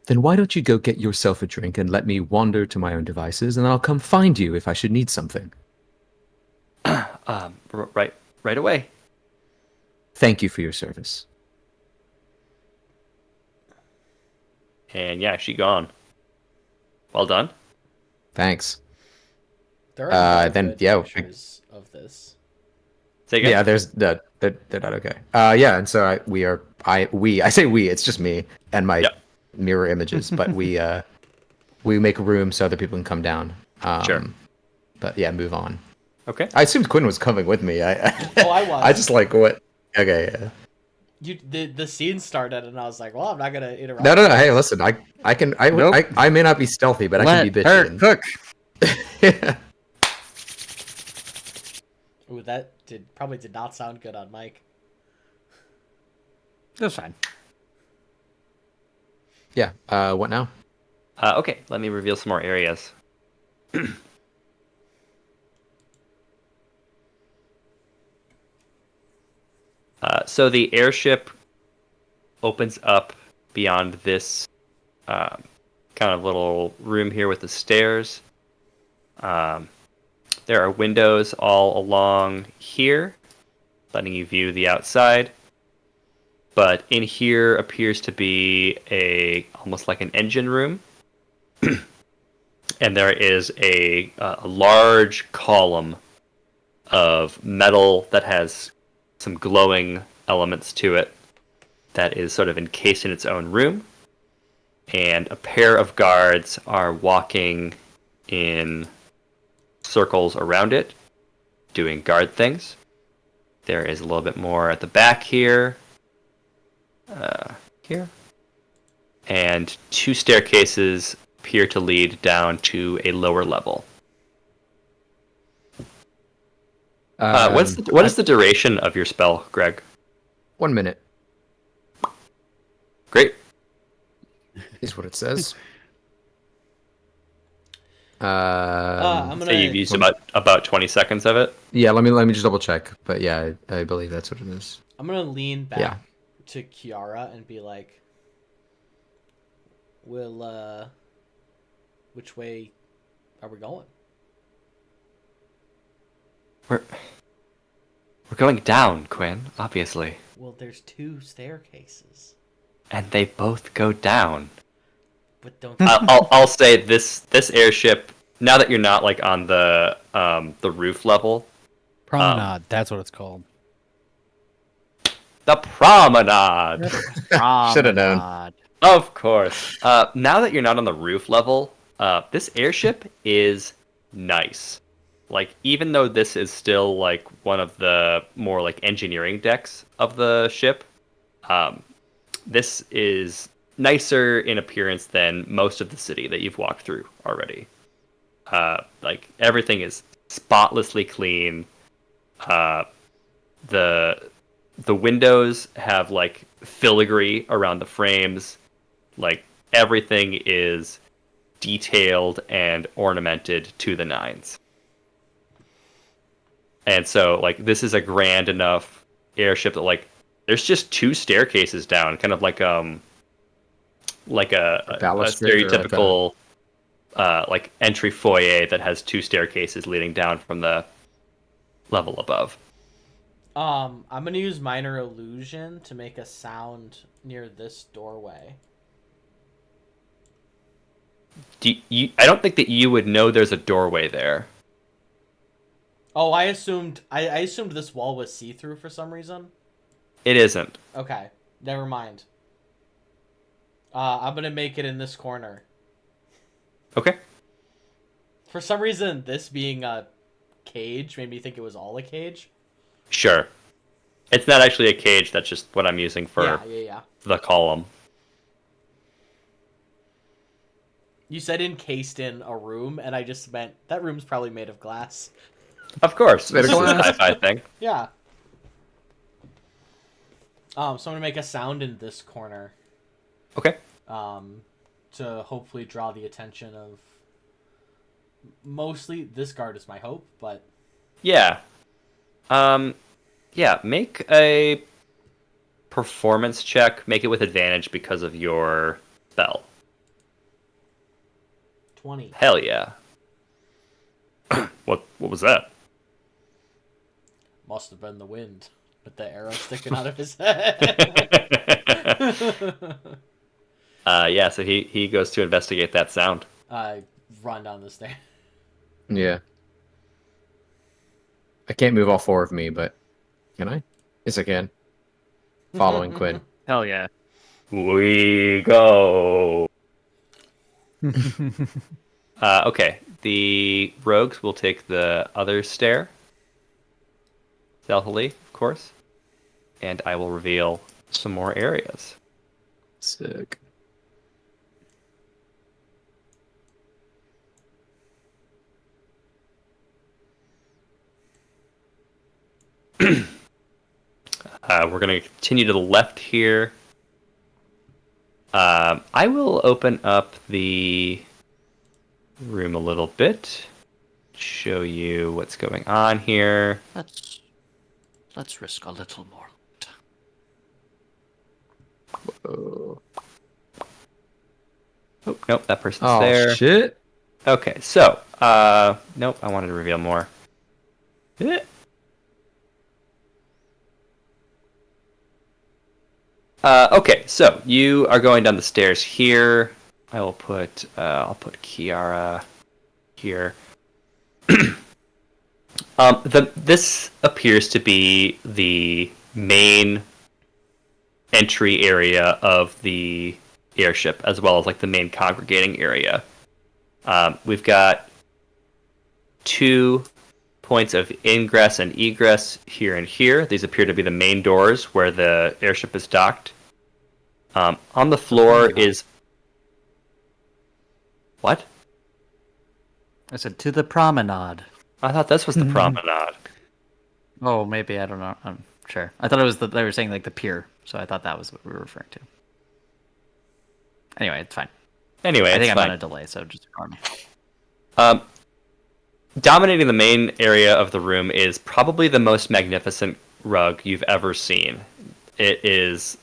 Then why don't you go get yourself a drink and let me wander to my own devices, and I'll come find you if I should need something. Right away. Thank you for your service. And yeah, she gone. Well done. Thanks. There are then, good yeah, pictures of this. Say again? Yeah, there's they're not okay. Yeah, and so I say we, it's just me and my mirror images, but we make room so other people can come down. Sure. But yeah, move on. Okay. I assumed Quinn was coming with me. I was. I just like what. Okay. Yeah. The scene started, and I was like, "Well, I'm not gonna interrupt." No. Hey, listen. I may not be stealthy, but I can be bitchy. Her and- cook. Yeah. Ooh, that probably did not sound good on Mike. That's fine. Yeah. What now? Okay, let me reveal some more areas. So the airship opens up beyond this kind of little room here with the stairs. There are windows all along here, letting you view the outside. But in here appears to be almost like an engine room. And there is a large column of metal that has some glowing elements to it that is sort of encased in its own room. And a pair of guards are walking in circles around it, doing guard things. There is a little bit more at the back here. here. And 2 staircases appear to lead down to a lower level. What is the duration of your spell, Greg? 1 minute Great. is what it says. I'm So you've gonna used about 20 seconds of it. Yeah, let me just double check. But yeah, I believe that's what it is. lean back Yeah. to Kiara and be like, "Will which way are we going?" We're going down, Quinn, obviously. Well, there's 2 staircases, And they both go down. but don't. I'll say this airship, now that you're not like on the roof level, Promenade. That's what it's called. the promenade. Shoulda known. Promenade. Of course. Now that you're not on the roof level, this airship is nice. Like, even though this is still like one of the more like engineering decks of the ship, this is nicer in appearance than most of the city that you've walked through already. Like, everything is spotlessly clean. The windows have like filigree around the frames. Like, everything is detailed and ornamented to the nines. And so, like, this is a grand enough airship that, like, there's just 2 staircases down, kind of like a Balustrade or stereotypical like entry foyer that has 2 staircases leading down from the level above. I'm gonna use minor illusion to make a sound near this doorway. I don't think that you would know there's a doorway there. Oh, I assumed this wall was see-through for some reason. It isn't. Okay, never mind. I'm gonna make it in this corner. Okay. For some reason, this being a cage made me think it was all a cage. Sure. It's not actually a cage, that's just what I'm using for Yeah. the column. You said encased in a room, and I just meant that room's probably made of glass. Of course. Made of This is a glass. sci-fi thing. Yeah. So I'm gonna make a sound in this corner. Okay. To hopefully draw the attention of mostly this guard is my hope, but Yeah. Yeah, make a performance check. Make it with advantage because of your spell. 20. Hell yeah. What was that? Must have been the wind, with the arrow sticking out of his head. Yeah, so he goes to investigate that sound. I run down the stairs. Yeah. I can't move all 4 of me, but can I? Yes, I can. Following Quinn. Hell yeah. We go. Okay, the rogues will take the other stair. Stealthily, of course. And I will reveal some more areas. Sick. We're going to continue to the left here. I will open up the room a little bit. Show you what's going on here. Let's risk a little more. Oh, Oh, nope, that person's there. shit. Okay, so, nope, I wanted to reveal more. Eh. Okay, so you are going down the stairs here. I'll put Kiara here. This appears to be the main entry area of the airship, as well as like the main congregating area. We've got 2 points of ingress and egress here and here. These appear to be the main doors where the airship is docked. On the floor is... What? I said to the promenade. I thought this was the promenade. Oh, maybe, I don't know. I'm sure. I thought it was they were saying like the pier, so I thought that was what we were referring to. Anyway, it's fine. Anyway, I think it's I'm fine. on a delay, so just ignore me. Dominating the main area of the room is probably the most magnificent rug you've ever seen. It is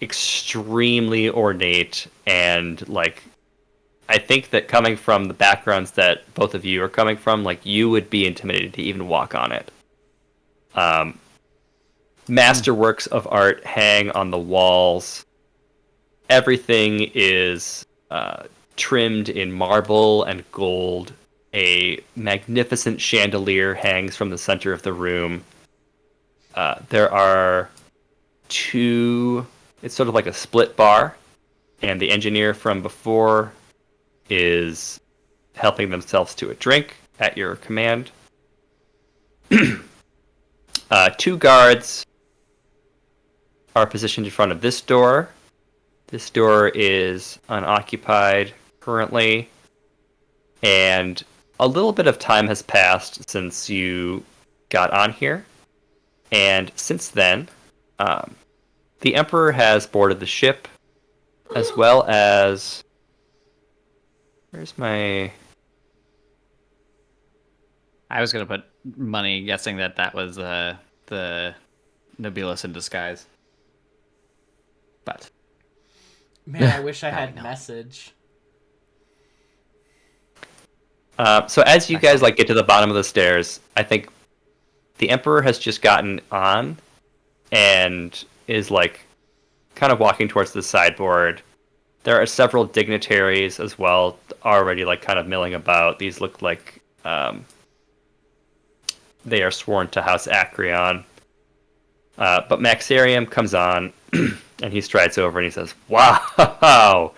extremely ornate, and like, I think that coming from the backgrounds that both of you are coming from, like, you would be intimidated to even walk on it. Masterworks of art hang on the walls. Everything is trimmed in marble and gold. A magnificent chandelier hangs from the center of the room. There are two... It's sort of like a split bar, and the engineer from before is helping themselves to a drink at your command. Two guards are positioned in front of this door. This door is unoccupied currently, and a little bit of time has passed since you got on here. And since then, the Emperor has boarded the ship, as well as... Where's my... I was gonna put money guessing that was the Nebulous in disguise. But Man, I wish I Now we had know. message. So as you guys like get to the bottom of the stairs, I think the Emperor has just gotten on and is like kind of walking towards the sideboard. There are several dignitaries as well already like kind of milling about. These look like they are sworn to House Acreon. But Maxarium comes on and he strides over and he says, "Wow!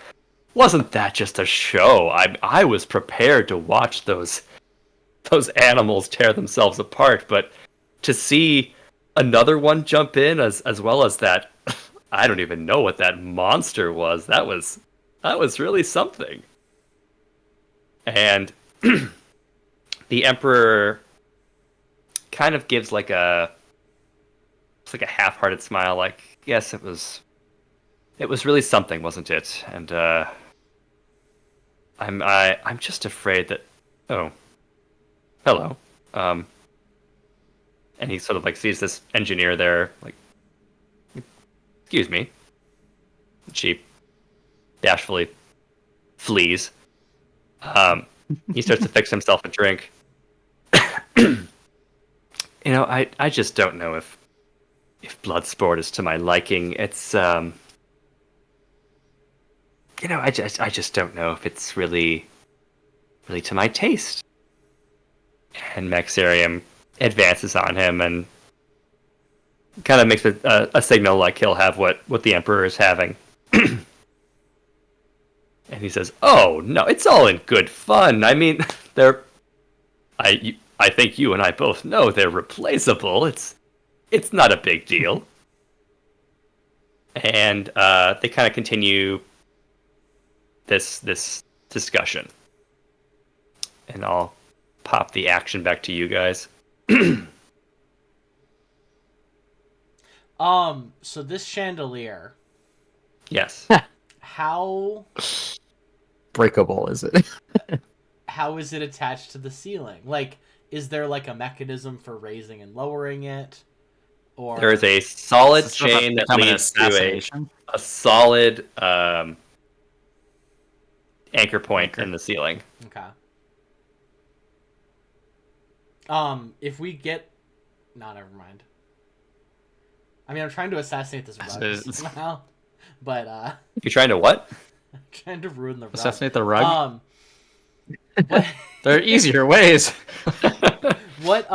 Wasn't that just a show? I was prepared to watch those animals tear themselves apart, but to see another one jump in as well as that, I don't even know what that monster was. That was really something." And the Emperor kind of gives like a half-hearted smile, like, "Yes, it was really something, wasn't it?" And I'm just afraid that... Oh, hello. And he sort of like sees this engineer there, like, "Excuse me." She bashfully flees. He starts to fix himself a drink. I just don't know if Bloodsport is to my liking. It's I just don't know if it's really to my taste. And Maxarium advances on him and kind of makes a signal like he'll have what the Emperor is having. And he says, "Oh, no, it's all in good fun. I mean, I think you and I both know they're replaceable. It's not a big deal." And they kind of continue this discussion. And I'll pop the action back to you guys. So this chandelier, Yes. how Breakable, is it? how is it attached to the ceiling? Like, is there like a mechanism for raising and lowering it? Or There is a solid Is this about chain that becoming an leads to assassination? a solid anchor point in the ceiling. Okay. If we get... No, never mind. I mean, I'm trying to assassinate this rug somehow, but You're trying to what? I'm trying to ruin the rug. Assassinate the rug? What? There are easier ways. What?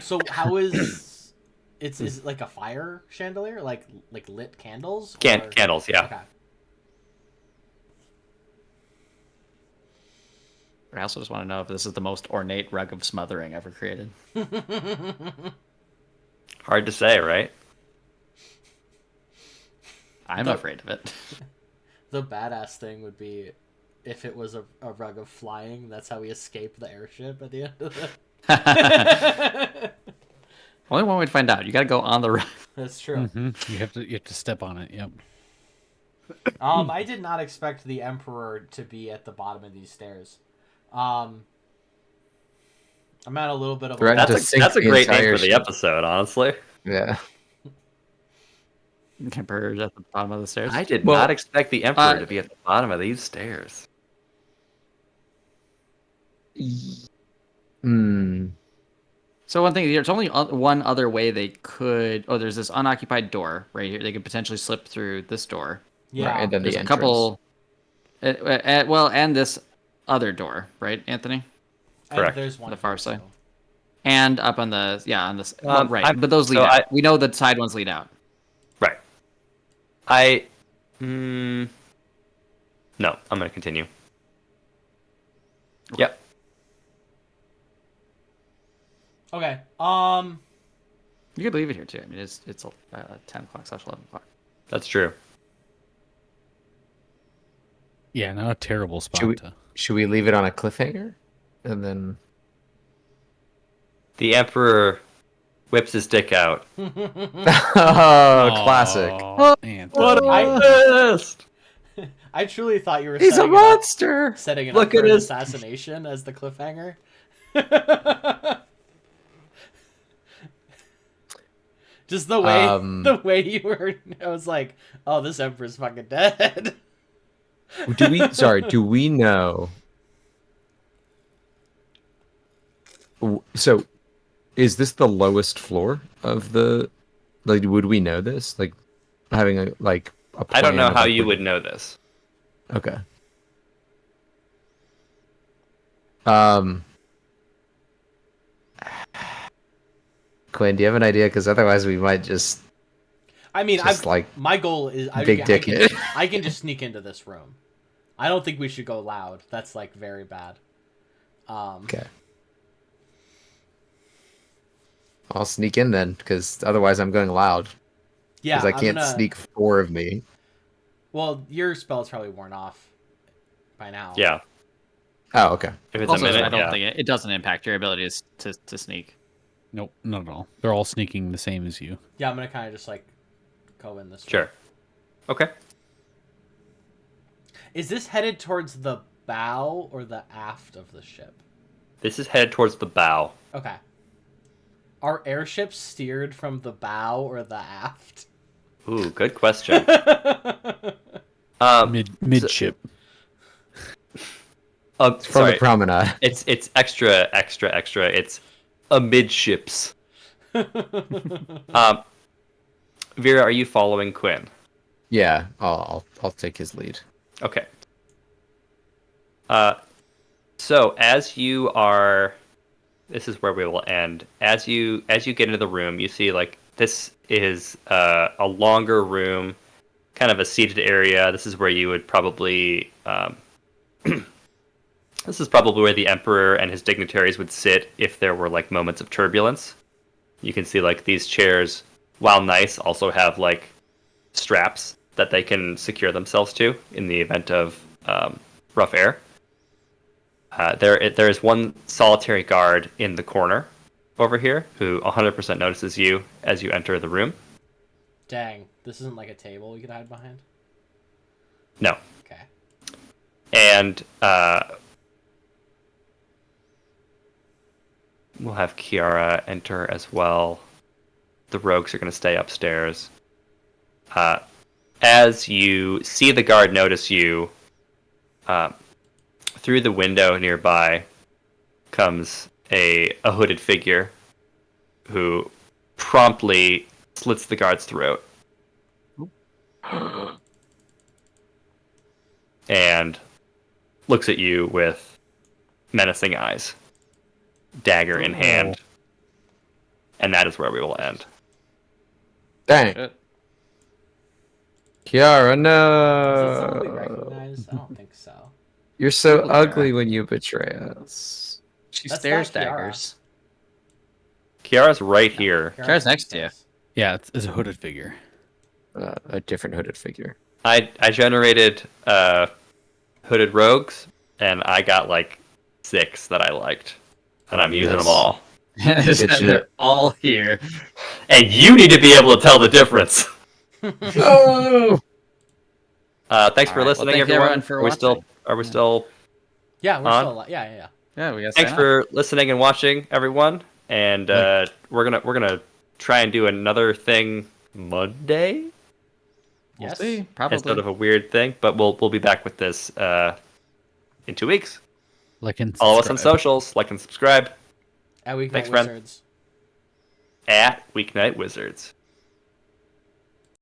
So how is... Is it like a fire chandelier? Like lit candles? Or... Candles, yeah. Okay. I also just want to know if this is the most ornate rug of smothering ever created. Hard to say, right? I'm afraid of it. The badass thing would be if it was a rug of flying. That's how we escape the airship at the end of it. Only one way to find out. You got to go on the rug. That's true. You have to step on it. Yep. I did not expect the Emperor to be at the bottom of these stairs. I'm at a little bit of Right. a To sink That's a the great name entire for the ship. episode, honestly. Yeah. Emperor's at the bottom of the stairs. I did Well, not expect the Emperor to be at the bottom of these stairs. Hmm. So one thing, there's only one other way they could. Oh, there's this unoccupied door right here. They could potentially slip through this door. yeah. Right, and then There's the a entrance. couple. Well, and this other door, right, Anthony? And Correct. there's one On the far here, side. so- And up on the on this. Well, right, but those lead so out. We know the side ones lead out. Right. No, I'm going to continue. Yep. Okay. You could leave it here too. I mean, it's 10 o'clock / 11 o'clock. That's true. Yeah, not a terrible spot to. Should we leave it on a cliffhanger? And then The Emperor whips his dick out. classic. Aw, Anthony. I truly thought you were He's a setting it up, monster. setting it Look up for at an his- assassination as the cliffhanger. Just the way you were, I was like, oh, this Emperor's fucking dead. Do we know? So, is this the lowest floor of the? Like, would we know this? Like, having a I don't plan know of, how like, you would know this. Okay. Quinn, do you have an idea? Because otherwise, we might just. I mean, Just like my goal is big dick it. I can just sneak into this room. I don't think we should go loud. That's like very bad. Okay. I'll sneak in then, because otherwise I'm going loud. Yeah, Because I I'm can't gonna- sneak 4 of me. Well, your spell's probably worn off by now. Yeah. Oh, okay. If it's Also, a minute, I don't yeah. think it doesn't impact your ability to sneak. Nope, not at all. They're all sneaking the same as you. Yeah, I'm gonna kind of just like go in this way. Sure. Okay. Is this headed towards the bow or the aft of the ship? This is headed towards the bow. Okay. Are airships steered from the bow or the aft? Ooh, good question. Midship. From Sorry. the promenade. It's extra. It's amidships. Vera, are you following Quinn? Yeah, I'll take his lead. Okay. So as you are, this is where we will end. As you get into the room, you see like this is a longer room, kind of a seated area. This is where you would probably. This is probably where the Emperor and his dignitaries would sit if there were like moments of turbulence. You can see like these chairs, while nice, also have like straps that they can secure themselves to in the event of rough air. There is one solitary guard in the corner over here who 100% notices you as you enter the room. Dang, this isn't like a table we could hide behind? No. Okay. And we'll have Kiara enter as well. The rogues are going to stay upstairs. As you see the guard notice you, through the window nearby comes a hooded figure who promptly slits the guard's throat. And looks at you with menacing eyes, dagger in hand. And that is where we will end. Dang. Shit. Kiara, Is that someone we no. recognize? I don't think so. You're so People, ugly Kiara. when you betray us. She That's stares not Kiara. daggers. Kiara's right here. Kara's next to you. Yeah, it's a hooded figure. a different hooded figure. I generated hooded rogues, and I got like 6 that I liked, and I'm using them all. They're all here. And you need to be able to tell the difference. Oh! Thanks for All right, well, listening, thank you, everyone. everyone, for watching. Are we still? Yeah, we're On? still alive. Yeah. Yeah, we got. Thanks for listening and watching, everyone. And we're gonna try and do another thing Monday We'll Yes. see. Probably. instead of a weird thing. But we'll be back with this in 2 weeks. Like and Follow us on subscribe. socials, like and subscribe At Weeknight Thanks, friend. Wizards. at Weeknight Wizards.